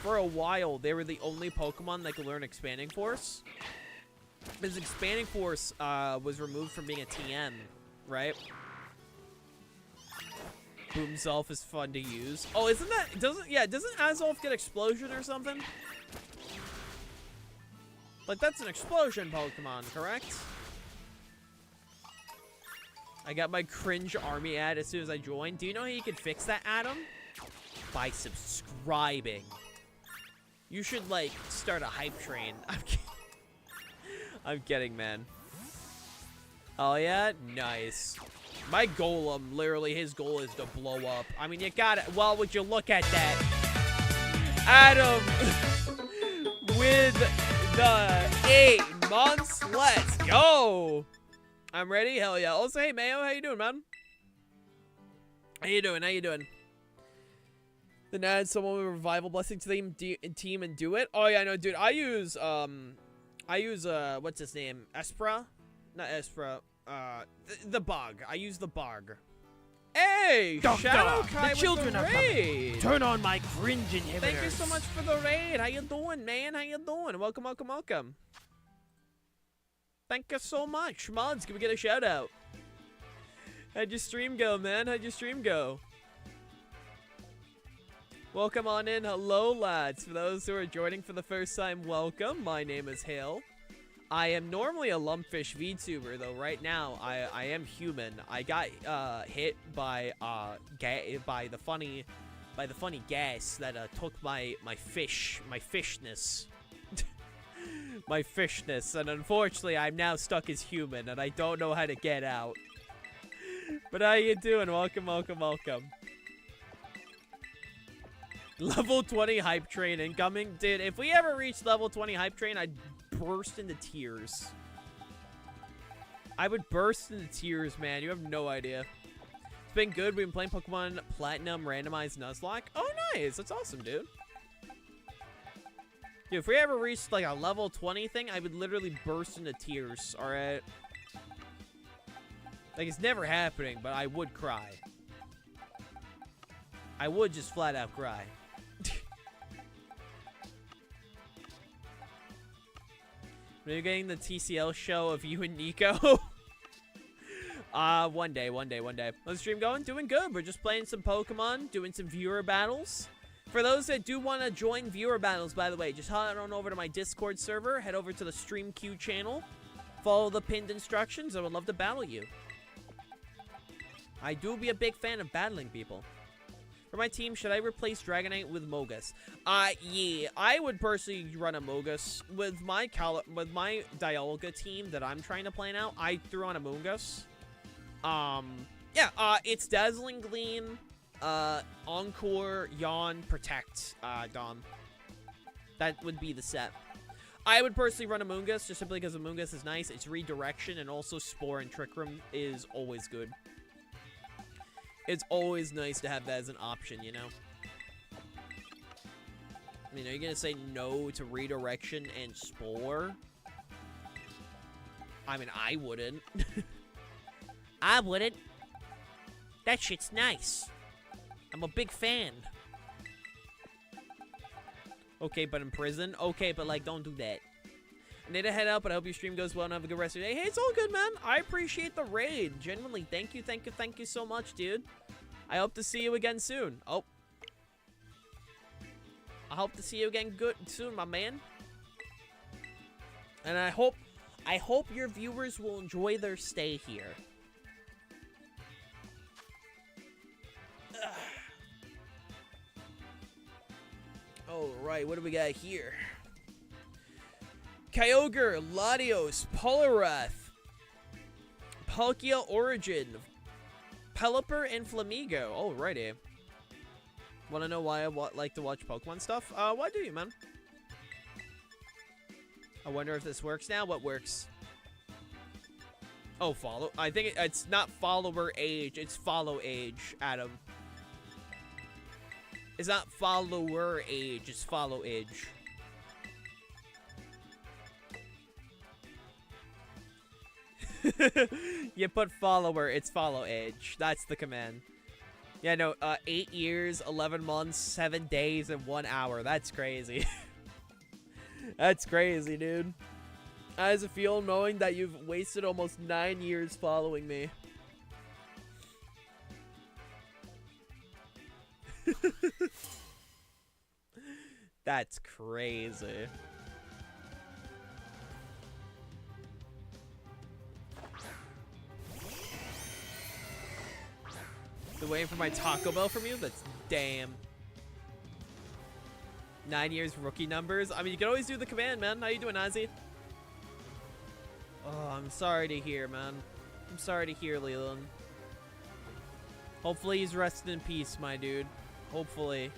For a while, they were the only Pokemon that could learn Expanding Force. Because Expanding Force was removed from being a TM, right? Boomself is fun to use. Oh, isn't that... doesn't Azulf get Explosion or something? Like, that's an Explosion Pokemon, correct? I got my cringe army ad as soon as I joined. Do you know how you can fix that, Adam? By subscribing. You should, like, start a hype train. I'm kidding. I'm kidding, man. Oh, yeah? Nice. My Golem, literally, his goal is to blow up. I mean, you gotta... Well, would you look at that? Adam with the 8 months. Let's go. I'm ready. Hell yeah. Also, hey, Mayo, how you doing, man? How you doing? How you doing? Then add someone with Revival Blessing to the team and do it. Oh, yeah, no, dude. I use, what's his name? Espra? Not Espra. The bug. I use the bug. Hey, Shadow Kai, the children are coming. Turn on my cringe inhibitors. Thank you so much for the raid. How you doing, man? How you doing? Welcome, welcome, welcome. Thank you so much. Mods, can we get a shout out? How'd your stream go, man? How'd your stream go? Welcome on in. Hello, lads. For those who are joining for the first time, welcome. My name is Hale. I am normally a Lumpfish Vtuber, though right now I am human. I got hit by the funny gas that took my fishness. My fishness, and unfortunately I'm now stuck as human and I don't know how to get out. But how you doing? Welcome, welcome, welcome. Level 20 hype train incoming. Dude, if we ever reach level 20 hype train, I'd burst into tears. I would burst into tears, man. You have no idea. It's been good. We've been playing Pokemon Platinum Randomized Nuzlocke. Oh, nice. That's awesome, dude. Dude, if we ever reached, like, a level 20 thing, I would literally burst into tears, alright? Like, it's never happening, but I would cry. I would just flat out cry. Are you getting the TCL show of you and Nico? One day. How's the stream going? Doing good. We're just playing some Pokemon, doing some viewer battles. For those that do want to join viewer battles, by the way, just head on over to my Discord server, head over to the Stream Queue channel, follow the pinned instructions. I would love to battle you. I do be a big fan of battling people. For my team, should I replace Dragonite with Mogus? Yeah, I would personally run a Mogus. With my Dialga team that I'm trying to plan out, I threw on a Mogus. Yeah, it's Dazzling Gleam, Encore, Yawn, Protect, Dom. That would be the set. I would personally run Amoonguss just simply because Amoonguss is nice. It's redirection, and also Spore and Trick Room is always good. It's always nice to have that as an option, you know? I mean, are you going to say no to redirection and Spore? I mean, I wouldn't. I wouldn't. That shit's nice. I'm a big fan. Okay, but in prison? Okay, but, like, don't do that. I need to head out, but I hope your stream goes well and have a good rest of your day. Hey, it's all good, man. I appreciate the raid. Genuinely, thank you, thank you, thank you so much, dude. I hope to see you again soon. Oh. I hope to see you again soon, my man. And I hope your viewers will enjoy their stay here. Alright, what do we got here? Kyogre, Latios, Poliwrath, Palkia Origin, Pelipper, and Flamigo. Alrighty. Want to know why I like to watch Pokemon stuff? Why do you, man? I wonder if this works now. What works? Oh, follow. I think it's not follower age. It's follow age, Adam. It's not follower age. It's follow age. You put follower. It's follow age. That's the command. Yeah, no. 8 years, 11 months, 7 days, and 1 hour. That's crazy. That's crazy, dude. How does it feel knowing that you've wasted almost 9 years following me? That's crazy. Been waiting for my Taco Bell from you? That's damn. 9 years rookie numbers. I mean, you can always do the command, man. How you doing, Ozzy? Oh, I'm sorry to hear, man. I'm sorry to hear, Leland. Hopefully he's resting in peace, my dude. Hopefully.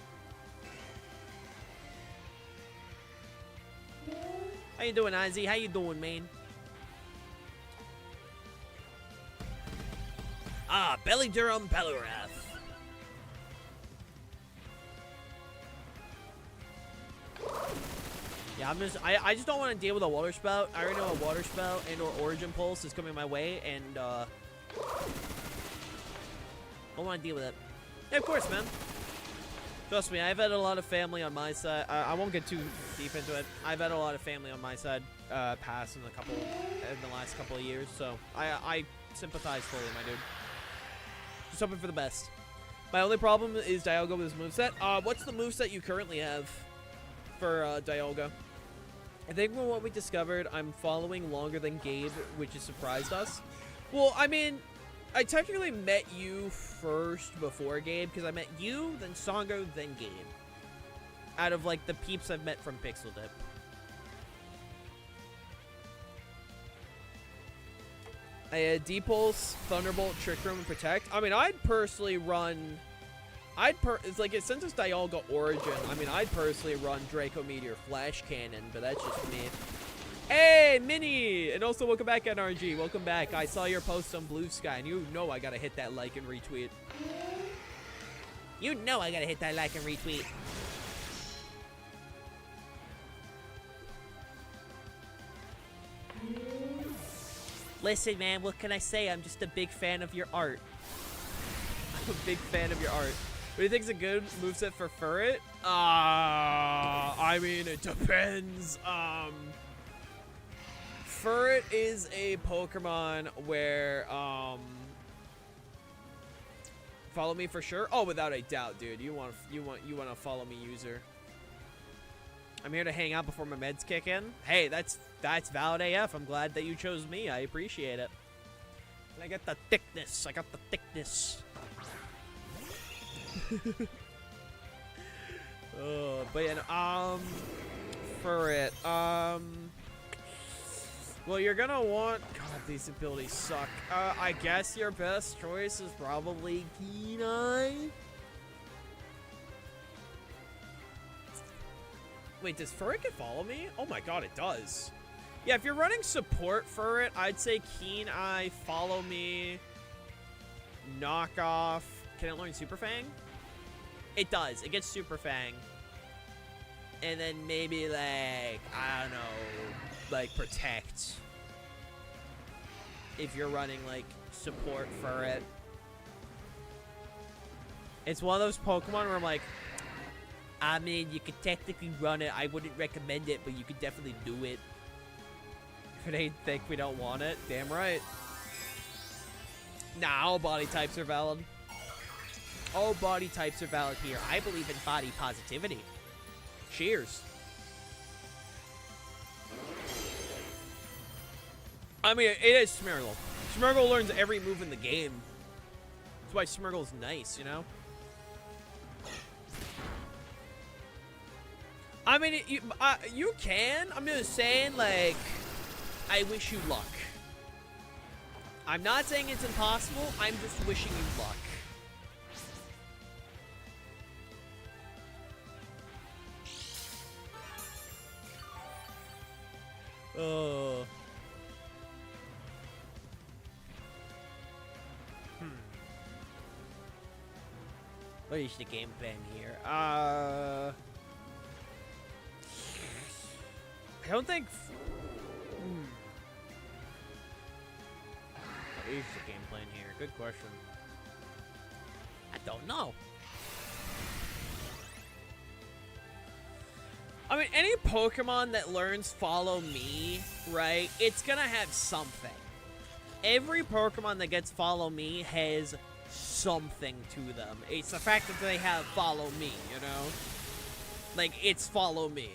How you doing, Ozzy? How you doing, man? Ah, Belly Durham Pelirath. Yeah, I just don't want to deal with a water spout. I already know a water spout and or origin pulse is coming my way, and I don't want to deal with it. Yeah, of course, man. Trust me, I've had a lot of family on my side. I won't get too deep into it. I've had a lot of family on my side pass in the last couple of years, so I sympathize fully, my dude. Just hoping for the best. My only problem is Dialga with his moveset. What's the moveset you currently have for Dialga? I think from what we discovered, I'm following longer than Gabe, which has surprised us. Well, I mean, I technically met you first before Gabe, because I met you, then Songo, then Gabe. Out of, like, the peeps I've met from Pixel Dip. I had D-Pulse, Thunderbolt, Trick Room, and Protect. I mean, I'd personally run... it's like, since it's Dialga Origin, I mean, I'd personally run Draco Meteor Flash Cannon, but that's just me. Hey, Minnie! And also, welcome back, NRG. Welcome back. I saw your post on Blue Sky, and you know I gotta hit that like and retweet. You know I gotta hit that like and retweet. Listen, man, what can I say? I'm just a big fan of your art. I'm a big fan of your art. What do you think is a good moveset for Furret? I mean, it depends. Furret is a Pokemon where, follow me for sure? Oh, without a doubt, dude. You want to follow me, user. I'm here to hang out before my meds kick in. Hey, that's valid AF. I'm glad that you chose me. I appreciate it. And I got the thickness. I got the thickness. But yeah, for it, well, you're gonna want, God, these abilities suck. I guess your best choice is probably Keenai. Wait, does Furret follow me? Oh my god, it does. Yeah, if you're running support Furret, I'd say Keen Eye, Follow Me, Knock Off. Can it learn Super Fang? It does. It gets Super Fang. And then maybe, like, I don't know, like, Protect. If you're running, like, support Furret. It's one of those Pokemon where I'm like, I mean, you could technically run it. I wouldn't recommend it, but you could definitely do it. If they think we don't want it, damn right. Nah, all body types are valid. All body types are valid here. I believe in body positivity. Cheers. I mean, it is Smeargle. Smeargle learns every move in the game. That's why Smeargle's nice, you know? I mean, you can. I'm just saying, like, I wish you luck. I'm not saying it's impossible. I'm just wishing you luck. Oh. What is the game plan here? I don't think... What is the game plan here? Good question. I don't know. I mean, any Pokemon that learns Follow Me, right, it's gonna have something. Every Pokemon that gets Follow Me has something to them. It's the fact that they have Follow Me, you know? Like, it's Follow Me.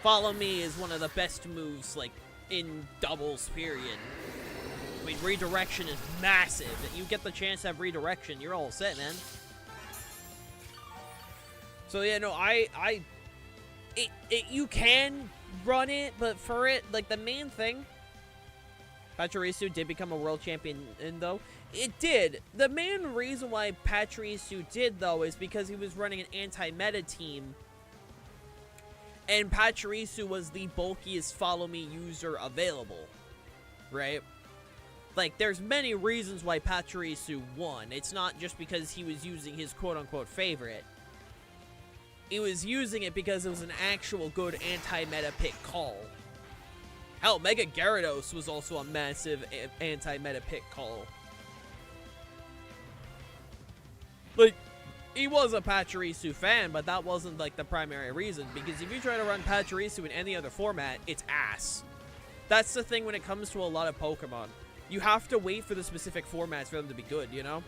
Follow Me is one of the best moves, like, in doubles, period. I mean, redirection is massive. If you get the chance to have redirection, you're all set, man. So, yeah, no, you can run it, but for it, like, the main thing, Pachirisu did become a world champion, though. It did. The main reason why Pachirisu did, though, is because he was running an anti-meta team, and Pachirisu was the bulkiest Follow Me user available, right? Like, there's many reasons why Pachirisu won. It's not just because he was using his quote-unquote favorite. He was using it because it was an actual good anti-meta pick call. Hell, Mega Gyarados was also a massive anti-meta pick call. Like, he was a Pachirisu fan, but that wasn't, like, the primary reason. Because if you try to run Pachirisu in any other format, it's ass. That's the thing when it comes to a lot of Pokemon. You have to wait for the specific formats for them to be good, you know?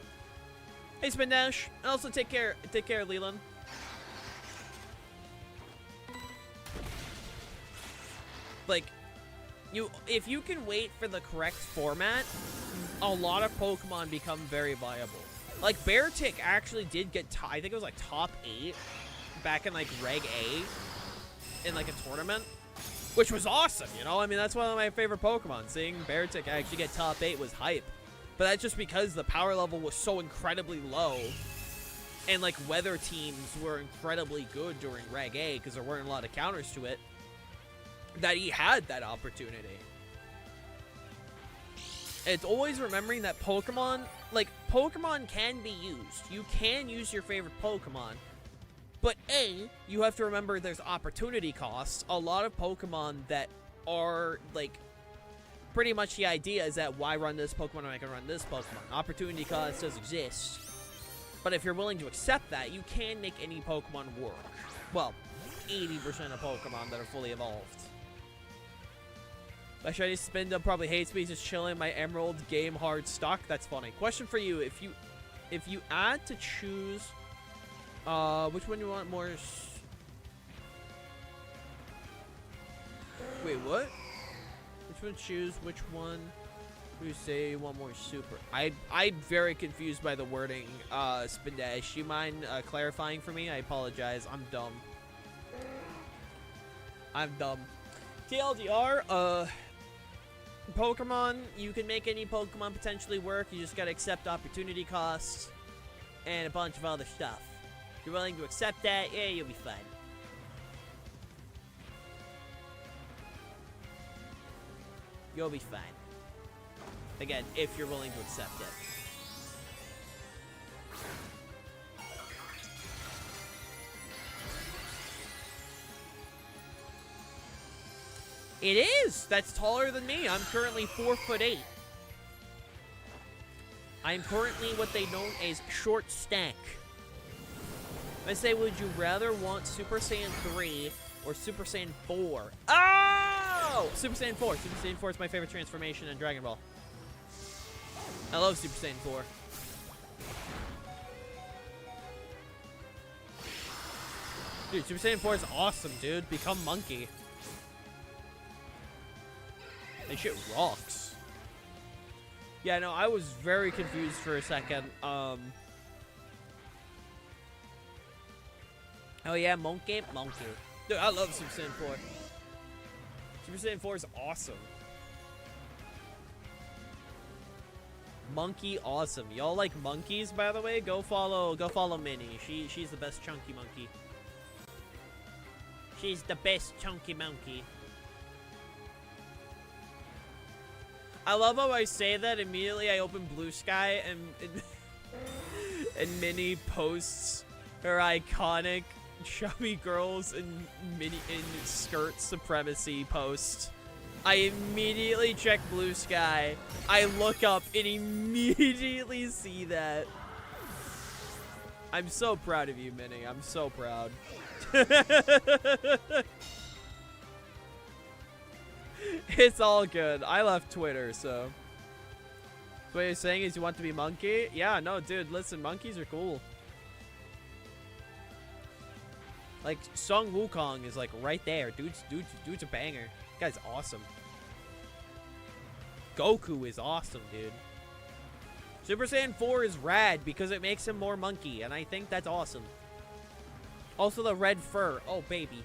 Hey, Spin Dash. And also take care, Leland. Like, if you can wait for the correct format, a lot of Pokemon become very viable. Like, Beartick actually did get, I think it was like top 8 back in like Reg A in like a tournament, which was awesome, you know? I mean, that's one of my favorite Pokemon. Seeing Beartick actually get top 8 was hype. But that's just because the power level was so incredibly low, and like weather teams were incredibly good during Reg A because there weren't a lot of counters to it, that he had that opportunity. It's always remembering that Pokemon, like, Pokemon can be used. You can use your favorite Pokemon. But A, you have to remember there's opportunity costs. A lot of Pokemon that are, like, pretty much the idea is that why run this Pokemon when I can run this Pokemon? Opportunity cost does exist. But if you're willing to accept that, you can make any Pokemon work. Well, 80% of Pokemon that are fully evolved. My shiny Spinda probably hates me, just chilling my Emerald game hard stock. That's funny. Question for you: if you had to choose, which one you want more? Wait, what? Which one choose? Which one? You say you want more super? I'm very confused by the wording. Spindash, you mind clarifying for me? I apologize. I'm dumb. TLDR, Pokemon, you can make any Pokemon potentially work. You just gotta accept opportunity costs and a bunch of other stuff. If you're willing to accept that, yeah, you'll be fine. You'll be fine. Again, if you're willing to accept it. It is! That's taller than me. I'm currently 4'8". I'm currently what they know as short stack. I say, would you rather want Super Saiyan 3 or Super Saiyan 4? Oh! Super Saiyan 4. Super Saiyan 4 is my favorite transformation in Dragon Ball. I love Super Saiyan 4. Dude, Super Saiyan 4 is awesome, dude. Become monkey. That shit rocks. Yeah, no, I was very confused for a second. Oh yeah, monkey. Dude, I love Super Saiyan 4. Super Saiyan 4 is awesome. Monkey awesome. Y'all like monkeys, by the way? Go follow Minnie. She's the best chunky monkey. She's the best chunky monkey. I love how I say that. Immediately I open Blue Sky and Minnie posts her iconic chubby girls in skirt supremacy post. I immediately check Blue Sky. I look up and immediately see that. I'm so proud of you, Minnie. I'm so proud. It's all good. I left Twitter, so. What you're saying is you want to be monkey? Yeah, no, dude, listen, monkeys are cool. Like, Sung Wukong is like right there. Dude's a banger. Guy's awesome. Goku is awesome, dude. Super Saiyan 4 is rad because it makes him more monkey, and I think that's awesome. Also the red fur. Oh, baby.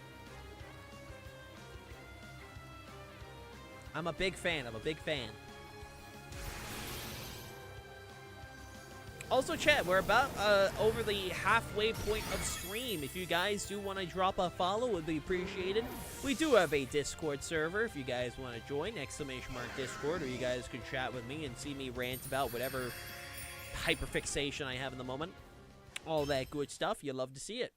I'm a big fan. Also, chat, we're about over the halfway point of stream. If you guys do want to drop a follow, it would be appreciated. We do have a Discord server if you guys want to join. ! Discord, or you guys can chat with me and see me rant about whatever hyperfixation I have in the moment. All that good stuff. You love to see it.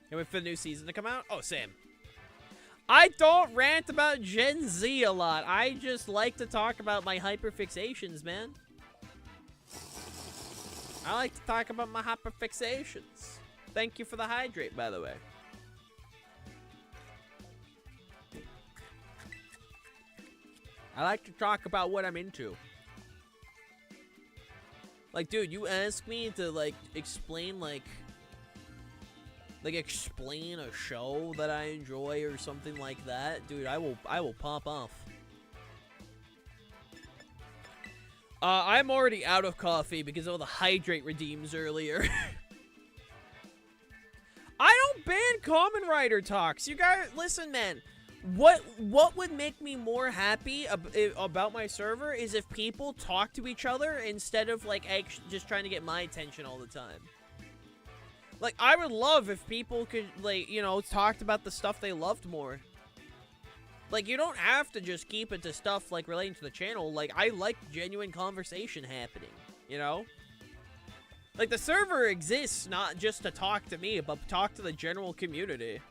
Can't wait for the new season to come out. Oh, Sam. I don't rant about Gen Z a lot. I just like to talk about my hyperfixations, man. I like to talk about my hyperfixations. Thank you for the hydrate, by the way. I like to talk about what I'm into. Like, dude, you ask me to, like, explain, explain a show that I enjoy or something like that, dude, I will pop off. I'm already out of coffee because of all the hydrate redeems earlier. I don't ban Common Rider talks. You guys, listen, man. What would make me more happy about my server is if people talk to each other instead of, like, just trying to get my attention all the time. Like, I would love if people could, like, you know, talked about the stuff they loved more. Like, you don't have to just keep it to stuff, like, relating to the channel. Like, I like genuine conversation happening, you know? Like, the server exists not just to talk to me, but talk to the general community.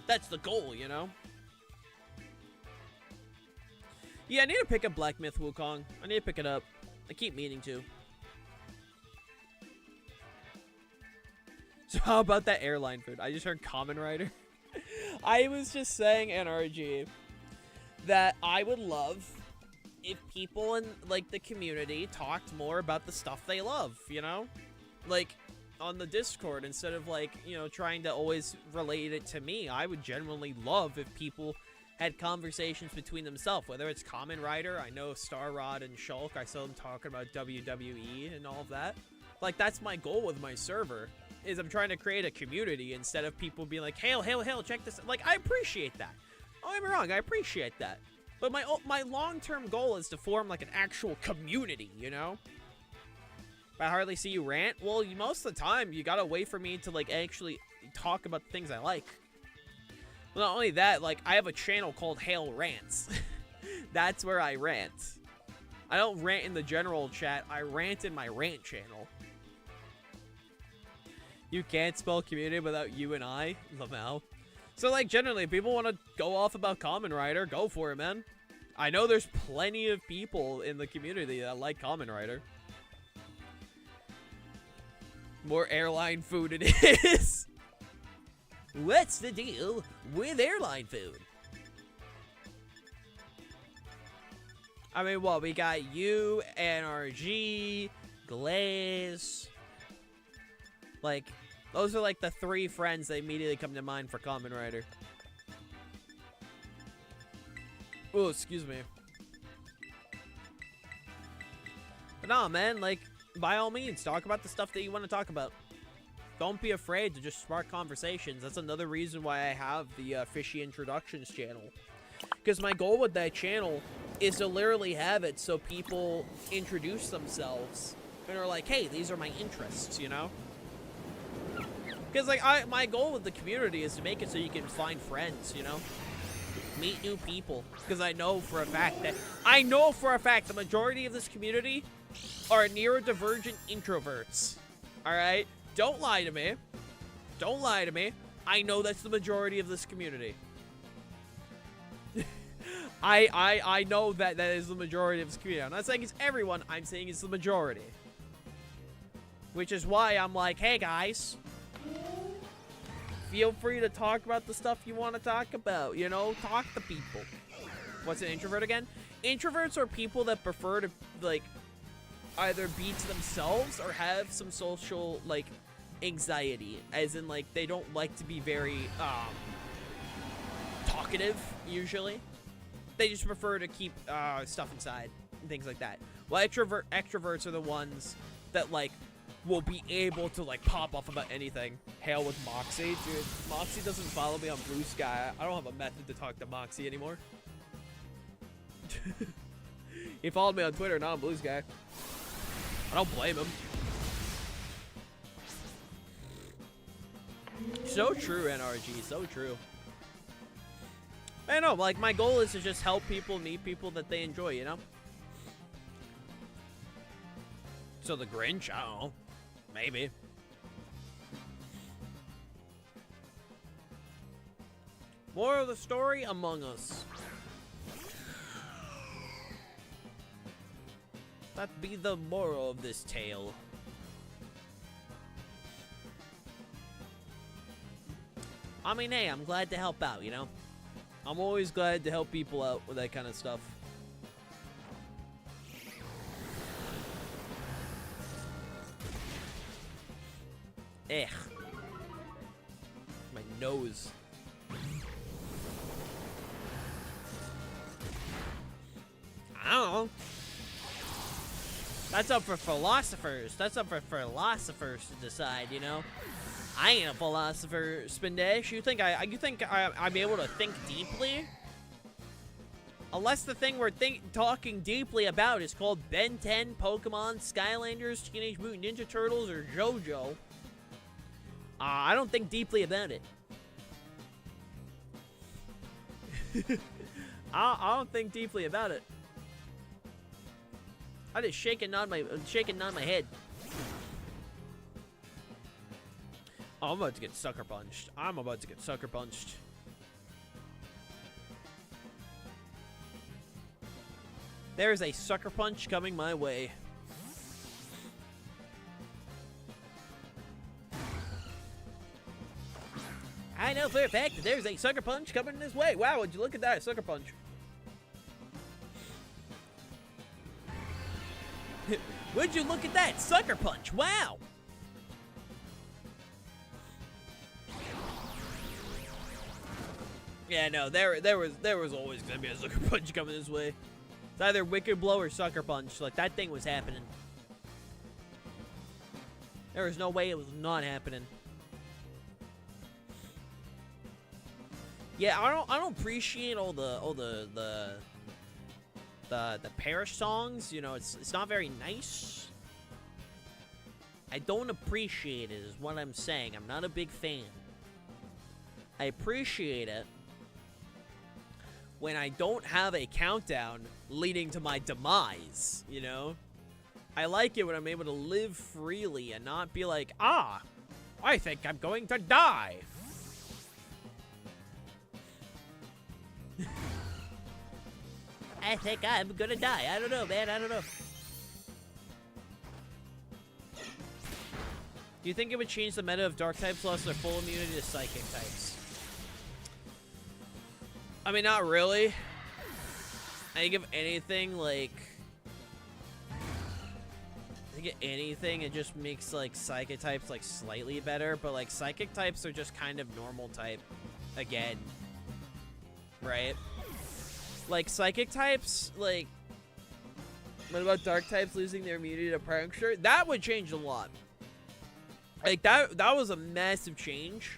That's the goal, you know? Yeah, I need to pick up Black Myth Wukong. I need to pick it up. I keep meaning to. So how about that airline food? I just heard Common Rider. I was just saying, NRG, that I would love if people in, like, the community talked more about the stuff they love, you know? Like, on the Discord, instead of, like, you know, trying to always relate it to me. I would genuinely love if people had conversations between themselves, whether it's Common Rider. I know Star Rod and Shulk, I saw them talking about WWE and all of that. Like, that's my goal with my server. Is I'm trying to create a community instead of people being like, hail, check this. Like, I appreciate that. Don't get me wrong, I appreciate that. But my long-term goal is to form, like, an actual community, you know? I hardly see you rant. Well, most of the time, you gotta wait for me to, like, actually talk about the things I like. Not only that, like, I have a channel called Hail Rants. That's where I rant. I don't rant in the general chat, I rant in my rant channel. You can't spell community without you and I, Lamau. So, like, generally, if people want to go off about Kamen Rider, go for it, man. I know there's plenty of people in the community that like Kamen Rider. More airline food it is. What's the deal with airline food? I mean, what? We got you, NRG, Glaze. Like, those are like the 3 friends that immediately come to mind for Kamen Rider. Oh, excuse me. But nah, man, like, by all means, talk about the stuff that you want to talk about. Don't be afraid to just spark conversations. That's another reason why I have the Fishy Introductions channel. Because my goal with that channel is to literally have it so people introduce themselves and are like, hey, these are my interests, you know? Because, like, my goal with the community is to make it so you can find friends, you know? Meet new people. Because I know for a fact the majority of this community are neurodivergent introverts. Alright? Don't lie to me. Don't lie to me. I know that's the majority of this community. I know that is the majority of this community. I'm not saying it's everyone, I'm saying it's the majority. Which is why I'm like, hey guys, feel free to talk about the stuff you want to talk about, you know? Talk to people. What's an introvert again? Introverts are people that prefer to, like, either be to themselves or have some social, like, anxiety. As in, like, they don't like to be very, talkative, usually. They just prefer to keep, stuff inside and things like that. Well, extroverts are the ones that, like, will be able to, like, pop off about anything. Hail with Moxie. Dude, Moxie doesn't follow me on Blue Sky. I don't have a method to talk to Moxie anymore. He followed me on Twitter, not on Blue Sky. I don't blame him. So true, NRG. So true. I know, like, my goal is to just help people meet people that they enjoy, you know? So the Grinch, I don't know. Maybe. More of the story, Among Us. That be the moral of this tale. I mean, hey, I'm glad to help out, you know? I'm always glad to help people out with that kind of stuff. Ugh. My nose. I don't know. That's up for philosophers. That's up for philosophers to decide, you know? I ain't a philosopher, Spindash. You think I'm able to think deeply? Unless the thing we're talking deeply about is called Ben 10, Pokemon, Skylanders, Teenage Mutant Ninja Turtles, or JoJo. I don't think deeply about it. I don't think deeply about it. I just shaking on my head. Oh, I'm about to get sucker punched. I'm about to get sucker punched. There's a sucker punch coming my way. I know for a fact that there's a sucker punch coming this way. Wow, would you look at that, sucker punch. Would you look at that, sucker punch? Wow. Yeah, no, there was always gonna be a sucker punch coming this way. It's either Wicked Blow or Sucker Punch. Like, that thing was happening. There was no way it was not happening. Yeah, I don't appreciate all the Parish songs. You know, it's not very nice. I don't appreciate it, is what I'm saying. I'm not a big fan. I appreciate it, when I don't have a countdown leading to my demise, you know? I like it when I'm able to live freely and not be like, ah, I think I'm going to die. I think I'm gonna die. I don't know, man. I don't know. Do you think it would change the meta of dark types lost their full immunity to psychic types? I mean, not really. I think if anything, like... I think if anything, it just makes, like, psychic types, like, slightly better. But, like, psychic types are just kind of normal type. Again. Right? Like, psychic types, like... What about dark types losing their immunity to puncture? That would change a lot. Like, that was a massive change.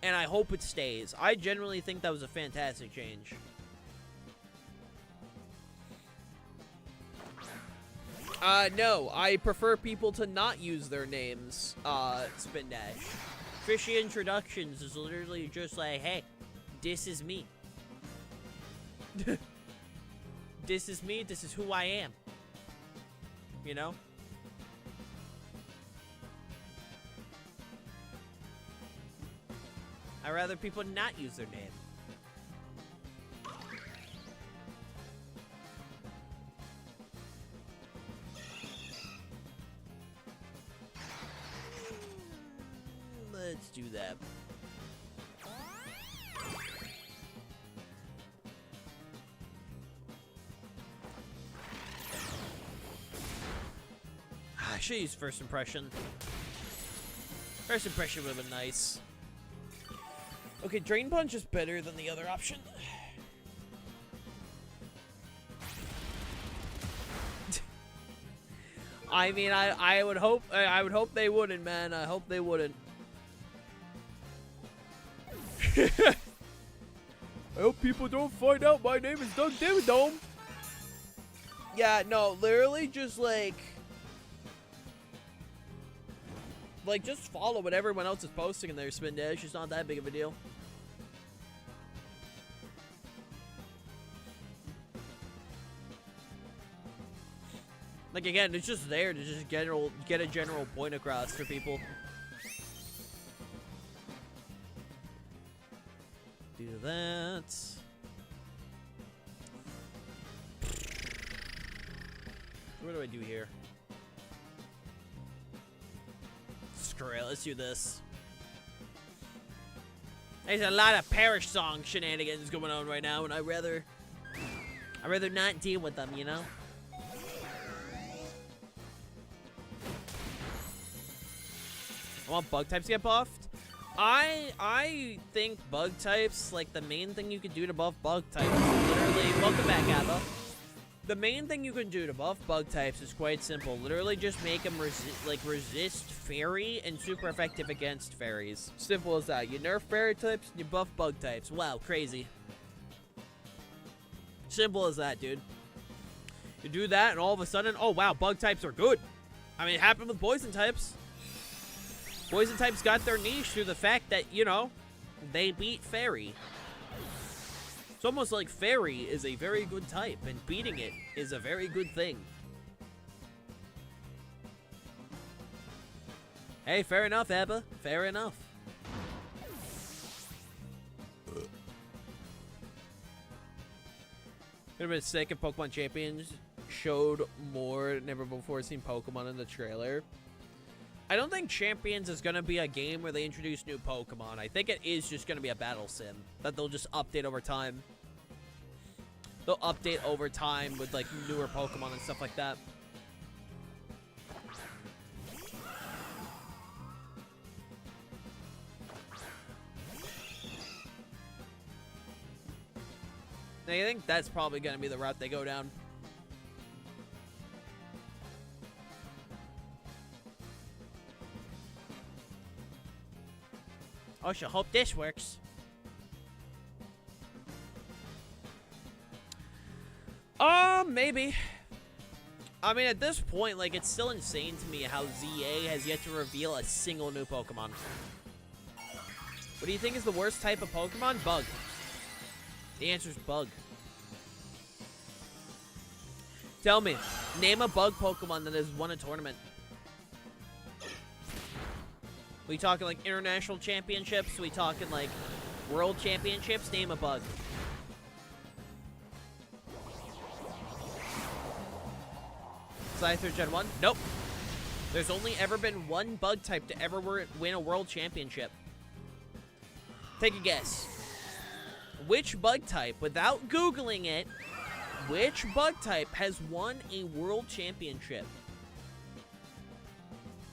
And I hope it stays. I generally think that was a fantastic change. No. I prefer people to not use their names, Spin Dash. Fishy Introductions is literally just like, hey, this is me. This is me. This is who I am. You know? I'd rather people not use their name. Let's do that. I should use first impression. First impression would have been nice. Okay, Drain Punch is better than the other option. I mean, I would hope they wouldn't, man. I hope they wouldn't. I hope people don't find out my name is Doug Dimmadome. Yeah, no, literally just like just follow what everyone else is posting in their Spin Dash. It's not that big of a deal. Like, again, it's just there to just get a general point across for people. Do that. What do I do here? Screw it, let's do this. There's a lot of Parish Song shenanigans going on right now, and I'd rather not deal with them, you know? I want bug types to get buffed. I think bug types, like, the main thing you can do to buff bug types is literally, welcome back, Abba. The main thing you can do to buff bug types is quite simple. Literally just make them resist fairy and super effective against fairies. Simple as that. You nerf fairy types, you buff bug types. Wow, crazy. Simple as that, dude. You do that and all of a sudden, oh wow, bug types are good. I mean, it happened with poison types. Poison types got their niche through the fact that, you know, they beat fairy. It's almost like fairy is a very good type, and beating it is a very good thing. Hey, fair enough, Abba. Fair enough. Would have been sick if Pokemon Champions showed more never before seen Pokemon in the trailer. I don't think Champions is going to be a game where they introduce new Pokemon. I think it is just going to be a battle sim that they'll just update over time. They'll update over time with, like, newer Pokemon and stuff like that. Now, I think that's probably going to be the route they go down. I should hope this works. Maybe. I mean, at this point, like, it's still insane to me how ZA has yet to reveal a single new Pokemon. What do you think is the worst type of Pokemon? Bug. The answer's bug. Tell me, name a bug Pokemon that has won a tournament. We talking like international championships? We talking like world championships? Name a bug. Scyther Gen 1? Nope. There's only ever been one bug type to ever win a world championship. Take a guess. Which bug type, without Googling it, which bug type has won a world championship?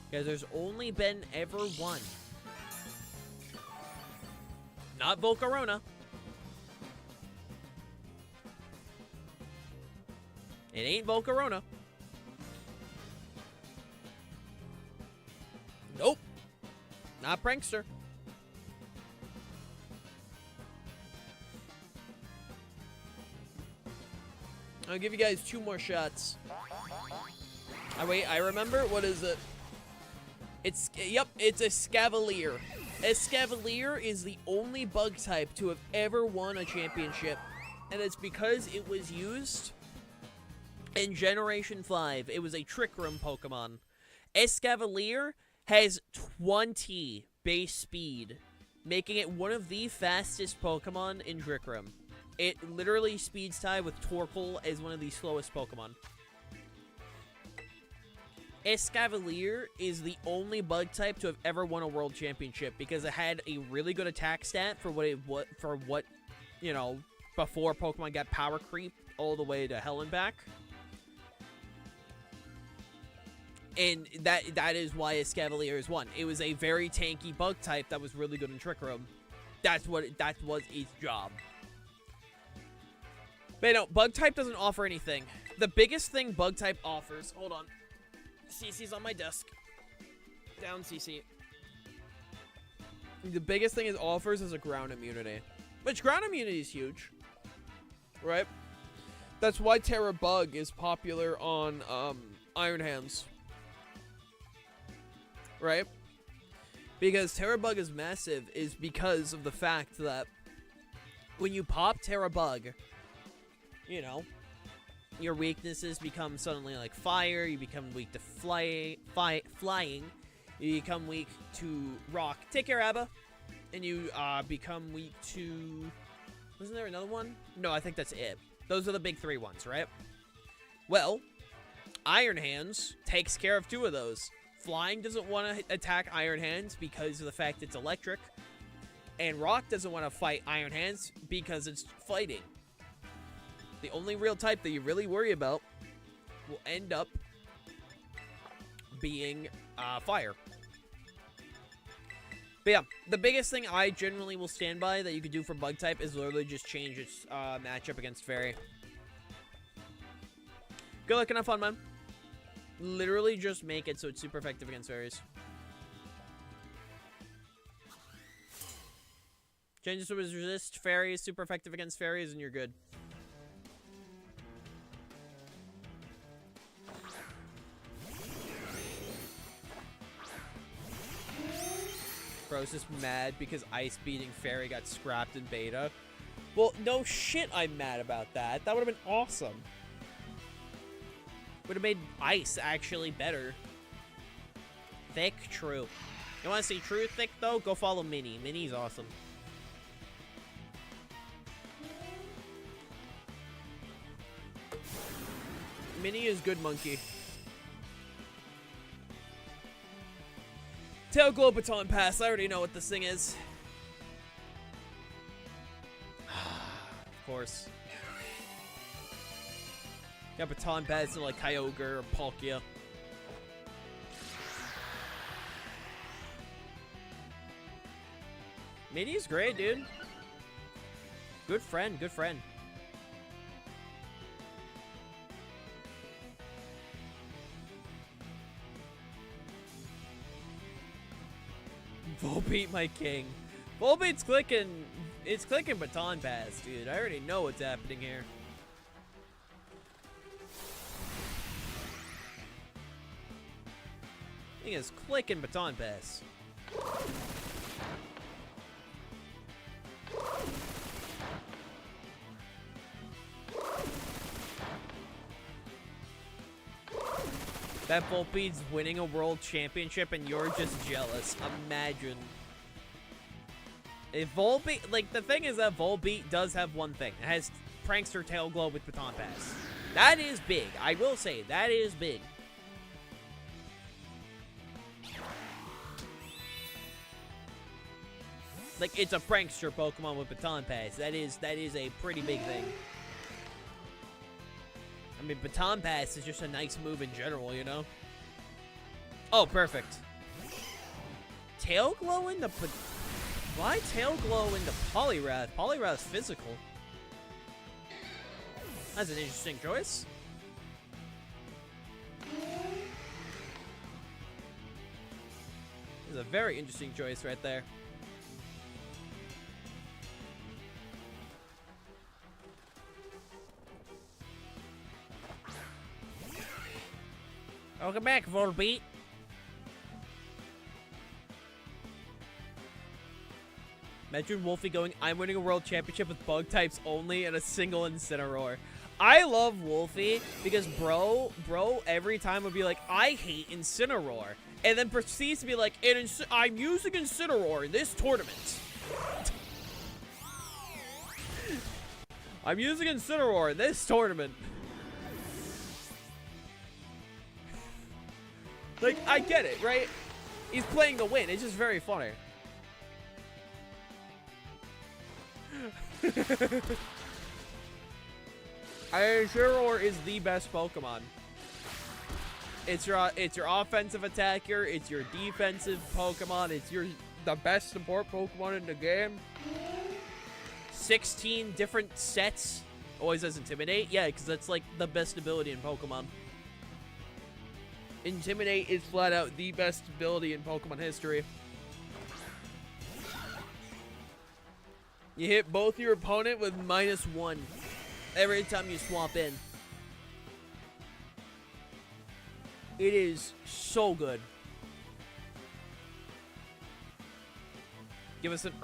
Because there's only been ever one. Not Volcarona. It ain't Volcarona. Nope. Not Prankster. I'll give you guys 2 more shots. Oh, wait, I remember. What is it? Yep, it's a Scavalier. A Scavalier is the only bug type to have ever won a championship. And it's because it was used in Generation 5. It was a Trick Room Pokemon. Escavalier has 20 base speed, making it one of the fastest Pokemon in Trick Room. It literally speeds tie with Torkoal as one of the slowest Pokemon. Escavalier is the only bug type to have ever won a world championship because it had a really good attack stat for what you know, before Pokemon got power creep all the way to hell and back. And that is why Escavalier is won. It was a very tanky bug type that was really good in Trick Room. That was its job. But no, bug type doesn't offer anything. The biggest thing bug type offers, hold on. CC's on my desk. Down, CC. The biggest thing it offers is a ground immunity. Which ground immunity is huge. Right? That's why Terra Bug is popular on Iron Hands. Right? Because Terra Bug is massive is because of the fact that when you pop Terra Bug, you know, your weaknesses become suddenly like fire, you become weak to flying, you become weak to rock. Take care, Abba. And you become weak to... Wasn't there another one? No, I think that's it. Those are the big 3 ones, right? Well, Iron Hands takes care of 2 of those. Flying doesn't want to attack Iron Hands because of the fact it's electric. And Rock doesn't want to fight Iron Hands because it's fighting. The only real type that you really worry about will end up being fire. But yeah, the biggest thing I generally will stand by that you could do for bug type is literally just change its matchup against fairy. Good luck and have fun, man. Literally just make it so it's super effective against fairies. Change it so it's resist fairies, super effective against fairies, and you're good. Bro's just mad because Ice Beating Fairy got scrapped in beta. Well, no shit I'm mad about that. That would have been awesome. Would have made Ice actually better. Thick, true. You want to see true thick, though? Go follow Minnie. Minnie's awesome. Minnie is good monkey. Tail Glow Baton Pass. I already know what this thing is. Of course. Got Baton Pass to like Kyogre or Palkia. Minnie's great, dude. Good friend, good friend. Volbeat, my king. Volbeat's clicking. It's clicking Baton Pass, dude. I already know what's happening here. Thing is clicking Baton Pass. That Volbeat's winning a world championship and you're just jealous. Imagine. If Volbeat, like, the thing is that Volbeat does have one thing. It has Prankster Tail Glow with Baton Pass. That is big. I will say, that is big. Like, it's a Prankster Pokemon with Baton Pass. That is a pretty big thing. I mean, Baton Pass is just a nice move in general, you know? Oh, perfect. Tail Glow into... Why Tail Glow into Poliwrath? Poliwrath's physical. That's an interesting choice. This is a very interesting choice right there. Welcome back, Volbeat. Imagine Wolfie going, I'm winning a world championship with bug types only and a single Incineroar. I love Wolfie because bro every time would be like, I hate Incineroar. And then proceeds to be like, I'm using Incineroar in this tournament. I'm using Incineroar in this tournament. Like, I get it, right? He's playing to win. It's just very funny. Incineroar is the best Pokemon. It's your offensive attacker. It's your defensive Pokemon. It's the best support Pokemon in the game. 16 different sets. Always has Intimidate. Yeah, because that's like the best ability in Pokemon. Intimidate is flat out the best ability in Pokemon history. You hit both your opponent with -1 every time you swap in. It is so good. Give us an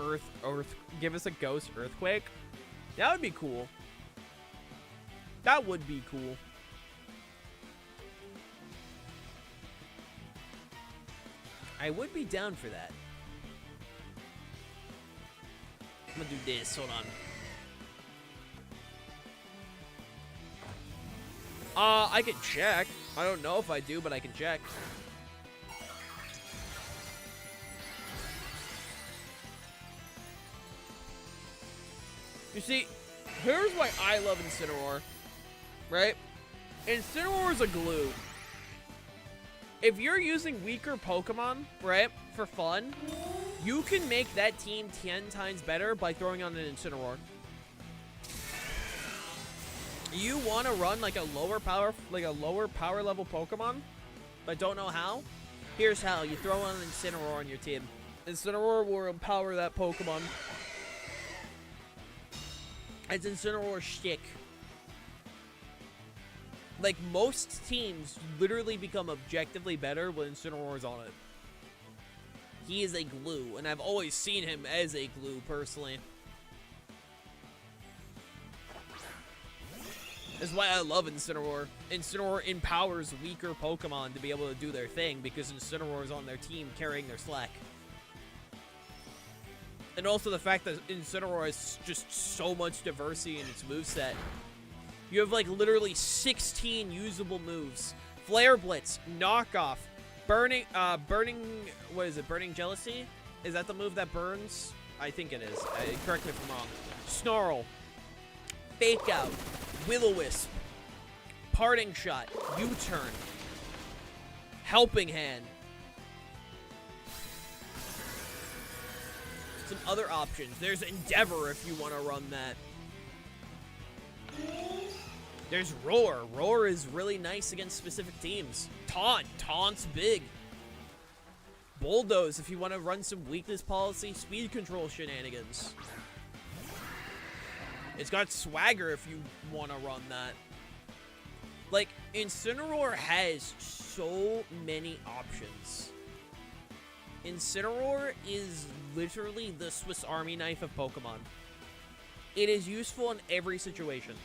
give us a Ghost Earthquake. That would be cool. That would be cool. I would be down for that. I'm gonna do this. Hold on. I can check. I don't know if I do, but I can check. You see, here's why I love Incineroar, right? Incineroar is a glue. If you're using weaker Pokemon, right, for fun, you can make that team 10 times better by throwing on an Incineroar. You want to run like a lower power level Pokemon, but don't know how? Here's how. You throw on an Incineroar on your team. Incineroar will empower that Pokemon. It's Incineroar shtick. Like, most teams literally become objectively better when Incineroar's on it. He is a glue, and I've always seen him as a glue, personally. That's why I love Incineroar. Incineroar empowers weaker Pokemon to be able to do their thing, because Incineroar is on their team carrying their slack. And also the fact that Incineroar has just so much diversity in its moveset. You have, like, literally 16 usable moves. Flare Blitz, Knockoff, Burning, what is it, Burning Jealousy? Is that the move that burns? I think it is. Correct me if I'm wrong. Snarl, Fake Out, Will-O-Wisp, Parting Shot, U-Turn, Helping Hand. Some other options. There's Endeavor if you want to run that. There's Roar. Roar is really nice against specific teams. Taunt. Taunt's big. Bulldoze if you want to run some weakness policy, speed control shenanigans. It's got Swagger if you want to run that. Like, Incineroar has so many options. Incineroar is literally the Swiss Army knife of Pokemon. It is useful in every situation.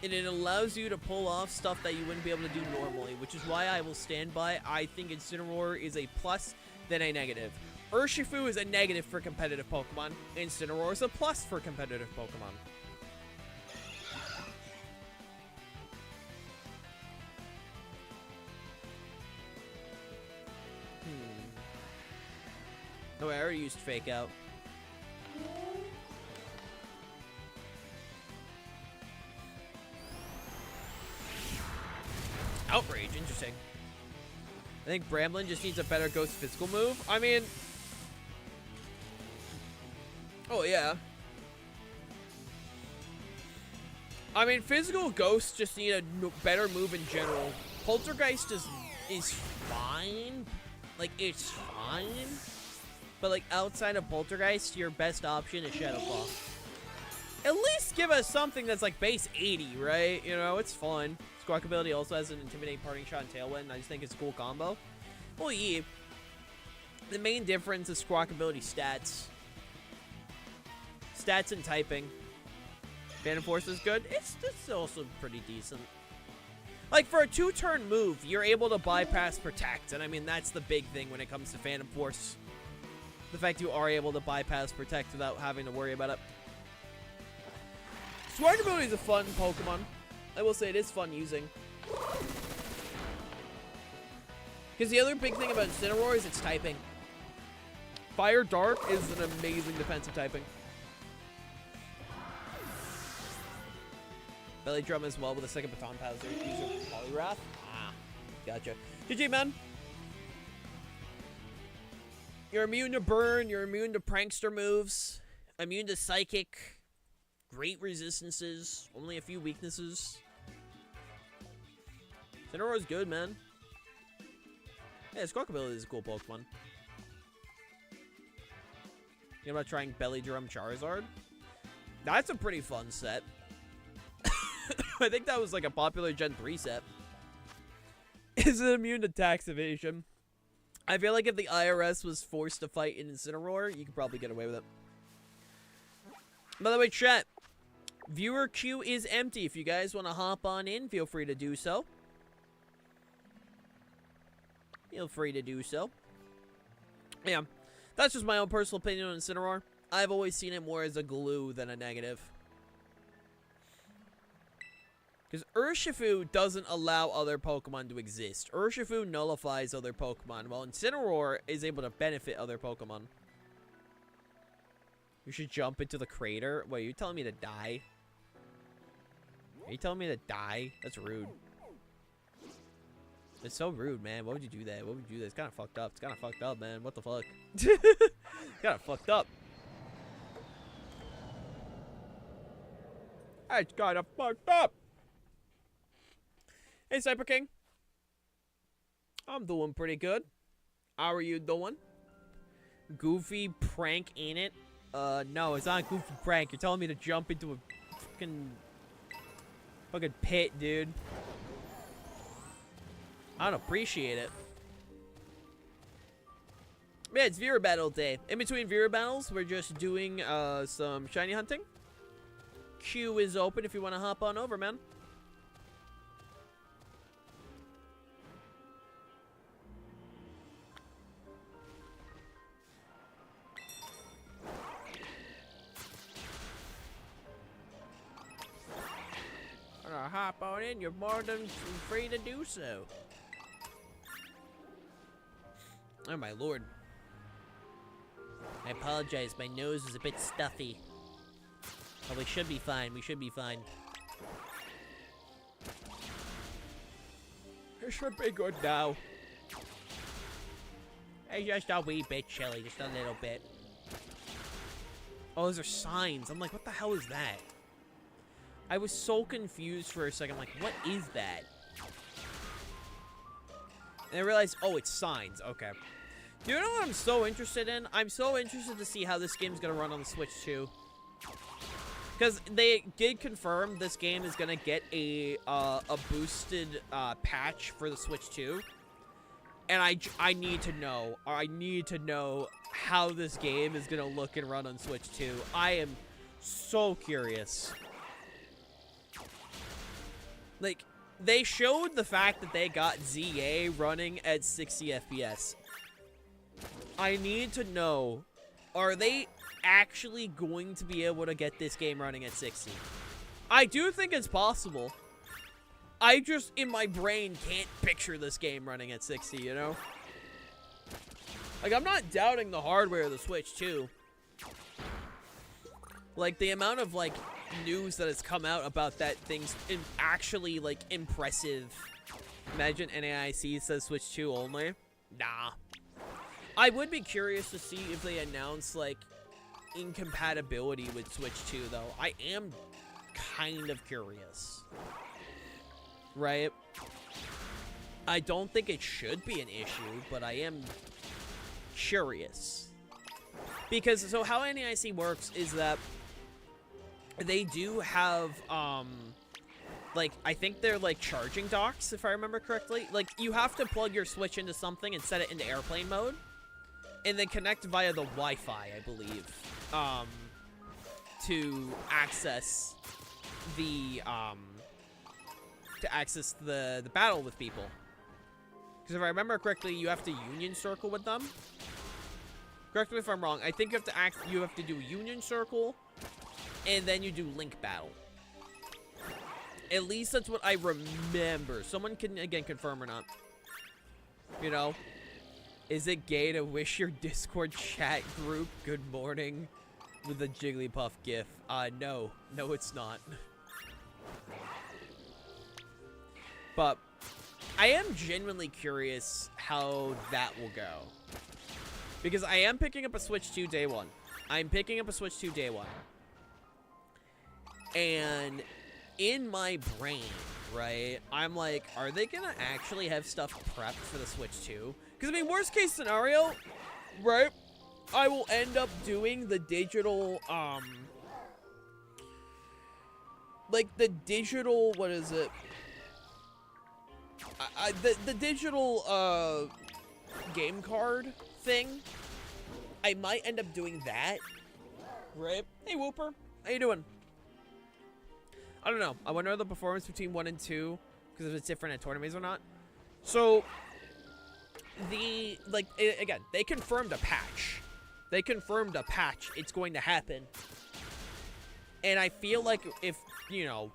And it allows you to pull off stuff that you wouldn't be able to do normally, which is why I will stand by. I think Incineroar is a plus than a negative. Urshifu is a negative for competitive Pokemon. Incineroar is a plus for competitive Pokemon. Oh, I already used Fake Out. Outrage, interesting. I think Bramblin just needs a better Ghost physical move. I mean... Oh, yeah. I mean, physical Ghosts just need a better move in general. Poltergeist is fine. Like, it's fine. But, like, outside of Poltergeist, your best option is Shadow Claw. At least give us something that's, like, base 80, right? You know, it's fun. Squawk ability also has an Intimidate, Parting Shot, and Tailwind. I just think it's a cool combo. Well, yeah. The main difference is Squawk ability stats. Stats and typing. Phantom Force is good. It's also pretty decent. Like, for a 2-turn move, you're able to bypass Protect. And, I mean, that's the big thing when it comes to Phantom Force. The fact you are able to bypass Protect without having to worry about it. Squawk ability is a fun Pokemon. I will say it is fun using. Because the other big thing about Incineroar is its typing. Fire Dark is an amazing defensive typing. Belly Drum as well with a second Baton Pass user Poliwrath. Ah, gotcha. GG, man. You're immune to Burn. You're immune to Prankster moves. Immune to Psychic. Great resistances. Only a few weaknesses. Incineroar's good, man. Yeah, Squawk ability is a cool Pokemon. You know about trying Belly Drum Charizard? That's a pretty fun set. I think that was like a popular Gen 3 set. Is it immune to tax evasion? I feel like if the IRS was forced to fight in Incineroar, you could probably get away with it. By the way, chat, viewer queue is empty. If you guys want to hop on in, feel free to do so. Feel free to do so. Yeah, that's just my own personal opinion on Incineroar. I've always seen it more as a glue than a negative. Because Urshifu doesn't allow other Pokemon to exist. Urshifu nullifies other Pokemon, while Incineroar is able to benefit other Pokemon. You should jump into the crater? Wait, are you telling me to die? Are you telling me to die? That's rude. It's so rude, man. Why would you do that? What would you do that? It's kind of fucked up. It's kind of fucked up, man. What the fuck? It's kind of fucked up. It's kind of fucked up. Hey, Cyber King. I'm doing pretty good. How are you doing? Goofy prank, ain't it? No, it's not a goofy prank. You're telling me to jump into a fucking pit, dude. I don't appreciate it. Yeah, it's viewer battle day. In between viewer battles, we're just doing some shiny hunting. Queue is open if you want to hop on over, man. Hop on in, you're more than free to do so. Oh my lord. I apologize, my nose is a bit stuffy. Oh, we should be fine, we should be fine. It should be good now. Hey, just a wee bit chilly, just a little bit. Oh, those are signs. I'm like, what the hell is that? I was so confused for a second. I'm like, what is that? And I realized, oh, it's signs. Okay. Do you know what I'm so interested in? I'm so interested to see how this game's going to run on the Switch 2. Because they did confirm this game is going to get a boosted patch for the Switch 2. And I need to know. I need to know how this game is going to look and run on Switch 2. I am so curious. Like, they showed the fact that they got ZA running at 60 FPS. I need to know, are they actually going to be able to get this game running at 60? I do think it's possible. I just, in my brain, can't picture this game running at 60, you know? Like, I'm not doubting the hardware of the Switch, too. Like, the amount of, like, news that has come out about that thing's actually, like, impressive. Imagine NAIC says Switch 2 only. Nah. I would be curious to see if they announce, like, incompatibility with Switch 2, though. I am kind of curious. Right? I don't think it should be an issue, but I am curious. Because, so how NAIC works is that they do have, like, I think they're, like, charging docks, if I remember correctly. Like, you have to plug your Switch into something and set it into airplane mode. And then connect via the Wi-Fi, I believe, to access the battle with people. Because if I remember correctly, you have to Union Circle with them. Correct me if I'm wrong. I think you have to do Union Circle, and then you do Link Battle. At least that's what I remember. Someone can, again, confirm or not. You know? Is it gay to wish your Discord chat group good morning with a Jigglypuff gif? No. No, it's not. But I am genuinely curious how that will go. Because I am picking up a Switch 2 day one. I'm picking up a Switch 2 day one. And in my brain, right, I'm like, are they going to actually have stuff prepped for the Switch 2? Because, I mean, worst case scenario, right, I will end up doing the digital, like, the digital, what is it? The digital, game card thing. I might end up doing that, right? Hey, Whooper, how you doing? I don't know. I wonder the performance between 1 and 2, because if it's different at tournaments or not. So, again, they confirmed a patch. They confirmed a patch. It's going to happen. And I feel like if, you know,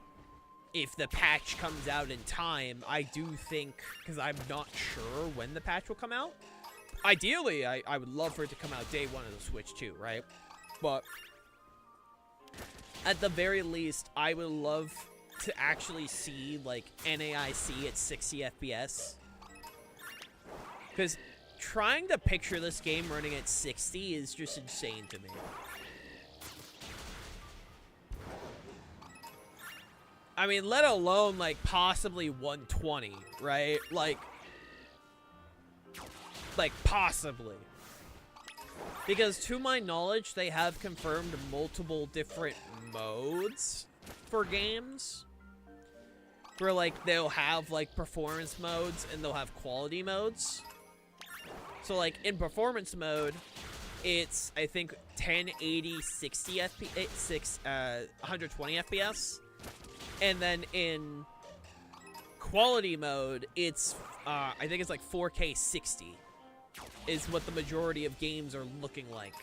if the patch comes out in time, I do think, because I'm not sure when the patch will come out. Ideally, I would love for it to come out day one of the Switch 2, right? But at the very least, I would love to actually see, like, NAIC at 60 FPS. Because trying to picture this game running at 60 is just insane to me. I mean, let alone, like, possibly 120, right? Like, possibly. Because, to my knowledge, they have confirmed multiple different modes for games. Where, like, they'll have, like, performance modes and they'll have quality modes. So, like, in performance mode, it's, I think, 1080, 60 FPS, 120 FPS. And then in quality mode, it's, I think it's like 4K 60 is what the majority of games are looking like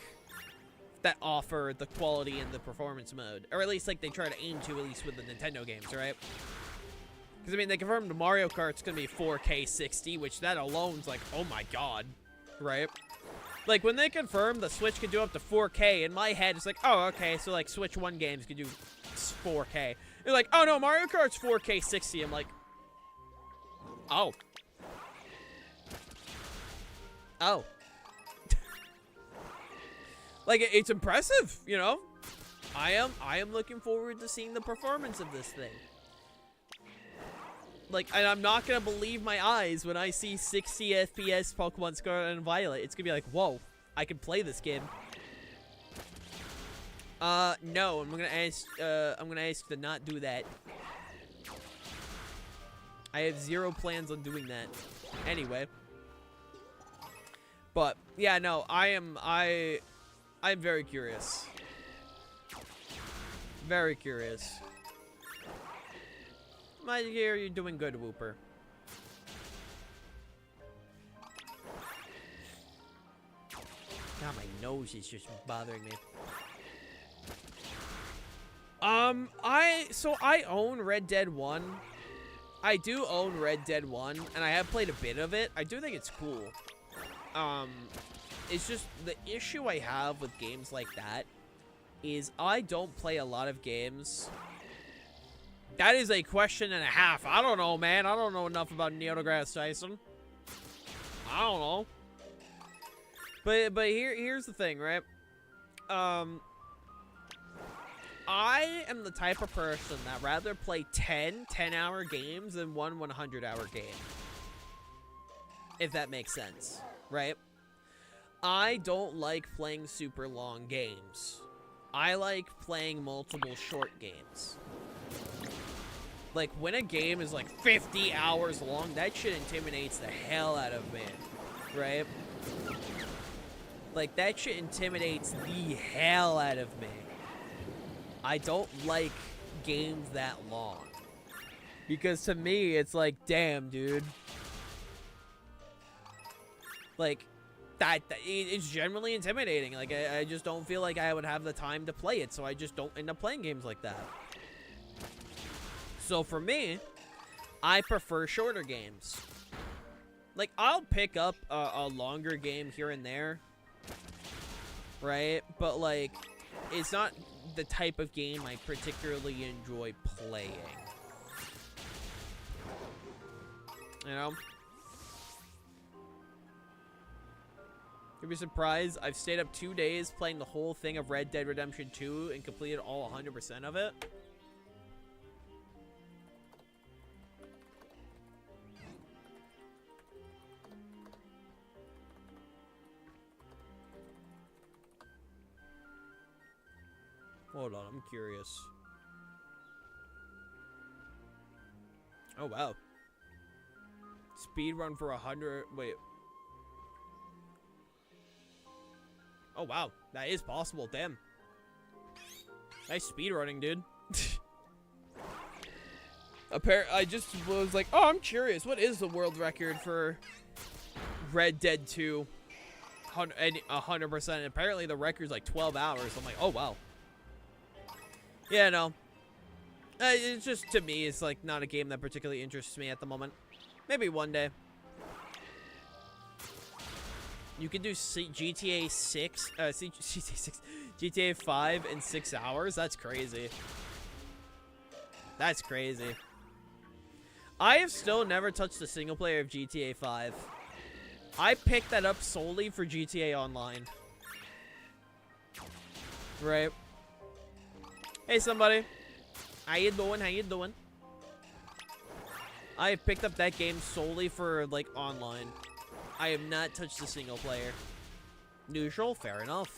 that offer the quality in the performance mode. Or at least, like, they try to aim to, at least with the Nintendo games, right? Because, I mean, they confirmed Mario Kart's gonna be 4K 60, which that alone's like, oh my god, right? Like, when they confirmed the Switch could do up to 4K, in my head, it's like, oh, okay, so, like, Switch 1 games could do 4K. They're like, oh, no, Mario Kart's 4K 60. I'm like, oh. Oh. Like, it's impressive, you know? I am looking forward to seeing the performance of this thing. Like, and I'm not gonna believe my eyes when I see 60 FPS Pokemon Scarlet and Violet. It's gonna be like, whoa, I can play this game. No, I'm gonna ask to not do that. I have zero plans on doing that. Anyway. But, yeah, no, I'm very curious. Very curious. I hear you're doing good, Whooper. God, my nose is just bothering me. I own Red Dead 1. I do own Red Dead 1, and I have played a bit of it. I do think it's cool. It's just the issue I have with games like that is I don't play a lot of games. That is a question and a half. I don't know, man. I don't know enough about Neil deGrasse Tyson. I don't know. But here's the thing, right? I am the type of person that rather play 10-hour games than one 100-hour game. If that makes sense, right? I don't like playing super long games. I like playing multiple short games. Like, when a game is like 50 hours long, that shit intimidates the hell out of me, right? Like, that shit intimidates the hell out of me. I don't like games that long. Because to me, it's like, damn, dude. Like, it's generally intimidating. Like, I just don't feel like I would have the time to play it, so I just don't end up playing games like that. So for me, I prefer shorter games. Like, I'll pick up a longer game here and there, right? But, like, it's not the type of game I particularly enjoy playing. You know? You'd be surprised, I've stayed up 2 days playing the whole thing of Red Dead Redemption 2 and completed all 100% of it. Hold on, I'm curious. Oh, wow. Speed run for 100... Wait. Oh, wow. That is possible. Damn. Nice speed running, dude. I just was like, oh, I'm curious. What is the world record for Red Dead 2? 100%. Apparently, the record's like 12 hours. I'm like, oh, wow. Yeah, no. It's just, to me, it's like not a game that particularly interests me at the moment. Maybe one day. You can do GTA 6, GTA 5 in 6 hours? That's crazy. That's crazy. I have still never touched the single player of GTA 5. I picked that up solely for GTA Online. Right. Hey, somebody. How you doing? How you doing? I picked up that game solely for, like, online. I have not touched the single player. Neutral? Fair enough.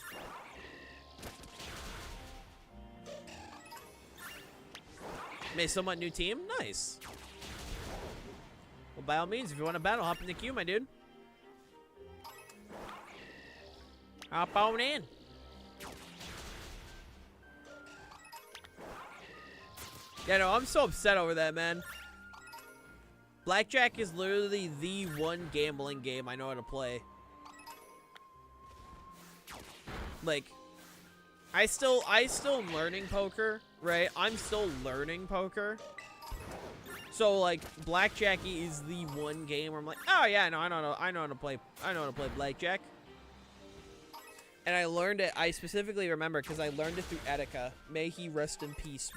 Made somewhat new team? Nice. Well, by all means, if you want to battle, hop in the queue, my dude. Hop on in. Yeah, no, I'm so upset over that, man. Blackjack is literally the one gambling game I know how to play. Like, I still am learning poker, right? I'm still learning poker. So, like, blackjack is the one game where I'm like, oh yeah, no, I know how to play blackjack. And I learned it, I specifically remember because I learned it through Etika. May he rest in peace.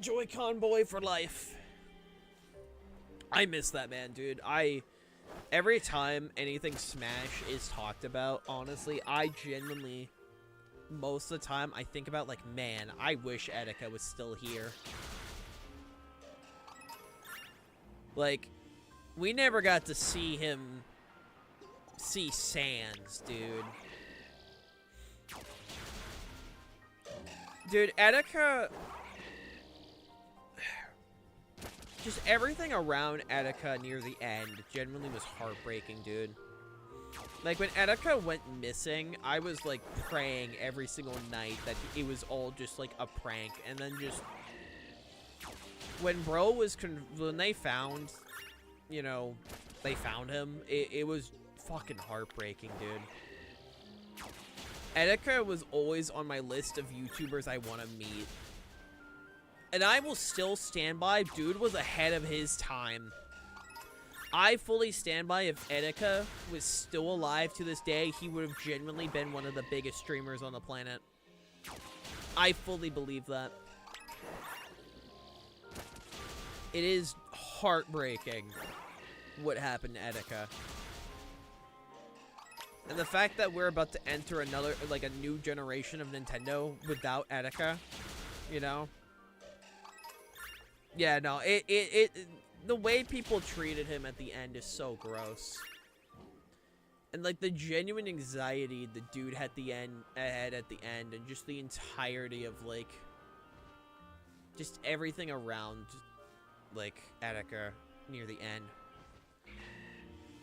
Joy-Con boy for life. I miss that man, dude. Every time anything Smash is talked about, honestly, I genuinely, most of the time, I think about, like, man, I wish Etika was still here. Like, we never got to see Sans, dude. Dude, Etika... Just everything around Etika near the end genuinely was heartbreaking, dude. Like, when Etika went missing, I was, like, praying every single night that it was all just, like, a prank. And then just... when bro was when they found, you know, they found him, it was fucking heartbreaking, dude. Etika was always on my list of YouTubers I want to meet. And I will still stand by, dude was ahead of his time. I fully stand by, if Etika was still alive to this day, he would have genuinely been one of the biggest streamers on the planet. I fully believe that. It is heartbreaking what happened to Etika. And the fact that we're about to enter another, like, a new generation of Nintendo without Etika, you know? Yeah, no, the way people treated him at the end is so gross. And, like, the genuine anxiety the dude had at the end, and just the entirety of, like, just everything around, like, Etika near the end.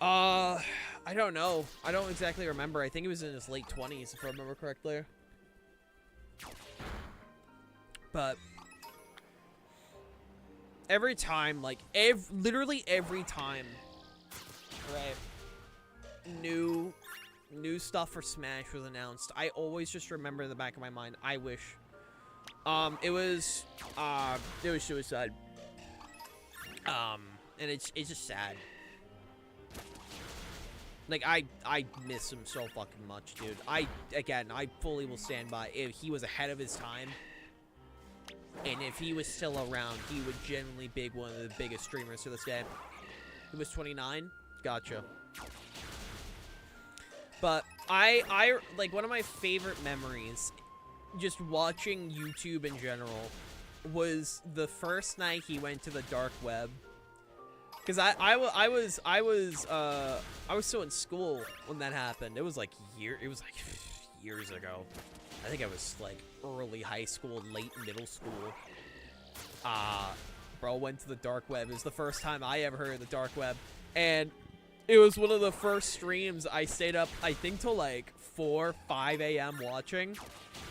I don't know. I don't exactly remember. I think he was in his late 20s, if I remember correctly. But every time, like, literally every time, right, new stuff for Smash was announced, I always just remember in the back of my mind, I wish, it was Suicide. And it's just sad. Like, I miss him so fucking much, dude. I fully will stand by, if he was ahead of his time, and if he was still around, he would genuinely be one of the biggest streamers to this day. He was 29? Gotcha. But I like, one of my favorite memories, just watching YouTube in general, was the first night he went to the dark web. Because I was still in school when that happened. It was like years ago. I think I was like early high school, late middle school. Bro went to the dark web. It was the first time I ever heard of the dark web. And it was one of the first streams I stayed up, I think, till like 4, 5 a.m. watching.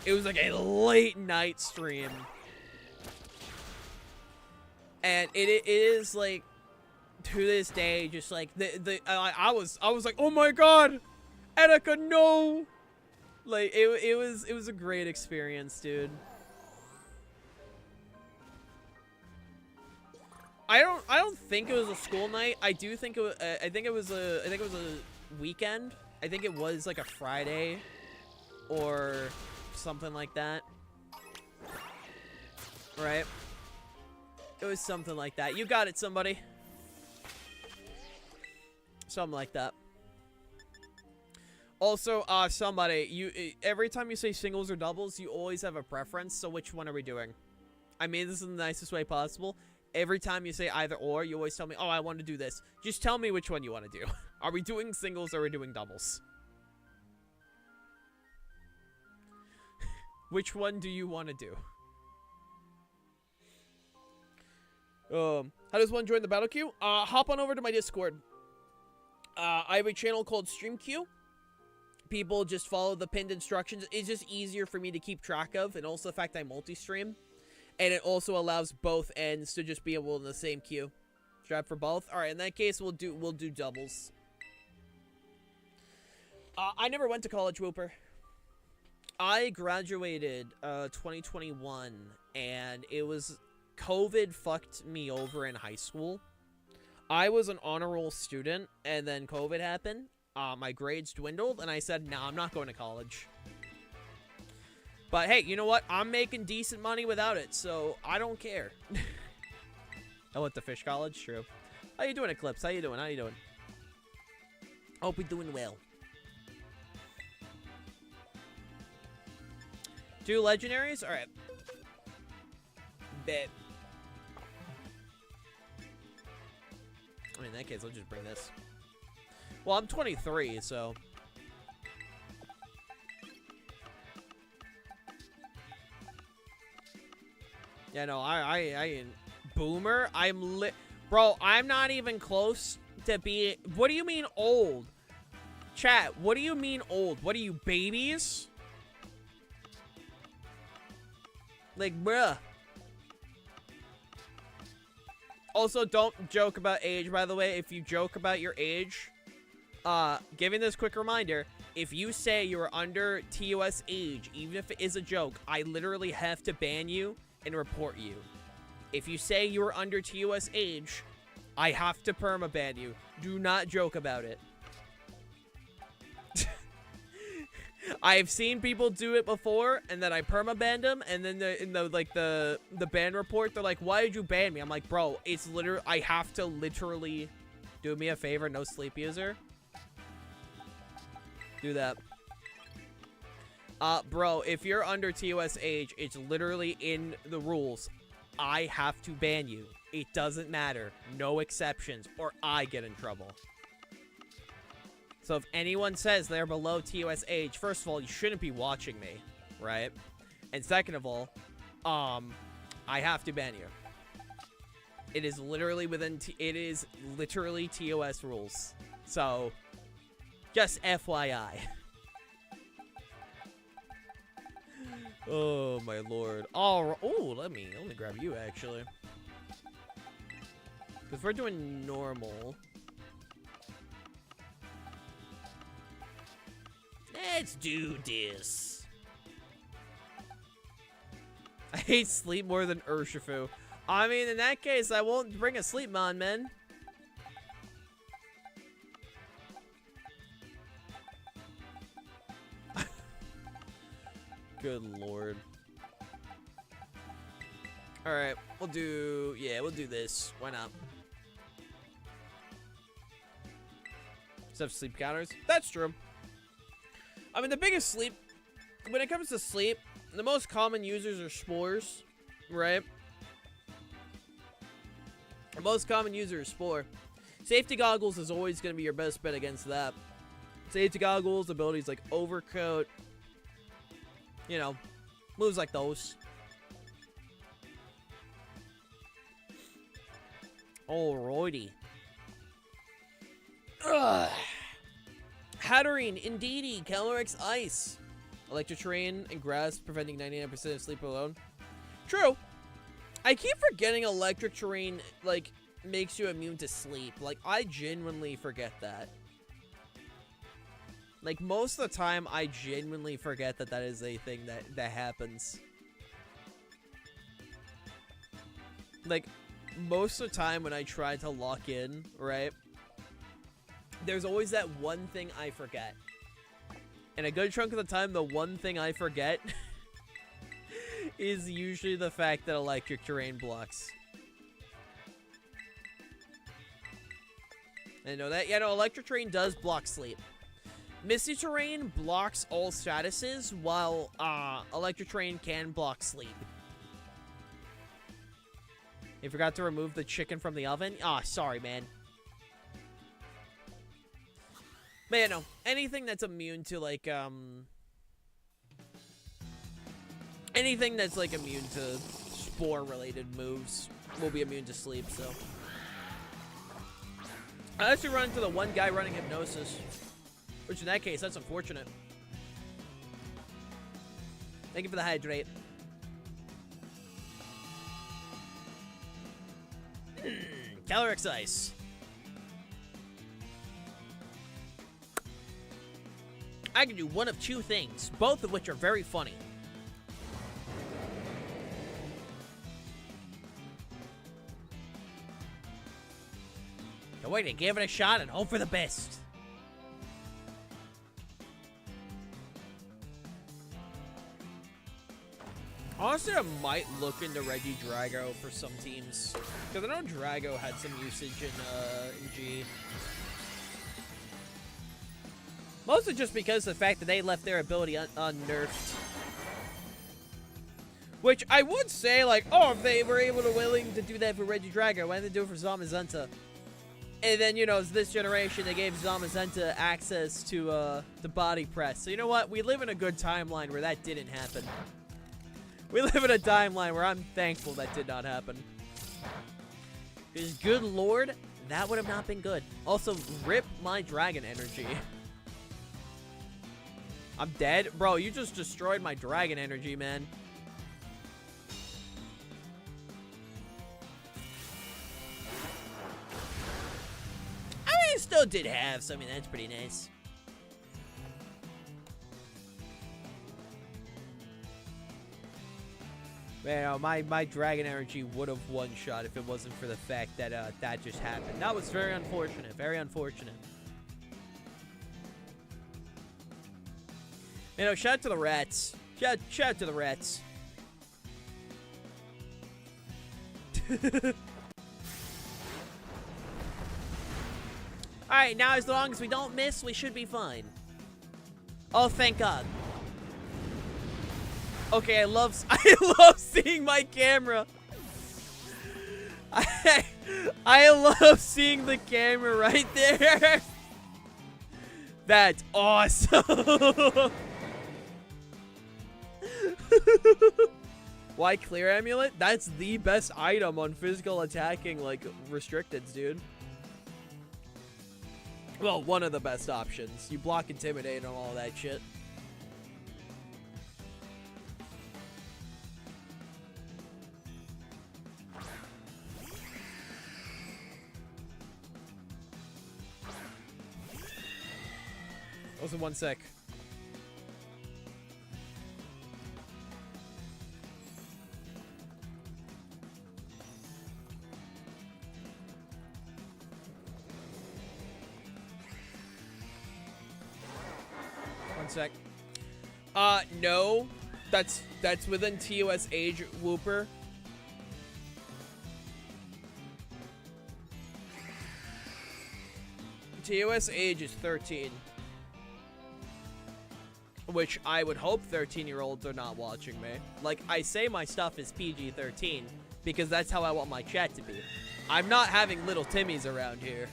It was like a late night stream. And it is like, to this day, just like I was like, oh my god, Etika, no! Like, it was a great experience, dude. I don't think it was a school night. I do think it was, I think it was a weekend. I think it was like a Friday or something like that. Right? It was something like that. You got it, somebody. Something like that. Also, somebody, every time you say singles or doubles, you always have a preference, so which one are we doing? I mean this in the nicest way possible. Every time you say either or, you always tell me, oh, I want to do this. Just tell me which one you want to do. Are we doing singles or are we doing doubles? Which one do you want to do? How does one join the battle queue? Hop on over to my Discord. I have a channel called StreamQ. People just follow the pinned instructions. It's just easier for me to keep track of, and also the fact I multi-stream. And it also allows both ends to just be able in the same queue. Strap for both. All right, in that case, we'll do doubles. I never went to college, Whooper. I graduated 2021, and it was COVID fucked me over in high school. I was an honor roll student, and then COVID happened. My grades dwindled, and I said, nah, I'm not going to college. But hey, you know what? I'm making decent money without it, so I don't care. I went to Fish College, true. How you doing, Eclipse? How you doing? How you doing? Hope you're doing well. 2 legendaries? Alright. Bet. I mean, in that case, I'll just bring this. Well, I'm 23, so... Yeah, no, I Boomer, I'm lit. Bro, I'm not even close to being... What do you mean old? Chat, what do you mean old? What are you, babies? Like, bruh. Also, don't joke about age, by the way. If you joke about your age, giving this quick reminder, if you say you're under TOS age, even if it is a joke, I literally have to ban you and report you. If you say you're under TOS age, I have to perma-ban you. Do not joke about it. I've seen people do it before, and then I perma-banned them, and then in the ban report, they're like, why did you ban me? I'm like, bro, it's literally, I have to literally do me a favor, no sleep user. Do that. Bro, if you're under TOS age, it's literally in the rules. I have to ban you. It doesn't matter. No exceptions, or I get in trouble. So if anyone says they're below TOS age, first of all, you shouldn't be watching me, right? And second of all, I have to ban you. It is literally it is literally TOS rules. So, just FYI. Oh my lord. Oh, let me grab you actually. Because we're doing normal. Let's do this. I hate sleep more than Urshifu. I mean, in that case, I won't bring a sleep mon, man. Good lord. Alright, we'll do this. Why not? Except sleep counters. That's true. I mean, the biggest sleep, when it comes to sleep, the most common users are spores, right? The most common user is spore. Safety goggles is always going to be your best bet against that. Safety goggles, abilities like overcoat, you know, moves like those. Alrighty. Ugh. Hatterene, Indeedee, Calyrex Ice. Electric Terrain and Grass preventing 99% of sleep alone. True. I keep forgetting Electric Terrain, like, makes you immune to sleep. Like, I genuinely forget that. Like, most of the time, I genuinely forget that that is a thing that happens. Like, most of the time when I try to lock in, right? There's always that one thing I forget. And a good chunk of the time, the one thing I forget is usually the fact that Electric Terrain blocks. I know that. Yeah, no, Electric Terrain does block sleep. Misty Terrain blocks all statuses, while Electric Terrain can block sleep. You forgot to remove the chicken from the oven? Ah, sorry, man. But yeah, no, anything that's immune to, like, anything that's, like, immune to spore-related moves will be immune to sleep, so. I actually run into the one guy running Hypnosis, which in that case, that's unfortunate. Thank you for the hydrate. Calyrex Ice. I can do one of two things, both of which are very funny. So wait to give it a shot and hope for the best. Honestly, I might look into Regidrago for some teams. Because I know Drago had some usage in G. Mostly just because of the fact that they left their ability unnerfed. Which I would say, like, oh, if they were willing to do that for Regidrago, why didn't they do it for Zamazenta? And then, you know, this generation, they gave Zamazenta access to the body press. So, you know what? We live in a good timeline where that didn't happen. We live in a timeline where I'm thankful that did not happen. Because, good lord, that would have not been good. Also, rip my dragon energy. I'm dead? Bro, you just destroyed my dragon energy, man. still did half, so I mean, that's pretty nice. Man, my Dragon Energy would have one-shot if it wasn't for the fact that that just happened. That was very unfortunate. Very unfortunate. You know, shout out to the rats. Shout out to the rats. Alright, now as long as we don't miss, we should be fine. Oh, thank God. Okay, I love seeing my camera. I love seeing the camera right there. That's awesome. Why clear amulet? That's the best item on physical attacking, like, restricteds, dude. Well, one of the best options. You block intimidate and all that shit. Also, 1 sec. No. That's within TOS age, Whooper. TOS age is 13. Which I would hope 13-year-olds are not watching me. Like, I say my stuff is PG-13 because that's how I want my chat to be. I'm not having little Timmies around here.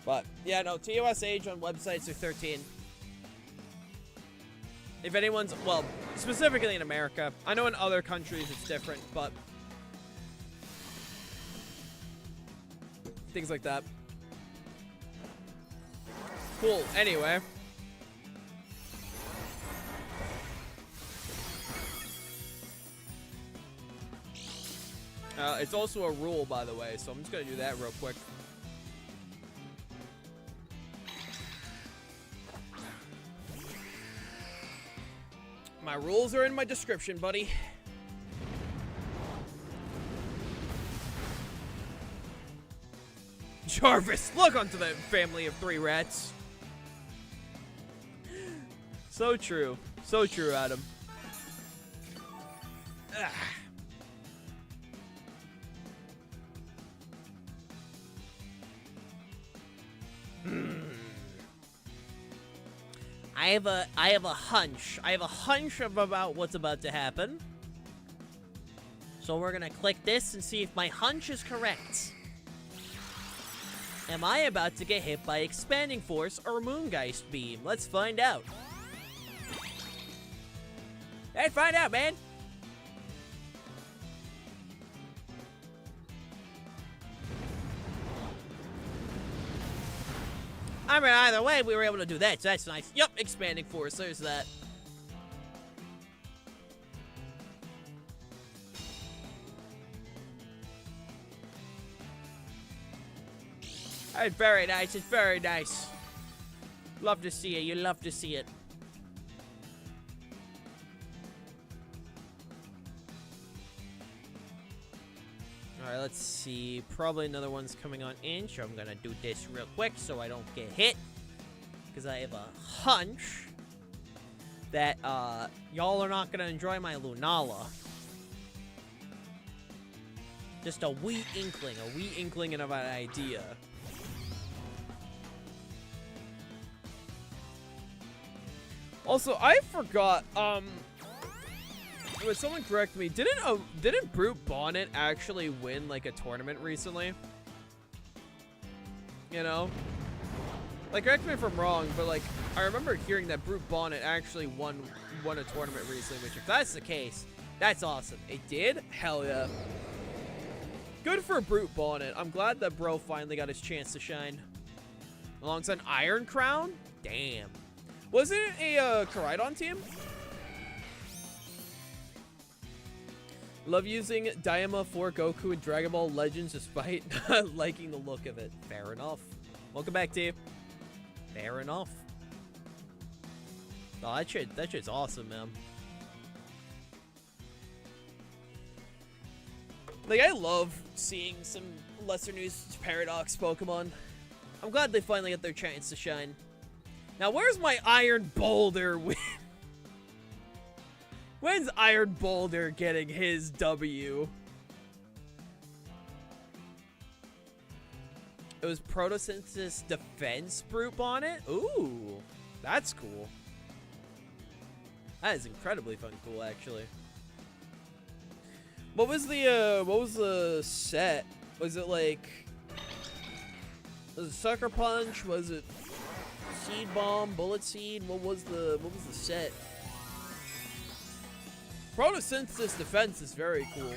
But, yeah, no, TOS age on websites are 13. If anyone's, well, specifically in America. I know in other countries it's different, but things like that. Cool, anyway. It's also a rule, by the way, so I'm just gonna do that real quick. My rules are in my description, buddy. Jarvis, look onto the family of 3 rats. So true. So true, Adam. Ugh. I have a hunch. I have a hunch about what's about to happen. So we're gonna click this and see if my hunch is correct. Am I about to get hit by Expanding Force or Moongeist Beam? Let's find out. Let's find out, man. I mean, either way, we were able to do that, so that's nice. Yup, Expanding Force, there's that. It's very nice, it's very nice. Love to see it, you love to see it. Alright, let's see. Probably another one's coming on in, so I'm gonna do this real quick so I don't get hit. Because I have a hunch that y'all are not gonna enjoy my Lunala. Just a wee inkling of an idea. Also, I forgot, would someone correct me? Didn't Brute Bonnet actually win like a tournament recently? You know? Like, correct me if I'm wrong, but like I remember hearing that Brute Bonnet actually won a tournament recently, which if that's the case, that's awesome. It did? Hell yeah. Good for Brute Bonnet. I'm glad that bro finally got his chance to shine. Alongside Iron Crown? Damn. Was it a Koraidon team? Love using Daima for Goku in Dragon Ball Legends despite not liking the look of it. Fair enough. Welcome back, T. Fair enough. Oh, that shit's awesome, man. Like, I love seeing some lesser news Paradox Pokemon. I'm glad they finally got their chance to shine. Now, where's my Iron Boulder win? When's Iron Boulder getting his W? It was Photosynthesis Defense Group on it? Ooh, that's cool. That is incredibly fun cool, actually. What was the set? Was it like, was it Sucker Punch? Was it Seed Bomb, Bullet Seed? What was the set? Photosynthesis Defense is very cool.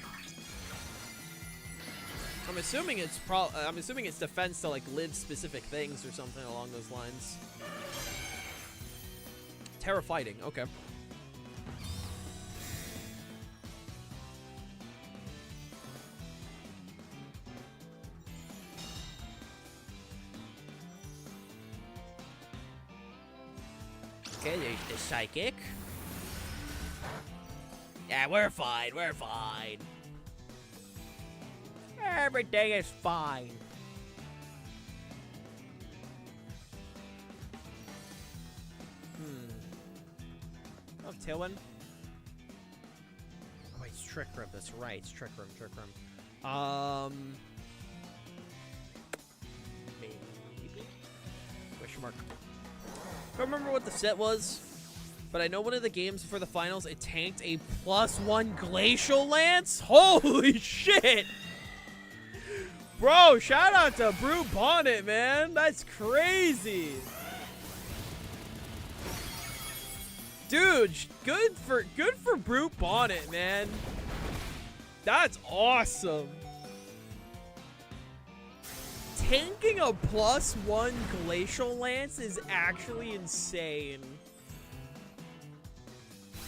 I'm assuming it's defense to like live specific things or something along those lines. Terra Fighting, okay. Okay, there's the Psychic. Yeah, we're fine, we're fine. Everything is fine. Oh, Tailwind? Oh, wait, it's Trick Room, that's right, it's Trick Room, Trick Room. Maybe? Question mark. I don't remember what the set was, but I know one of the games for the finals, it tanked a +1 Glacial Lance? Holy shit! Bro, shout out to Brew Bonnet, man. That's crazy. Dude, good for Brew Bonnet, man. That's awesome. Tanking a +1 Glacial Lance is actually insane.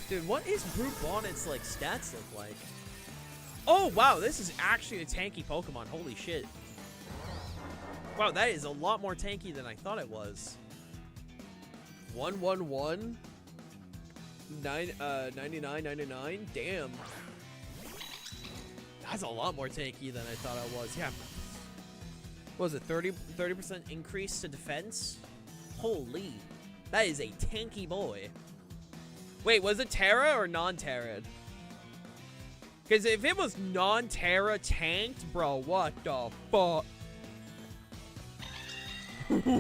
Dude, what is Brew Bonnet's like stats look like? Oh wow, this is actually a tanky Pokemon. Holy shit. Wow, that is a lot more tanky than I thought it was. 111 99. Damn. That's a lot more tanky than I thought it was. Yeah. What was it, 30% increase to defense? Holy. That is a tanky boy. Wait, was it Terra or non-Terra? Because if it was non-Terra tanked, bro, what the fuck?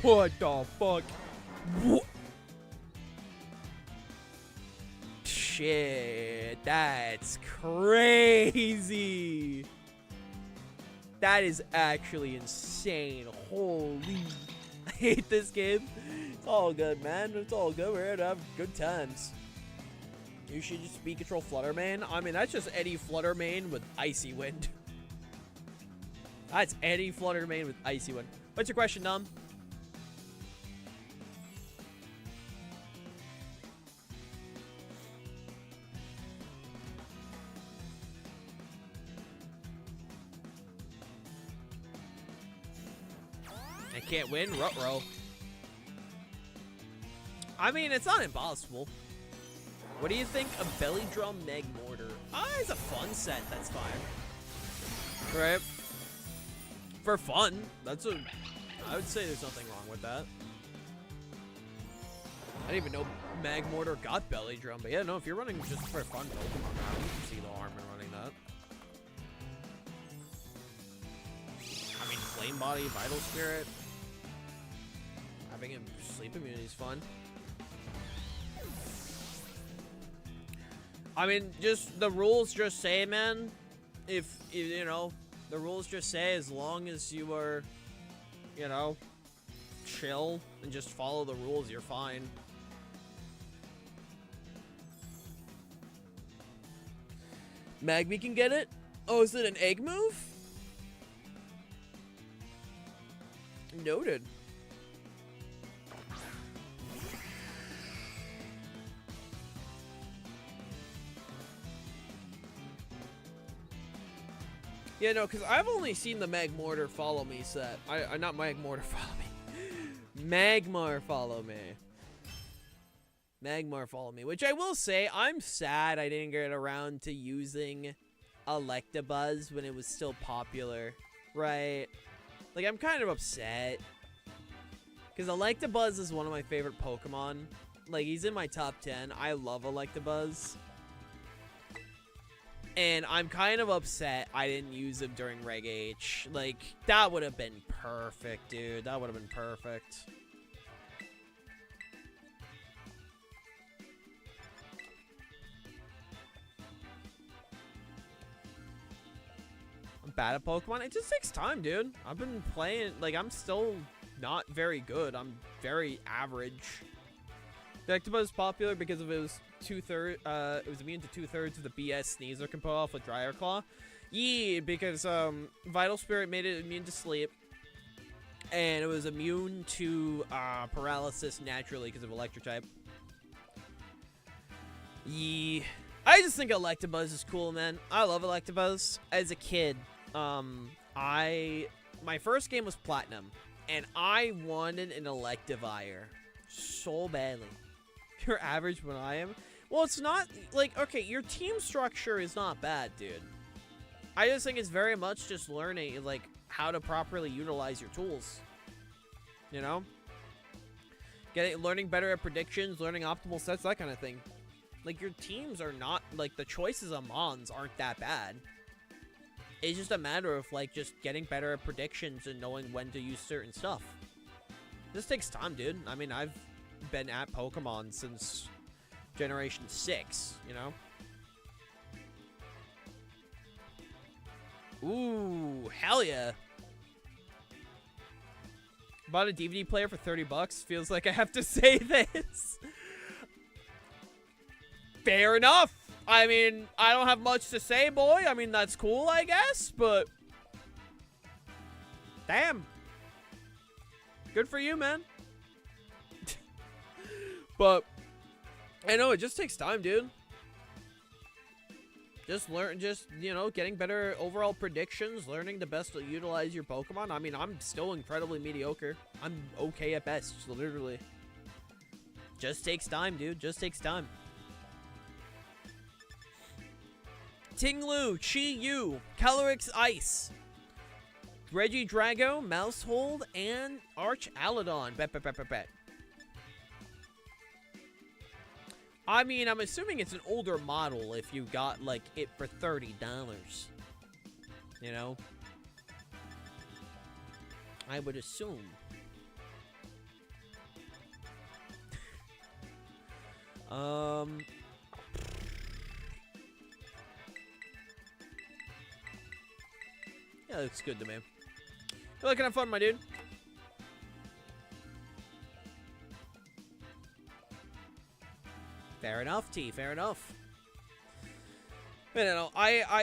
What the fuck? What? Shit, that's crazy. That is actually insane. Holy. I hate this game. It's all good, man. It's all good. We're here to have good times. You should just speed control Fluttermane. I mean, that's just any Fluttermane with Icy Wind. That's any Fluttermane with Icy Wind. What's your question, Nom? I can't win? Ruh-roh. I mean, it's not impossible. What do you think of Belly Drum Meg Mortar? Ah, it's a fun set. That's fine. Right? For fun. I would say there's nothing wrong with that. I didn't even know Mag Mortar got Belly Drum. But yeah, no, if you're running just for fun Pokemon, you can see the harm in running that. I mean, Flame Body, Vital Spirit. Having him sleep immunity is fun. I mean, just the rules just say, man, if, you know, the rules just say as long as you are, you know, chill and just follow the rules, you're fine. Magby can get it? Oh, is it an egg move? Noted. Yeah, no, because I've only seen the Magmortar follow me set. Not Magmortar follow me. Magmar follow me. Magmar follow me. Which I will say, I'm sad I didn't get around to using Electabuzz when it was still popular. Right? Like, I'm kind of upset. Because Electabuzz is one of my favorite Pokemon. Like, he's in my top 10. I love Electabuzz. And I'm kind of upset I didn't use him during Reg H. Like, that would have been perfect, dude. That would have been perfect. I'm bad at Pokemon. It just takes time, dude. I've been playing, like, I'm still not very good. I'm very average. Electabuzz is popular because of it was it was immune to 2/3 of the BS Sneasel can pull off with Dryer Claw. Yeah, because Vital Spirit made it immune to sleep, and it was immune to paralysis naturally because of Electric type. Yeah, I just think Electabuzz is cool, man. I love Electabuzz. As a kid, my first game was Platinum, and I wanted an Electivire so badly. You're average when I am. Well, it's not like, okay, your team structure is not bad, dude. I just think it's very much just learning, like, how to properly utilize your tools. You know? Learning better at predictions, learning optimal sets, that kind of thing. Like, your teams are not, like, the choices of Mons aren't that bad. It's just a matter of, like, just getting better at predictions and knowing when to use certain stuff. This takes time, dude. I mean, I've been at Pokemon since Generation 6, you know? Ooh, hell yeah. Bought a DVD player for 30 bucks. Feels like I have to say this. Fair enough. I mean, I don't have much to say, boy. I mean, that's cool, I guess, but damn. Good for you, man. But I know it just takes time, dude. Just you know, getting better overall predictions, learning the best to utilize your Pokemon. I mean, I'm still incredibly mediocre. I'm okay at best, literally. Just takes time, dude. Just takes time. Tinglu, Chi-Yu, Calyrex Ice, Regidrago, Mousehold, and Arch Alladon. Bet. I mean, I'm assuming it's an older model if you got, like, it for $30. You know? I would assume. Yeah, looks good to me. You're looking at fun, my dude. Fair enough, T. Fair enough. I don't know.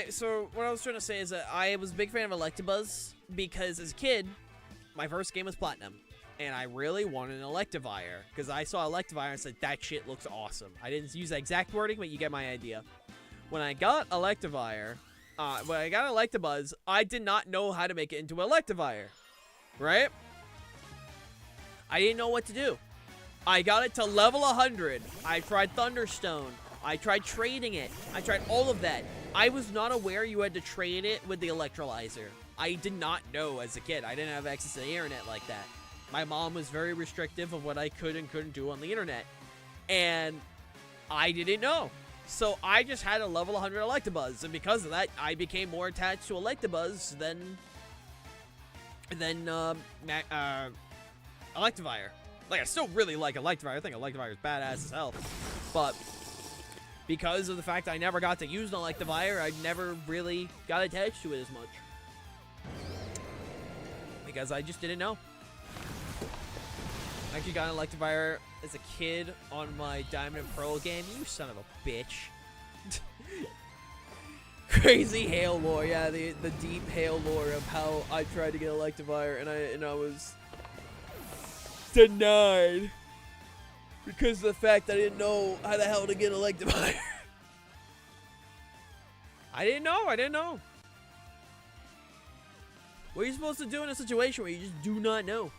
So what I was trying to say is that I was a big fan of Electabuzz because as a kid, my first game was Platinum, and I really wanted an Electivire because I saw Electivire and said that shit looks awesome. I didn't use the exact wording, but you get my idea. When I got Electivire, when I got Electabuzz, I did not know how to make it into Electivire, right? I didn't know what to do. I got it to level 100. I tried Thunderstone. I tried trading it. I tried all of that. I was not aware you had to trade it with the electrolyzer. I did not know as a kid. I didn't have access to the internet like that. My mom was very restrictive of what I could and couldn't do on the internet. And I didn't know. So I just had a level 100 Electabuzz. And because of that, I became more attached to Electabuzz than Electivire. Like, I still really like Electivire. I think Electivire is badass as hell. But because of the fact I never got to use an Electivire, I never really got attached to it as much. Because I just didn't know. I actually got an Electivire as a kid on my Diamond and Pearl game. You son of a bitch. Crazy Hail lore. Yeah, the deep Hail lore of how I tried to get Electivire and I was denied because of the fact I didn't know how the hell to get Electivire. I didn't know. What are you supposed to do in a situation where you just do not know?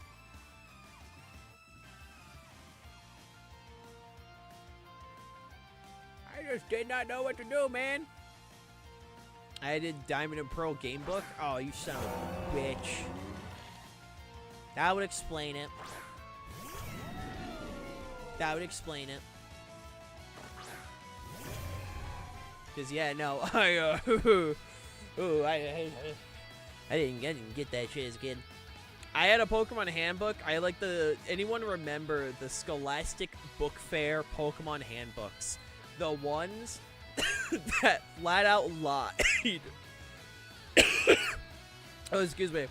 I just did not know what to do, man. I did Diamond and Pearl game book. Oh, you son of a bitch. That would explain it. That would explain it. Cause yeah, no, I didn't get that shit as a kid. I had a Pokemon handbook. I like anyone remember the Scholastic Book Fair Pokemon handbooks? The ones that flat out lied. Oh, excuse me.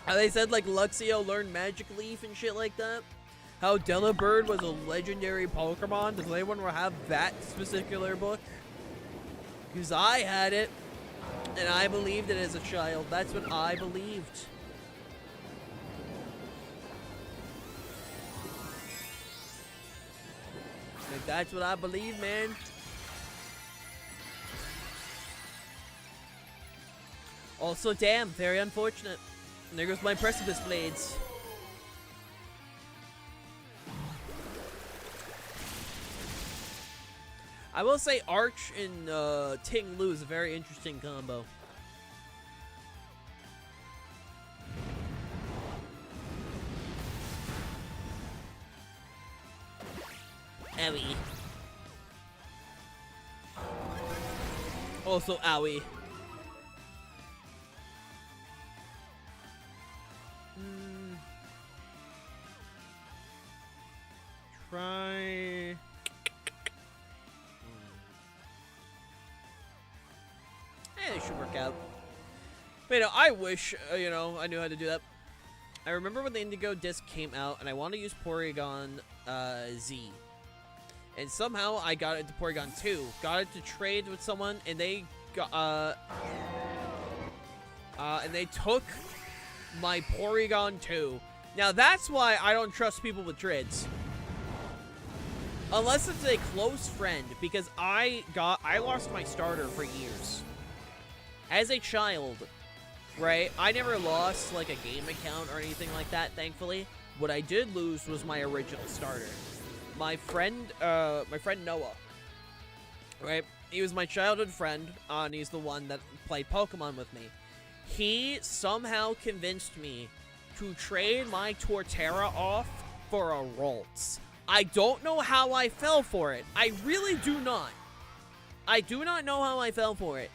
How they said like Luxio learned Magic Leaf and shit like that. How Delibird was a legendary Pokemon. Does anyone have that particular book? Because I had it, and I believed it as a child. That's what I believed. Like, that's what I believe, man. Also, damn, very unfortunate. And there goes my Precipice Blades. I will say Arch and Ting Lu is a very interesting combo. Owie. Also owie. Try... it should work out. But, you know, I wish, you know, I knew how to do that. I remember when the Indigo disc came out, and I wanted to use Porygon Z. And somehow I got it to Porygon 2. Got it to trade with someone, and they got, and they took my Porygon 2. Now, that's why I don't trust people with trades. Unless it's a close friend, because I lost my starter for years. As a child, right, I never lost, like, a game account or anything like that, thankfully. What I did lose was my original starter. My friend Noah, right, he was my childhood friend, and he's the one that played Pokemon with me. He somehow convinced me to trade my Torterra off for a Ralts. I don't know how I fell for it. I really do not. I do not know how I fell for it.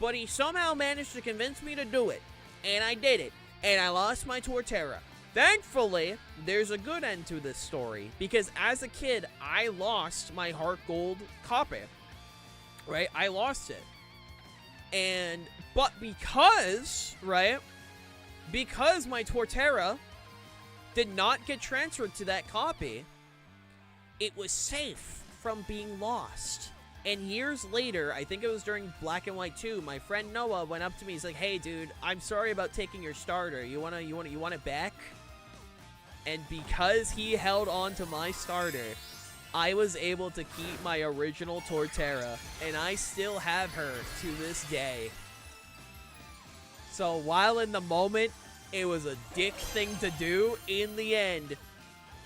But he somehow managed to convince me to do it. And I did it. And I lost my Torterra. Thankfully, there's a good end to this story. Because as a kid, I lost my Heart Gold copy. Right? I lost it. But because, right? Because my Torterra did not get transferred to that copy, it was safe from being lost. And years later, I think it was during Black and White 2, my friend Noah went up to me. He's like, "Hey, dude, I'm sorry about taking your starter. You want it back?" And because he held on to my starter, I was able to keep my original Torterra, and I still have her to this day. So while in the moment, it was a dick thing to do, in the end,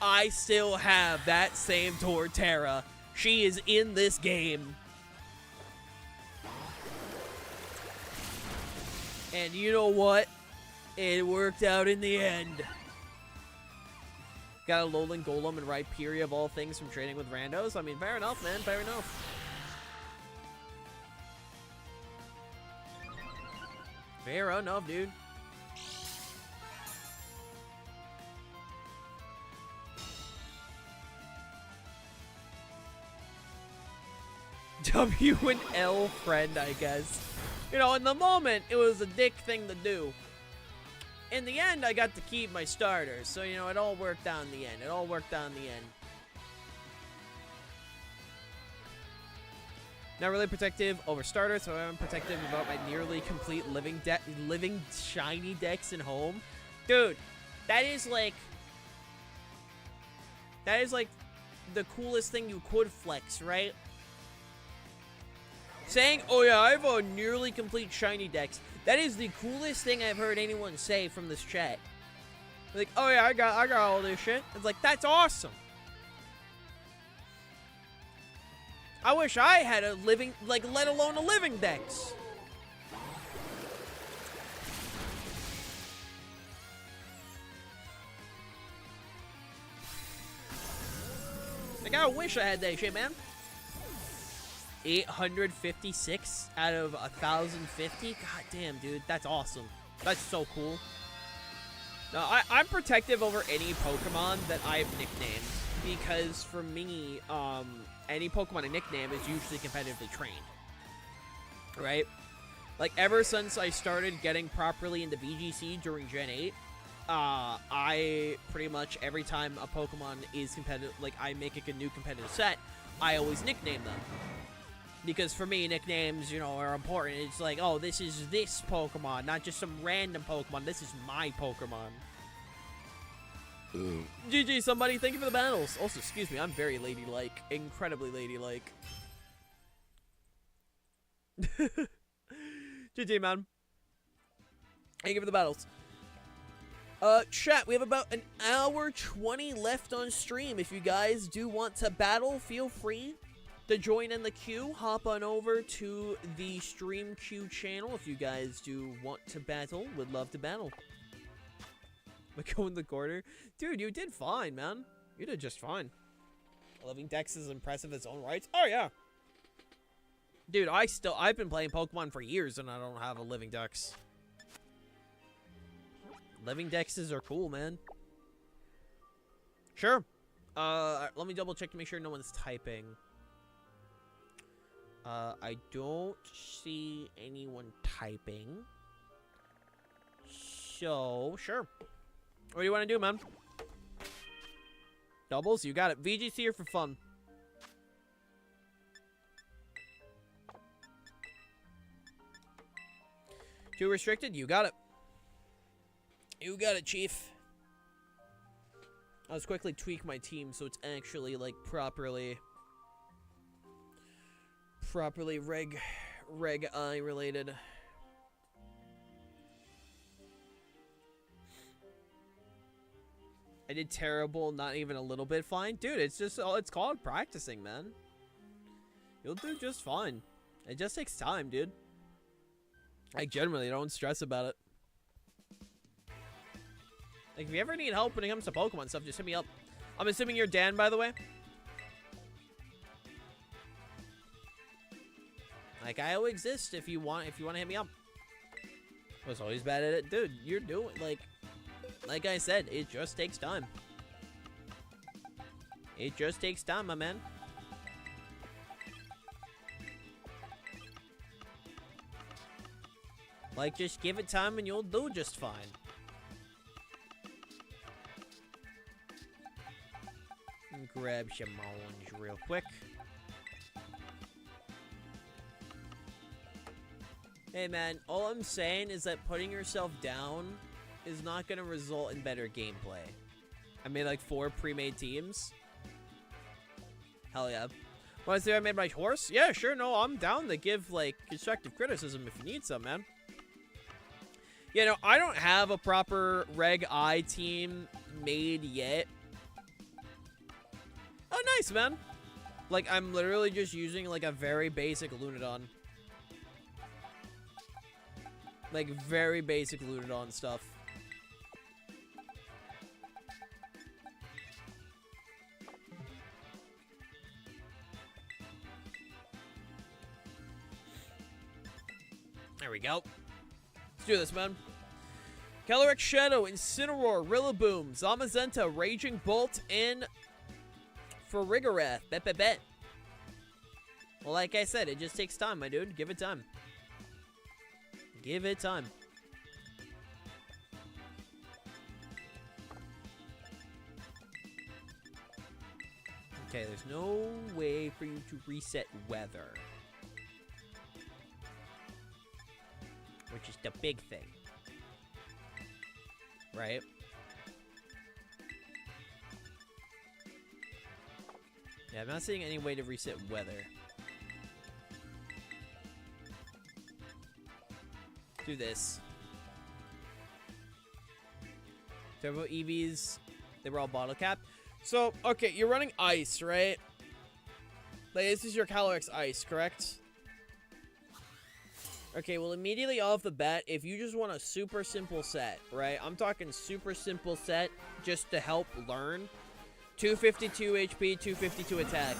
I still have that same Torterra. She is in this game. And you know what? It worked out in the end. Got a Alolan Golem and Rhyperior of all things from trading with randos. I mean, fair enough, man. Fair enough. Fair enough, dude. W and L friend, I guess. You know, in the moment, it was a dick thing to do. In the end, I got to keep my starter. So, you know, it all worked out in the end. It all worked out in the end. Not really protective over starters, so I'm protective about my nearly complete living shiny decks in home. Dude, that is like the coolest thing you could flex, right? Saying, "Oh yeah, I have a nearly complete shiny dex." That is the coolest thing I've heard anyone say from this chat. Like, oh yeah, I got all this shit. It's like, that's awesome. I wish I had a living, like, let alone a living dex. Like, I wish I had that shit, man. 856 out of 1,050? God damn, dude. That's awesome. That's so cool. No, I'm protective over any Pokemon that I've nicknamed. Because for me, any Pokemon I nickname is usually competitively trained. Right? Like, ever since I started getting properly into VGC during Gen 8, I pretty much, every time a Pokemon is competitive, like, I make a new competitive set, I always nickname them. Because for me, nicknames, you know, are important. It's like, oh, this is this Pokemon, not just some random Pokemon. This is my Pokemon. GG, somebody. Thank you for the battles. Also, excuse me, I'm very ladylike. Incredibly ladylike. GG, man. Thank you for the battles. Chat, we have about an hour 20 left on stream. If you guys do want to battle, feel free to join in the queue. Hop on over to the stream queue channel if you guys do want to battle. Would love to battle. But go in the corner. Dude, you did fine, man. You did just fine. Living Dex is impressive in its own rights. Oh, yeah. Dude, I've been playing Pokemon for years and I don't have a Living Dex. Living Dexes are cool, man. Sure. Let me double check to make sure no one's typing. I don't see anyone typing. So, sure. What do you want to do, man? Doubles? You got it. VGC or for fun? Too restricted? You got it. You got it, Chief. Let's quickly tweak my team so it's actually, like, properly Reg I related. I did terrible, not even a little bit fine. Dude, it's just, it's called practicing, man. You'll do just fine. It just takes time, dude. Like, generally, don't stress about it. Like, if you ever need help when it comes to Pokemon stuff, just hit me up. I'm assuming you're Dan, by the way. Like, I will exist if you want to hit me up. I was always bad at it. Dude, you're doing, like I said, it just takes time. It just takes time, my man. Like, just give it time and you'll do just fine. Grab some orange real quick. Hey man, all I'm saying is that putting yourself down is not going to result in better gameplay. I made like 4 pre-made teams. Hell yeah. Want to say I made my horse? Yeah, sure, no, I'm down to give like constructive criticism if you need some, man. You know, I don't have a proper Reg I team made yet. Oh, nice, man. Like, I'm literally just using, like, a very basic Lunodon. Like, very basic Lunodon stuff. There we go. Let's do this, man. Calyrex Shadow, Incineroar, Rillaboom, Zamazenta, Raging Bolt, and Farigarath. Bet. Well, like I said, it just takes time, my dude. Give it time. Give it time. Okay, there's no way for you to reset weather. Which is the big thing. Right? Yeah, I'm not seeing any way to reset weather. Do this. Turbo EVs, they were all bottle capped. So, okay, you're running ice, right? Like, this is your Calyrex ice, correct? Okay, well, immediately off the bat, if you just want a super simple set, right? I'm talking super simple set just to help learn. 252 HP, 252 attack.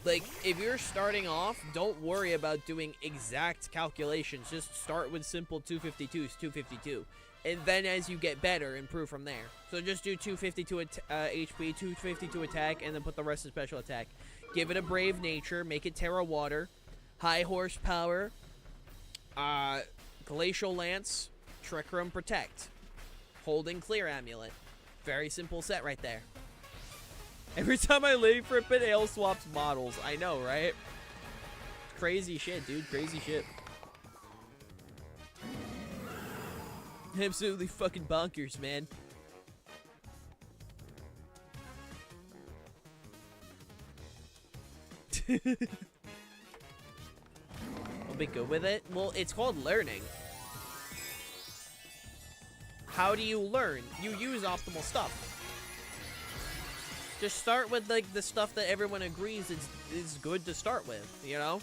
Like, if you're starting off, don't worry about doing exact calculations. Just start with simple 252s, 252. And then as you get better, improve from there. So just do 252 HP, 252 attack, and then put the rest in special attack. Give it a brave nature, make it Terra Water, high horsepower, Glacial Lance, Trick Room Protect, Holding Clear Amulet. Very simple set right there. Every time I leave for a bit, Ale swaps models. I know, right? Crazy shit, dude. Crazy shit. Absolutely fucking bonkers, man. I'll be good with it. Well, it's called learning. How do you learn? You use optimal stuff. Just start with like the stuff that everyone agrees is good to start with, you know?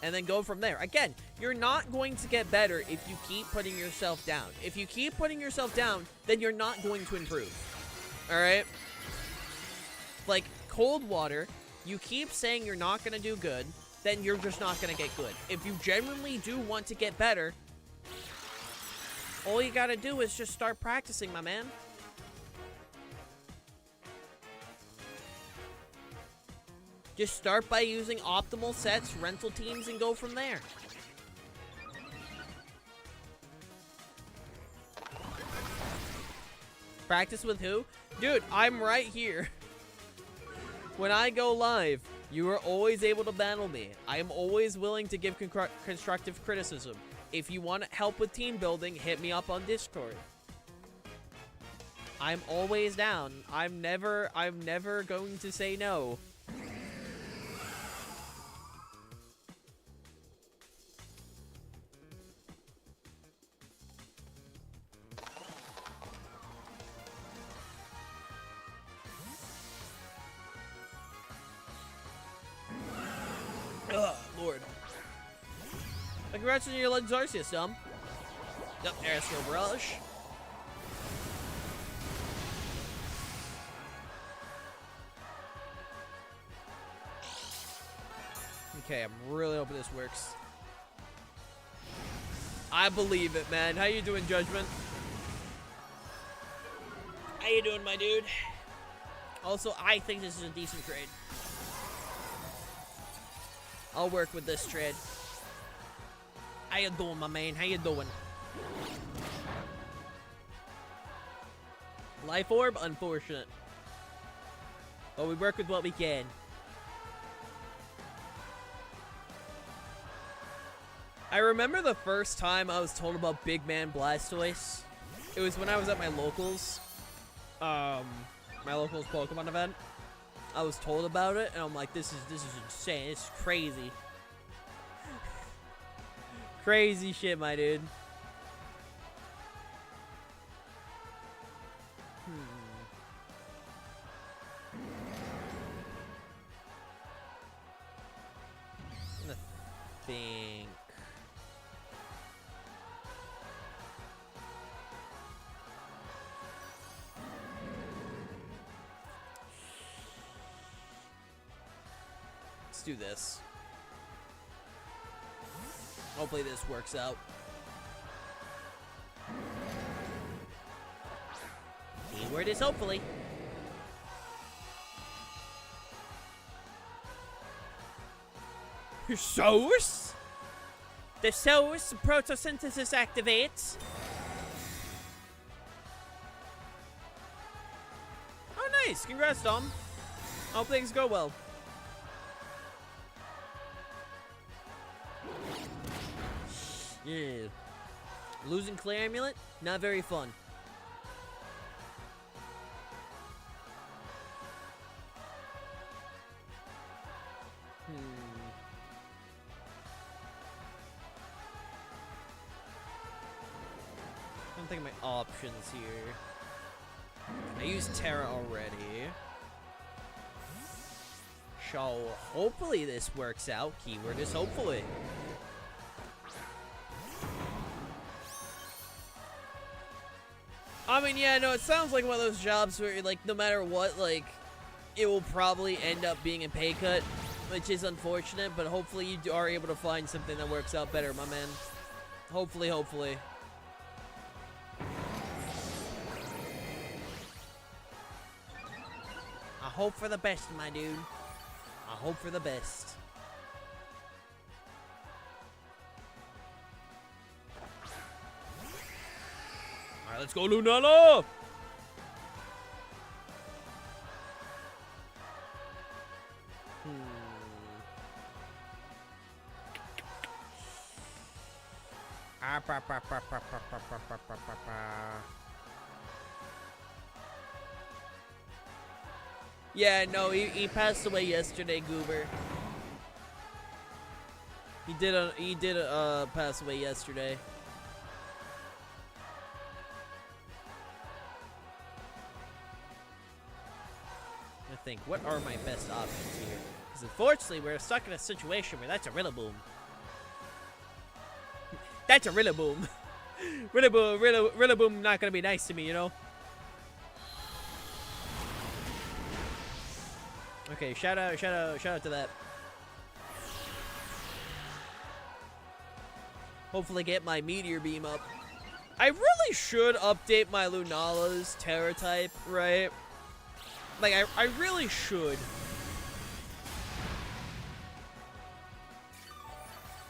And then go from there. Again, you're not going to get better if you keep putting yourself down. If you keep putting yourself down, then you're not going to improve. Alright? Like, cold water, you keep saying you're not going to do good, then you're just not going to get good. If you genuinely do want to get better, all you got to do is just start practicing, my man. Just start by using optimal sets, rental teams, and go from there. Practice with who? Dude, I'm right here. When I go live, you are always able to battle me. I am always willing to give constructive criticism. If you want help with team building, hit me up on Discord. I'm always down. I'm never going to say no. Ugh, Lord. Congrats on your Legends Arceus, Dom. Yep, Astral Brush. Okay, I'm really hoping this works. I believe it, man. How you doing, Judgment? How you doing, my dude? Also, I think this is a decent trade. I'll work with this trade. How you doing, my man? How you doing? Life Orb? Unfortunate. But we work with what we can. I remember the first time I was told about Big Man Blastoise. It was when I was at my locals. My locals Pokemon event. I was told about it, and I'm like, this is insane. This is crazy. Crazy shit, my dude. I'm gonna think. Let's do this. Hopefully this works out. Keyword is hopefully. Source? The source photosynthesis activates. Oh, nice. Congrats, Dom. Hope things go well. Yeah. Losing Clear Amulet? Not very fun. think of my options here. I used Terra already. So, hopefully this works out. Keyword is hopefully. I mean, yeah, no, it sounds like one of those jobs where, like, no matter what, like, it will probably end up being a pay cut, which is unfortunate, but hopefully you are able to find something that works out better, my man. Hopefully, hopefully. I hope for the best, my dude. I hope for the best. Alright, let's go, Lunala! Yeah, no, he passed away yesterday, Goober. He did pass away yesterday. I think, what are my best options here? Because unfortunately, we're stuck in a situation where that's a Rillaboom. That's a Rillaboom. Rillaboom not gonna be nice to me, you know? Okay, shout out to that. Hopefully get my Meteor Beam up. I really should update my Lunala's Terra type, right? Like, I really should.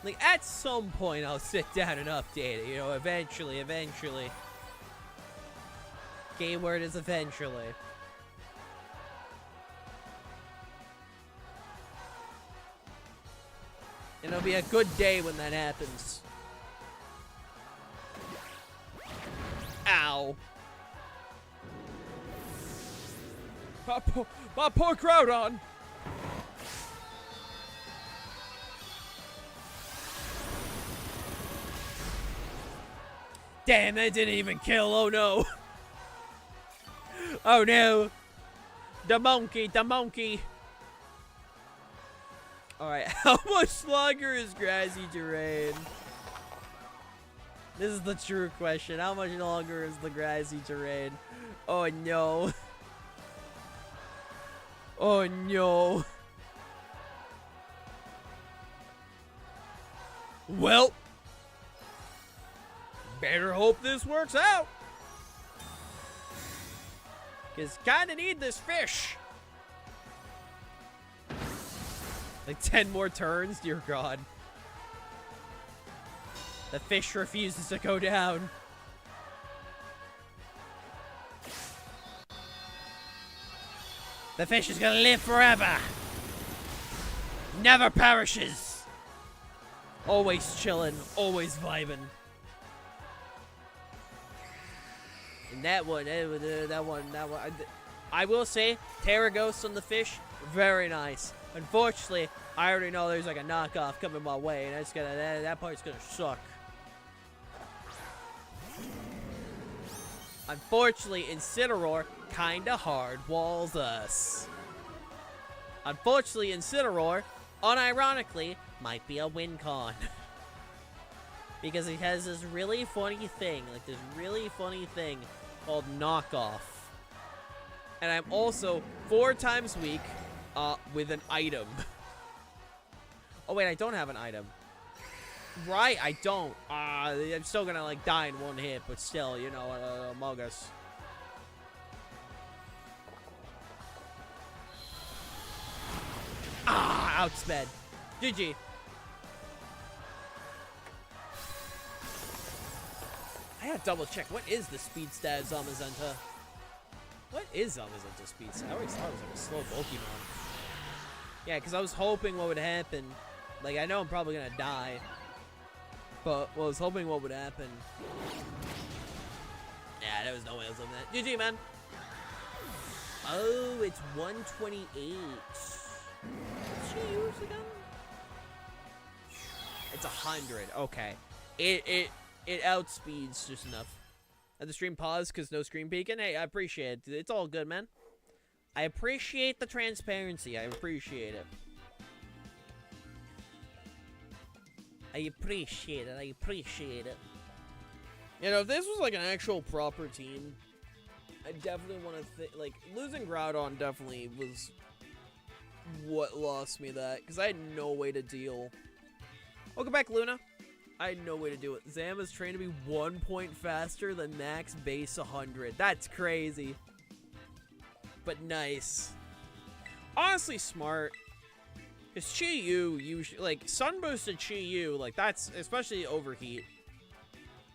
Like, at some point, I'll sit down and update it, you know, eventually. Keyword is eventually. And it'll be a good day when that happens. Ow. My poor Groudon. Damn, that didn't even kill. Oh no. Oh no. The monkey. Alright, how much longer is grassy terrain? This is the true question. How much longer is the grassy terrain? Oh no. Oh no. Well, better hope this works out. Cause kinda need this fish. Like 10 more turns? Dear God. The fish refuses to go down. The fish is gonna live forever. Never perishes. Always chillin', always vibing. And that one, I will say, Terra Ghost on the fish, very nice. Unfortunately, I already know there's like a knockoff coming my way, and that's gonna that part's gonna suck. Unfortunately, Incineroar kinda hard walls us. Unfortunately, Incineroar, unironically, might be a win con. Because it has this really funny thing, called knockoff. And I'm also 4 times weak with an item. Oh wait, I don't have an item. Right, I don't. I'm still gonna like die in one hit, but still, you know, among us. Outsped. GG. I gotta double check. What is the speed stat of Zamazenta? What is Zamazenta's speed stat? I always thought it was like a slow Pokemon. Yeah, because I was hoping what would happen. Like, I know I'm probably gonna die. But I was hoping what would happen. Yeah, there was no way I was living that. GG, man. Oh, it's 128. What's she use again? It's 100. Okay. It outspeeds just enough. And the stream paused because no screen peeking. Hey, I appreciate it. It's all good, man. I appreciate the transparency. I appreciate it. I appreciate it. I appreciate it. You know, if this was like an actual proper team, I definitely want to like losing Groudon definitely was what lost me that, because I had no way to deal. Welcome back, Luna. I had no way to do it. Zam is trained to be 1 point faster than max base 100. That's crazy. But nice. Honestly smart. Because Chi-Yu usually, like, Sunboosted Chi-Yu, like, that's, especially overheat.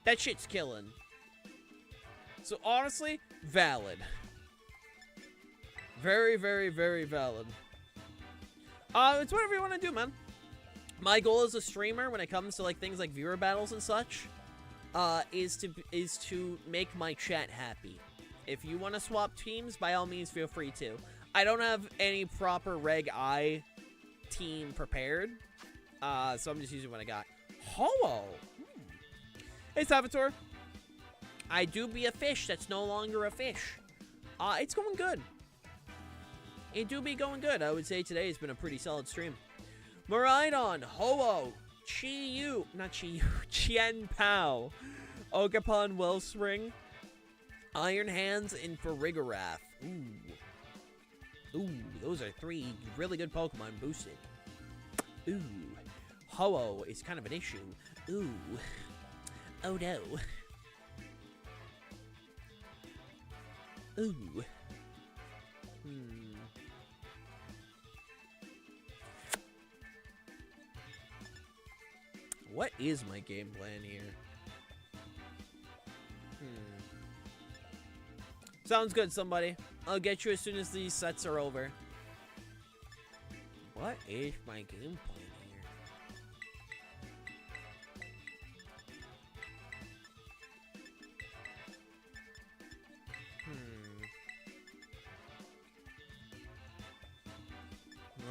That shit's killing. So, honestly, valid. Very, very, very valid. It's whatever you want to do, man. My goal as a streamer, when it comes to, like, things like viewer battles and such, is to make my chat happy. If you want to swap teams, by all means, feel free to. I don't have any proper Reg I team prepared, so I'm just using what I got. Ho-Oh! Hey, Salvatore. I do be a fish that's no longer a fish. It's going good. It do be going good. I would say today has been a pretty solid stream. Miraidon, Ho-Oh, Chi-Yu, not Chi-Yu, Chien-Pao, Ogerpon, Wellspring, Iron Hands, and Farigarath. Ooh, those are 3 really good Pokemon boosted. Ooh, Ho-Oh is kind of an issue. Ooh, oh no. Ooh. What is my game plan here? Sounds good, somebody. I'll get you as soon as these sets are over. What is my game plan here?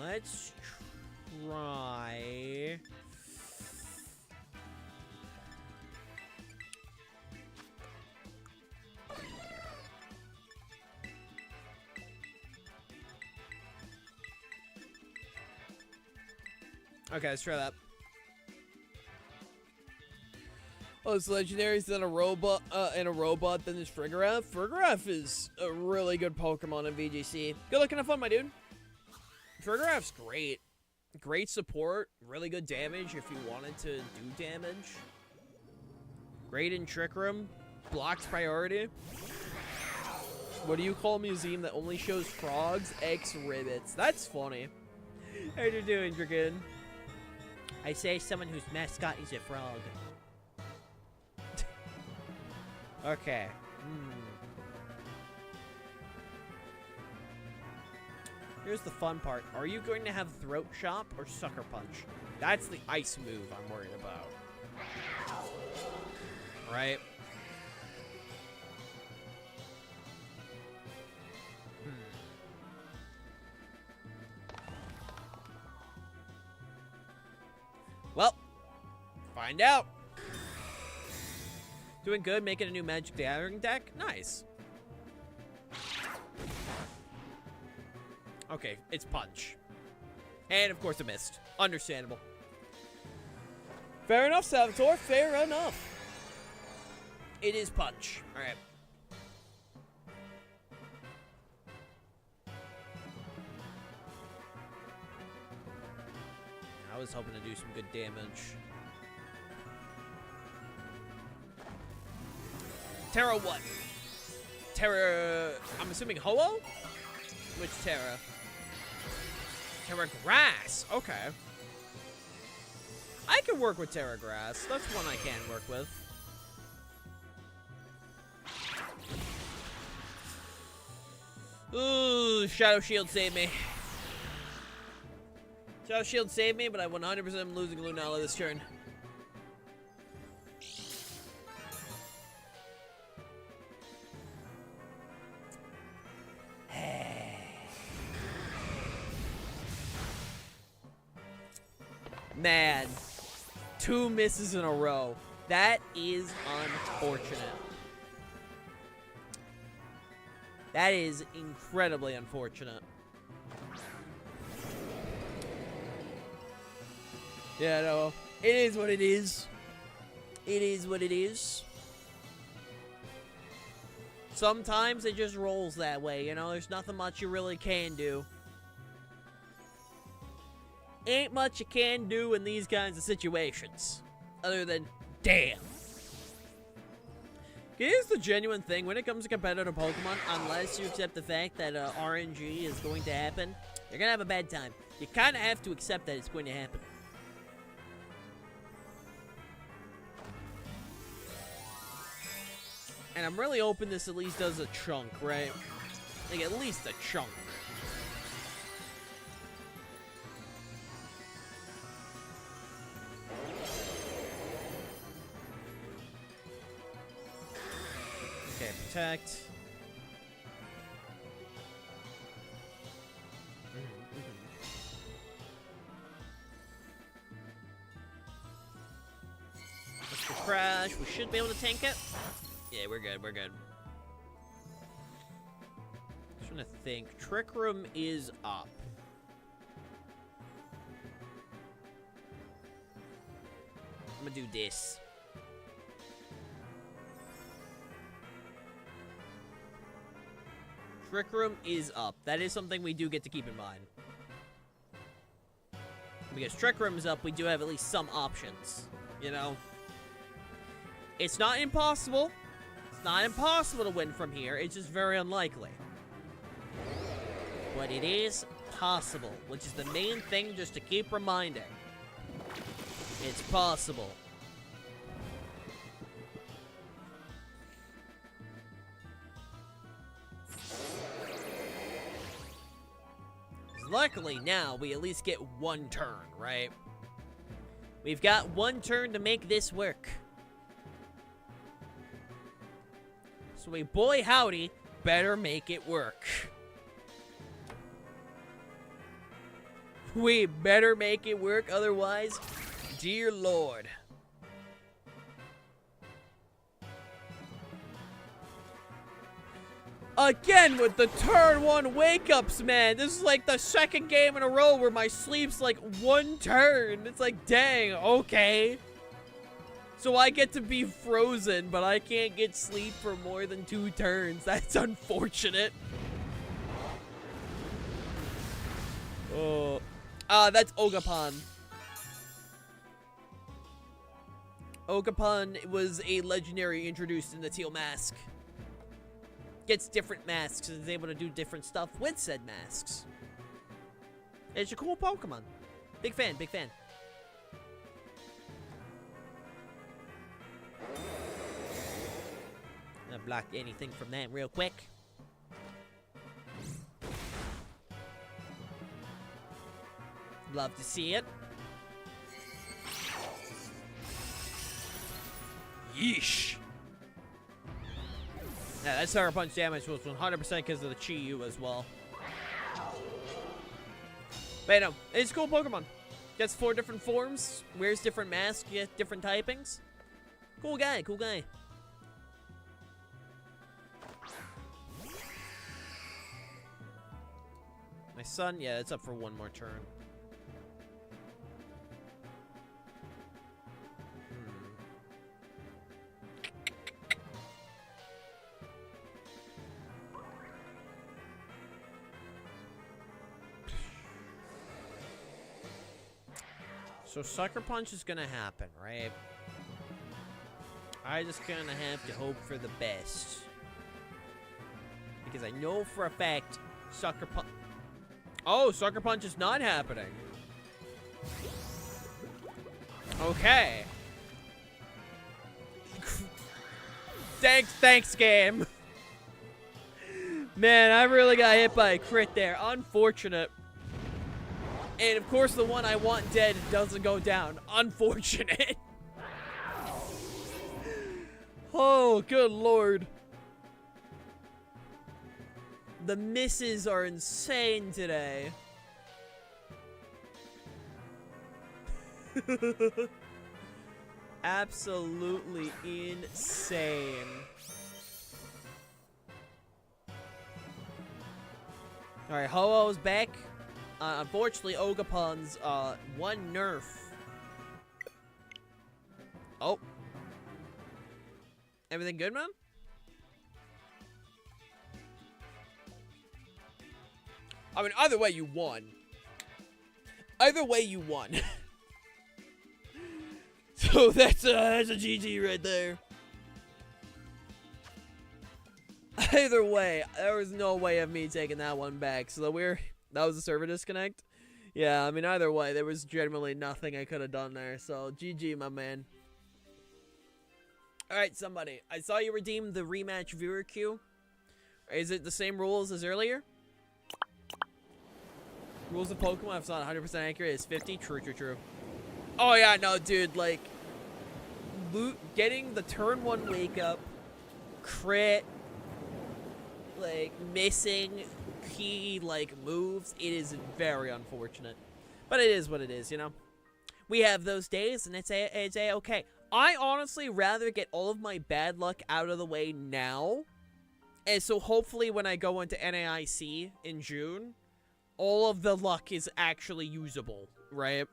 Let's try... Okay, let's try that. Oh, it's legendaries, then a robot, then there's Farigarath. Farigarath is a really good Pokemon in VGC. Good luck and have fun, my dude. Farigarath's great. Great support, really good damage if you wanted to do damage. Great in Trick Room. Blocks priority. What do you call a museum that only shows frogs, eggs, ribbits? That's funny. How you doing, Dragon? I say someone whose mascot is a frog. Okay. Here's the fun part. Are you going to have Throat Chop or Sucker Punch? That's the ice move I'm worried about. Right? Well, find out. Doing good, making a new Magic Gathering deck. Nice. Okay, it's Punch. And of course, a missed. Understandable. Fair enough, Salvatore. Fair enough. It is Punch. All right. I was hoping to do some good damage. Terra what? Terra... I'm assuming Ho-Oh? Which Terra? Terra Grass. Okay. I can work with Terra Grass. That's one I can work with. Ooh, Shadow Shield saved me. Shadow Shield saved me, but I 100% am losing Lunala this turn. Man, 2 misses in a row. That is unfortunate. That is incredibly unfortunate. Yeah, no. It is what it is. It is what it is. Sometimes it just rolls that way, you know? There's nothing much you really can do. Ain't much you can do in these kinds of situations. Other than, damn. Here's the genuine thing. When it comes to competitive Pokemon, unless you accept the fact that RNG is going to happen, you're going to have a bad time. You kind of have to accept that it's going to happen. And I'm really hoping this at least does a chunk, right? Like, at least a chunk. Okay, protect. Let's go crash. We should be able to tank it. Yeah, we're good, we're good. Just trying to think. Trick Room is up. I'm gonna do this. Trick Room is up. That is something we do get to keep in mind. Because Trick Room is up, we do have at least some options, you know? It's not impossible. It's not impossible to win from here. It's just very unlikely. But it is possible, which is the main thing just to keep reminding. It's possible. Luckily now, we at least get one turn, right? We've got one turn to make this work. So we, boy howdy, better make it work. We better make it work, otherwise, dear Lord. Again with the turn one wake-ups, man. This is like the second game in a row where my sleep's like one turn. It's like, dang, okay. So I get to be frozen, but I can't get sleep for more than 2 turns. That's unfortunate. Oh. That's Ogerpon. Ogerpon was a legendary introduced in the Teal Mask. Gets different masks and is able to do different stuff with said masks. It's a cool Pokemon. Big fan, big fan. I blocked anything from that real quick. Love to see it. Yeesh. Yeah, that Sucker Punch damage was 100% because of the Chi-Yu as well. But no, it's a cool Pokemon. Gets 4 different forms, wears different masks, gets different typings. Cool guy, cool guy. My son, yeah, it's up for one more turn. So Sucker Punch is gonna happen, right? I just kinda have to hope for the best. Because I know for a fact Sucker Punch... Oh, Sucker Punch is not happening. Okay. Thanks, game. Man, I really got hit by a crit there. Unfortunate. And of course, the one I want dead doesn't go down. Unfortunate. Oh, good lord. The misses are insane today. Absolutely insane. Alright, Ho-Oh's back. Unfortunately, Ogapon's, one nerf. Oh. Everything good, man? I mean, either way, you won. Either way, you won. So that's a GG right there. Either way, there was no way of me taking that one back. So that was a server disconnect. Yeah, I mean, either way, there was generally nothing I could have done there. So GG, my man. All right, somebody. I saw you redeem the rematch viewer queue. Is it the same rules as earlier? Rules of Pokemon, if it's not 100% accurate, is 50. True, true, true. Oh, yeah, no, dude, like, getting the turn 1 wake up, crit, like, missing key, like, moves, it is very unfortunate. But it is what it is, you know? We have those days, and it's okay. I honestly rather get all of my bad luck out of the way now, and so hopefully when I go into NAIC in June, all of the luck is actually usable, right?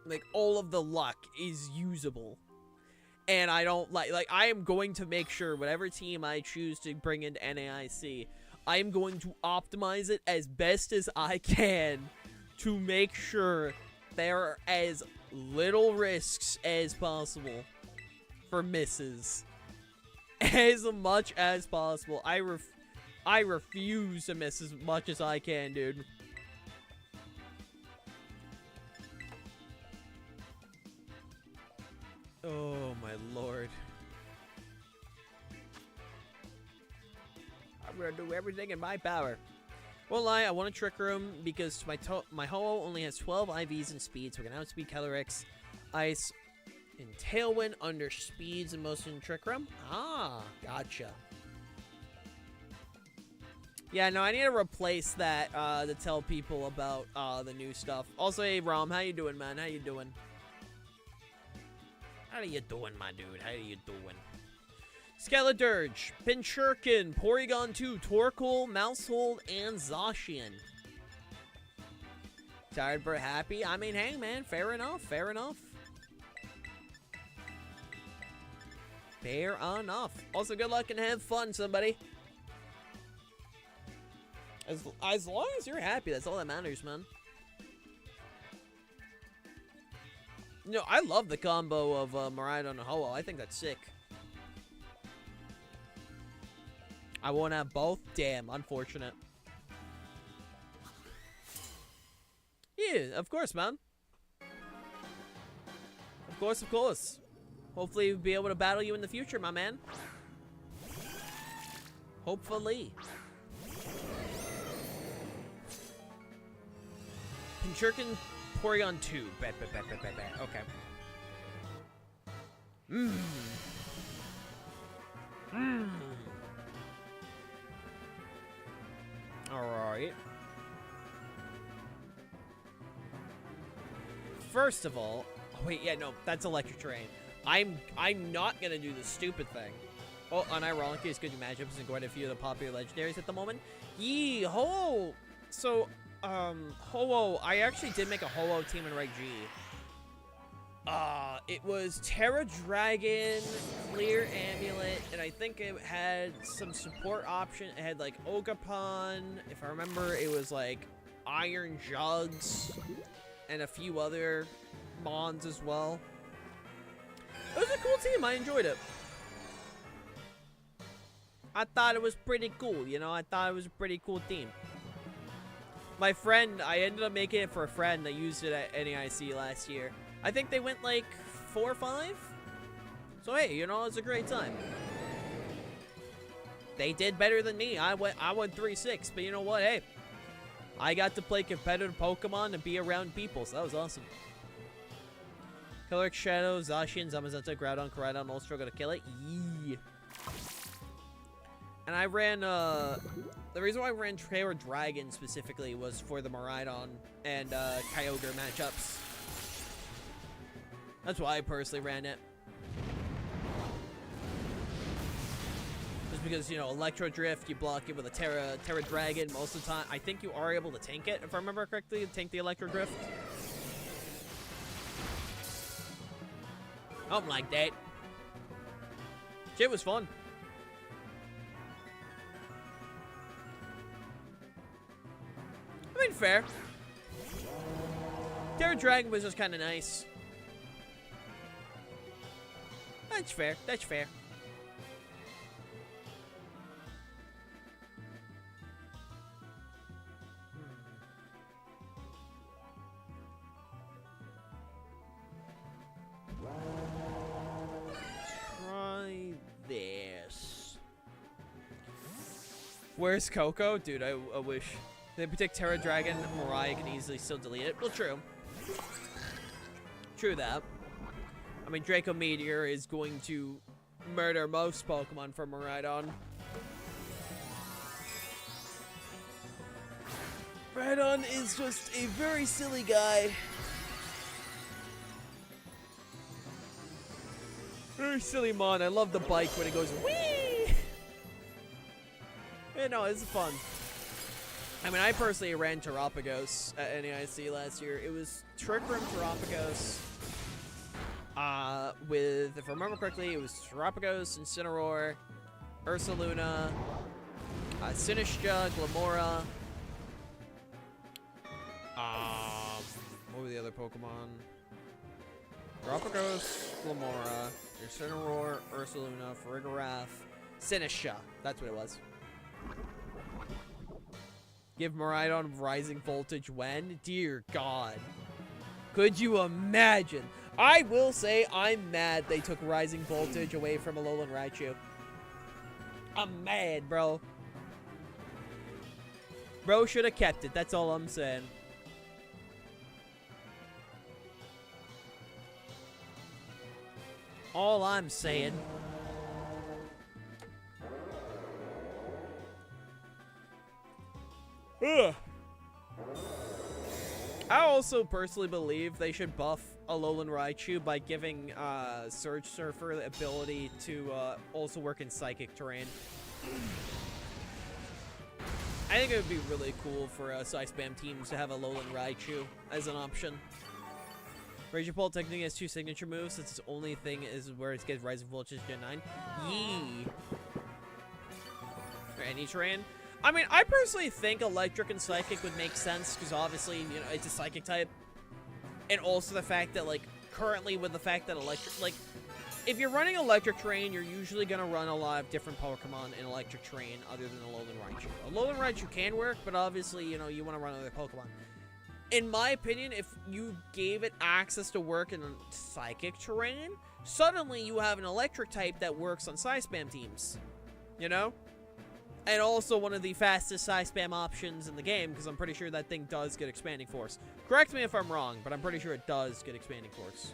Like, all of the luck is usable. And I don't like I am going to make sure whatever team I choose to bring into NAIC, I am going to optimize it as best as I can to make sure there are as little risks as possible for misses. As much as possible. I refuse to miss as much as I can, dude. Oh, my lord. I'm gonna do everything in my power. Won't lie, I want to Trick Room because my Ho-Oh only has 12 IVs and speed, so we can outspeed Calyrex, Ice, and Tailwind under speeds and most in Trick Room. Ah, gotcha. Yeah, no, I need to replace that to tell people about the new stuff. Also, hey, Rom, how you doing, man? How you doing? How you doing, my dude? How you doing? Skeledirge, Pinchurkin, Porygon 2, Torkoal, Mousehold, and Zacian. Tired but happy? I mean, hey, man, fair enough, fair enough. Fair enough. Also, good luck and have fun, somebody. As long as you're happy, that's all that matters, man. You know, I love the combo of Miraidon and Ho-Oh. I think that's sick. I won't have both? Damn, unfortunate. Yeah, of course, man. Of course, of course. Hopefully we'll be able to battle you in the future, my man. Hopefully. Pinchurkin, Porygon 2. Bet. Okay. Alright. First of all... Oh, wait, yeah, no, that's Electric Terrain. I'm not gonna do the stupid thing. Oh, unironically, it's good matchups and quite a few of the popular legendaries at the moment. Yee, Ho-Oh! So... Ho-Oh, I actually did make a Ho-Oh team in Reg G. It was Terra Dragon, Clear Amulet, and I think it had some support option. It had, like, Ogapon. If I remember, it was, like, Iron Jugs, and a few other Mons as well. It was a cool team. I enjoyed it. I thought it was pretty cool, you know? I thought it was a pretty cool team. My friend, I ended up making it for a friend that used it at NAIC last year. I think they went like 4 or 5. So hey, you know, it's a great time. They did better than me. I went 3-6, but you know what? Hey, I got to play competitive Pokemon and be around people, so that was awesome. Calyrex, Shadow, Zacian, Zamazenta, Groudon, Koraidon, all struggle to kill it. Yee. And I ran, the reason why I ran Terra Dragon specifically was for the Miraidon and Kyogre matchups. That's why I personally ran it. Just because, you know, Electro Drift, you block it with a Terra Dragon most of the time. I think you are able to tank it, if I remember correctly, tank the Electro Drift. Something like that. Shit was fun. I mean, fair. Terra Dragon was just kind of nice. That's fair. That's fair. Try this. Where's Coco? Dude, I wish. They protect Terra Dragon. Mariah can easily still delete it. Well, true. True that. I mean, Draco Meteor is going to murder most Pokemon from Miraidon. Miraidon is just a very silly guy. Very silly mon. I love the bike when it goes whee! Yeah, no, it's fun. I mean, I personally ran Terapagos at NAIC last year. It was Trick Room Terapagos. With, if I remember correctly, it was Terapagos, Incineroar, Ursaluna, Sinistcha, Glamora. What were the other Pokemon? Terapagos, Glamora, Incineroar, Ursaluna, Farigiraf, Sinistcha. That's what it was. Give Miraidon Rising Voltage when? Dear God. Could you imagine? I will say I'm mad they took Rising Voltage away from Alolan Raichu. I'm mad, bro. Bro should have kept it. That's all I'm saying. All I'm saying. Ugh. I also personally believe they should buff Alolan Raichu by giving Surge Surfer the ability to also work in Psychic terrain. I think it would be really cool for Psy-Spam teams to have Alolan Raichu as an option. Raging Bolt technically has 2 signature moves, since its only thing is where it gets Rising Voltage Gen 9. Yee. Or any terrain. I mean, I personally think Electric and Psychic would make sense, because obviously, you know, it's a Psychic type. And also the fact that, like, currently with the fact that Electric, like, if you're running Electric Terrain, you're usually going to run a lot of different Pokemon in Electric Terrain other than Alolan Raichu. Alolan Raichu can work, but obviously, you know, you want to run other Pokemon. In my opinion, if you gave it access to work in Psychic Terrain, suddenly you have an Electric type that works on Psy-Spam teams. You know? And also one of the fastest Psy-Spam options in the game, because I'm pretty sure that thing does get Expanding Force. Correct me if I'm wrong, but I'm pretty sure it does get Expanding Force.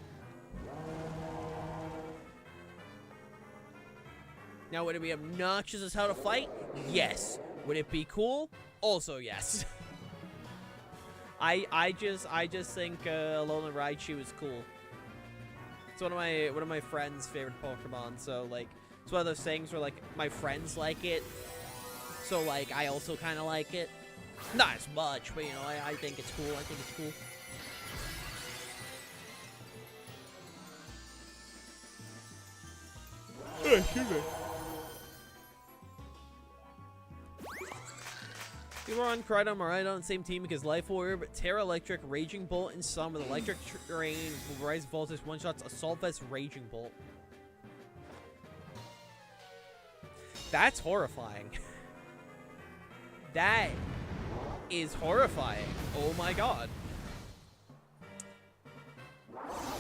Now, would it be obnoxious as how to fight? Yes. Would it be cool? Also, yes. I just think Alolan Raichu is cool. It's one of my friends' favorite Pokemon, so like it's one of those things where like my friends like it. So, like, I also kind of like it. Not as much, but, you know, I think it's cool. I think it's cool. Oh, excuse me. You were on Crydon Miraidon on the same team because Life Orb, Terra Electric, Raging Bolt, and Sun with Electric Terrain, Rise Voltage, one-shots, Assault Vest, Raging Bolt. That's horrifying. That is horrifying. Oh my god.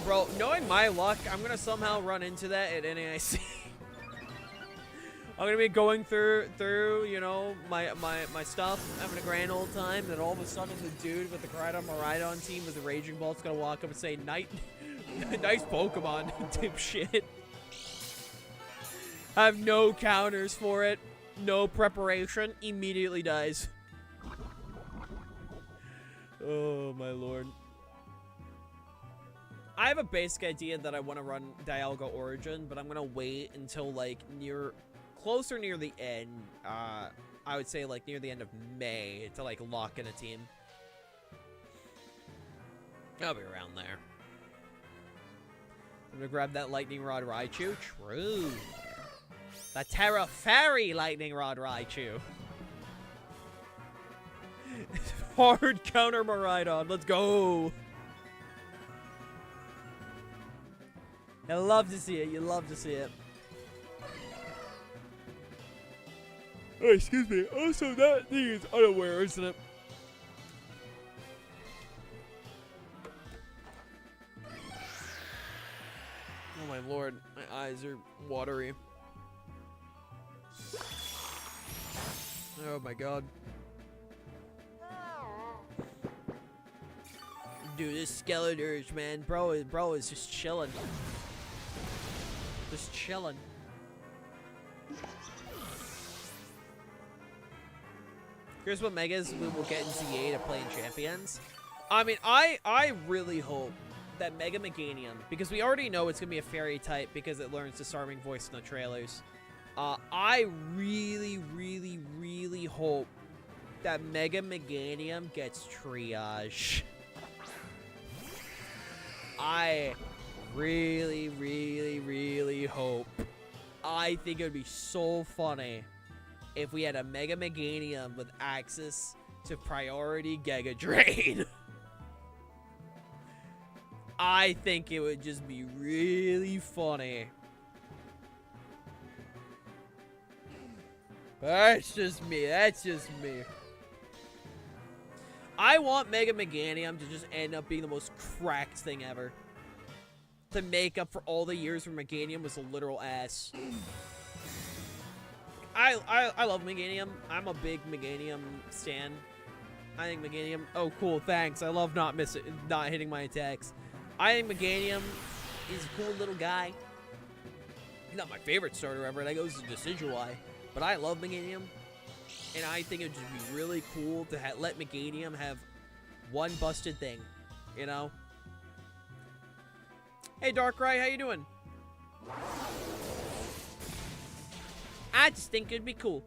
Bro, knowing my luck, I'm gonna somehow run into that at NAIC. I'm gonna be going through, you know, my stuff, having a grand old time, then all of a sudden the dude with the Crydon Miraidon team with the Raging Bolt's gonna walk up and say, nice Pokemon, dipshit. I have no counters for it. No preparation, immediately dies. Oh my lord. I have a basic idea that I want to run Dialga Origin, but I'm gonna wait until like near closer near the end. I would say like near the end of May to like lock in a team. I'll be around there. I'm gonna grab that Lightning Rod Raichu. True. The Terra Fairy Lightning Rod Raichu. Hard counter Miraidon. Let's go. I love to see it. You love to see it. Oh, excuse me. Also, that thing is unaware, isn't it? Oh my lord, my eyes are watery. Oh my god. Dude, this Skeletor's, man, bro is just chilling. Just chilling. Here's what megas we will get in ZA to play in Champions. I mean, I really hope that Mega Meganium, because we already know it's gonna be a fairy type because it learns disarming voice in the trailers. I really, really, really hope that Mega Meganium gets triage. I really, really, really hope. I think it would be so funny if we had a Mega Meganium with access to priority Giga Drain. I think it would just be really funny. That's just me. That's just me. I want Mega Meganium to just end up being the most cracked thing ever. To make up for all the years where Meganium was a literal ass. I love Meganium. I'm a big Meganium stan. I think Meganium... Oh, cool. Thanks. I love not hitting my attacks. I think Meganium is a cool little guy. He's not my favorite starter ever. That goes to Decidueye. But I love Meganium. And I think it would just be really cool to let Meganium have one busted thing. You know? Hey, Darkrai, how you doing? I just think it'd be cool.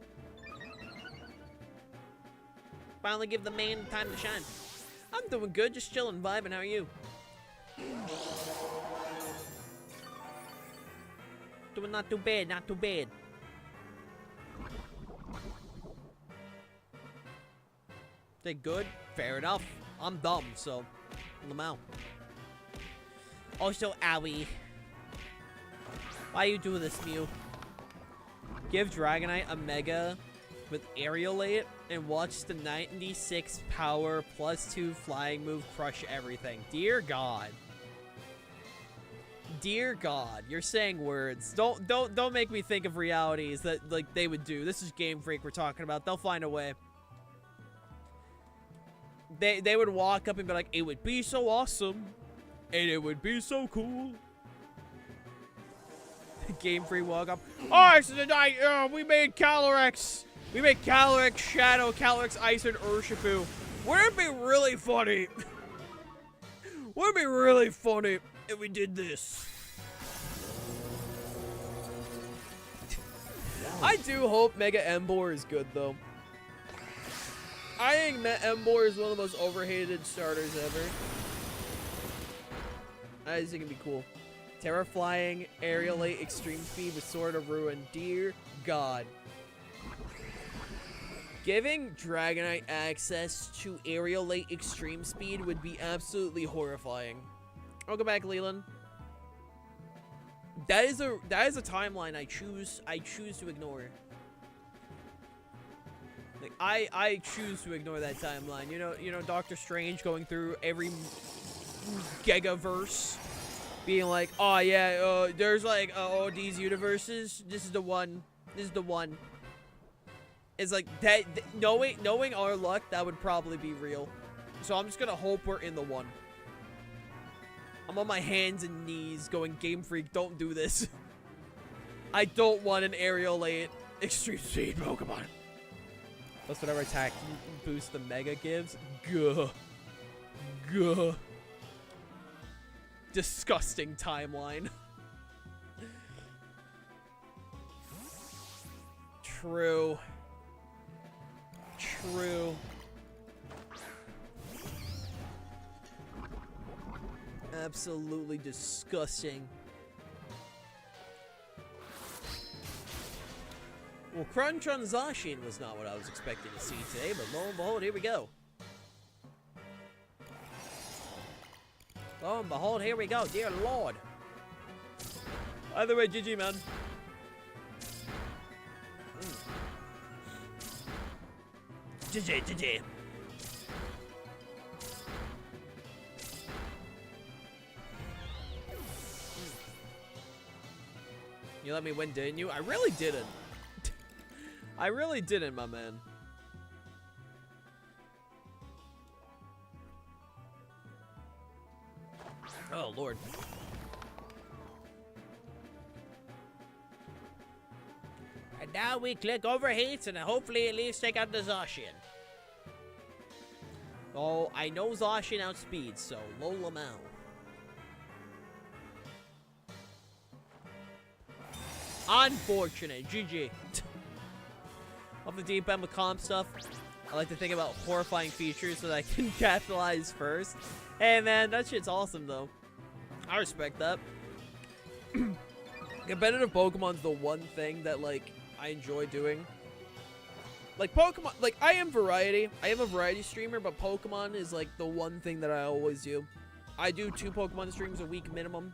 Finally give the man time to shine. I'm doing good, just chilling, vibing. How are you? Doing not too bad, not too bad. They good? Fair enough. I'm dumb, so let them out. Also, owie. Why you doing this, Mew? Give Dragonite a Mega with Aerialate and watch the 96 power +2 flying move crush everything. Dear God. Dear God, you're saying words. Don't make me think of realities that like they would do. This is Game Freak we're talking about. They'll find a way. They would walk up and be like, it would be so awesome. And it would be so cool. Game Freak walk up. Alright, so tonight, we made Calyrex. We made Calyrex Shadow, Calyrex Ice, and Urshifu. Wouldn't it be really funny? Wouldn't it be really funny if we did this? I do hope Mega Emboar is good, though. I think Emboar is one of the most overhated starters ever. I just think it'd be cool. Terra Flying, Aerialate, Extreme Speed with Sword of Ruin. Dear God. Giving Dragonite access to Aerialate Extreme Speed would be absolutely horrifying. I'll go back, Leland. That is a timeline I choose to ignore. Like I choose to ignore that timeline. You know Doctor Strange going through every Gigaverse, being like, oh yeah, there's like all these universes. This is the one. This is the one. It's like that. Knowing our luck, that would probably be real. So I'm just gonna hope we're in the one. I'm on my hands and knees going, Game Freak, don't do this. I don't want an Aerialate Extreme Speed Pokemon. Plus whatever attack boost the Mega gives. Gah. Gah. Disgusting timeline. True. True. Absolutely disgusting. Well, Crunch on Zacian was not what I was expecting to see today, but lo and behold, here we go. Lo and behold, here we go, dear Lord. Either way, GG, man. GG, GG. You let me win, didn't you? I really didn't. I really didn't, my man. Oh, Lord. And now we click overheats and hopefully at least take out the Zacian. Oh, I know Zacian outspeeds, so Lola Mao. Unfortunate. GG. Off the deep end with comp stuff, I like to think about horrifying features so that I can capitalize first. Hey, man, that shit's awesome, though. I respect that. Competitive Pokemon's the one thing that, like, I enjoy doing. Like, Pokemon, like, I am variety. I am a variety streamer, but Pokemon is, like, the one thing that I always do. I do 2 Pokemon streams a week minimum.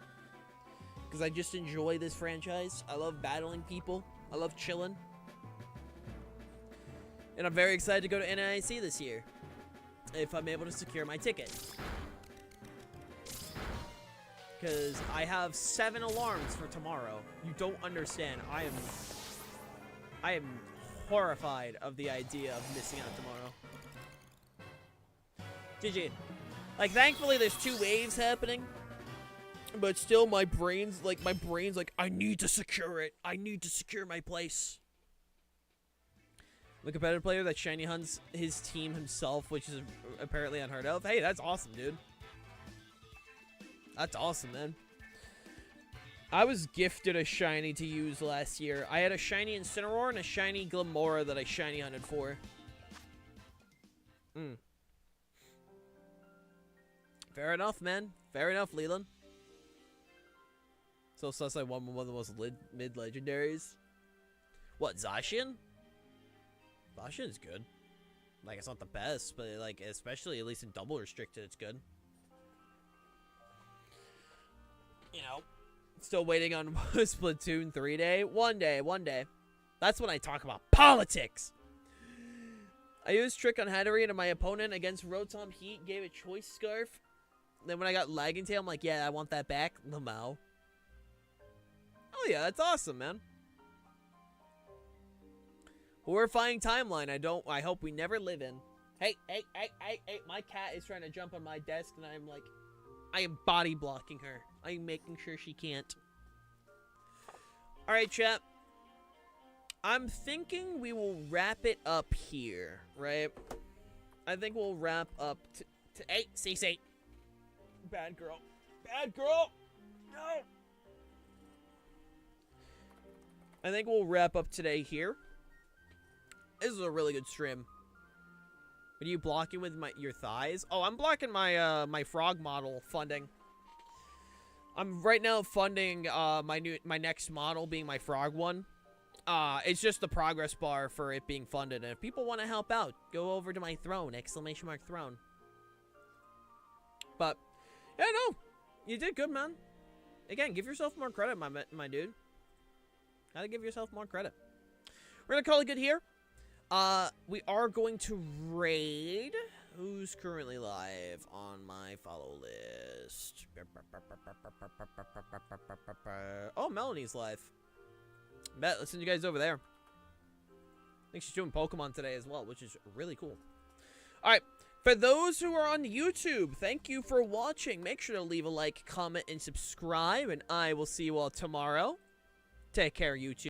Because I just enjoy this franchise. I love battling people. I love chilling. And I'm very excited to go to NIC this year. If I'm able to secure my ticket. Because I have 7 alarms for tomorrow. You don't understand. I am horrified of the idea of missing out tomorrow. GG. Like, thankfully there's 2 waves happening. But still, my brain's like, I need to secure it. I need to secure my place. The competitive player that shiny hunts his team himself, which is apparently unheard of. Hey, that's awesome, dude. That's awesome, man. I was gifted a shiny to use last year. I had a shiny Incineroar and a shiny Glamora that I shiny hunted for. Fair enough, man. Fair enough, Leland. So sus I won one of the most mid-legendaries. What, Zacian? Zacian's good. Like, it's not the best, but, like, especially at least in double restricted, it's good. You know, still waiting on Splatoon 3 day. One day. That's when I talk about politics. I used Trick on Hattery and my opponent against Rotom Heat gave a choice scarf. Then when I got Lagging Tail, I'm like, yeah, I want that back. Lamau. Oh yeah, that's awesome, man. Horrifying timeline. I hope we never live in. Hey, my cat is trying to jump on my desk and I'm like, I am body blocking her. I am making sure she can't. Alright, chat. I'm thinking we will wrap it up here, right? I think we'll wrap up to hey, CC. Bad girl. Bad girl. No. I think we'll wrap up today here. This is a really good stream. What are you blocking with your thighs? Oh, I'm blocking my my frog model funding. I'm right now funding my next model being my frog one. It's just the progress bar for it being funded. And if people want to help out, go over to my throne, ! Throne. But yeah, no, you did good, man. Again, give yourself more credit, my dude. Gotta give yourself more credit. We're gonna call it good here. We are going to raid. Who's currently live on my follow list? Oh, Melanie's live. Bet, let's send you guys over there. I think she's doing Pokemon today as well, which is really cool. Alright, for those who are on YouTube, thank you for watching. Make sure to leave a like, comment, and subscribe, and I will see you all tomorrow. Take care, YouTube.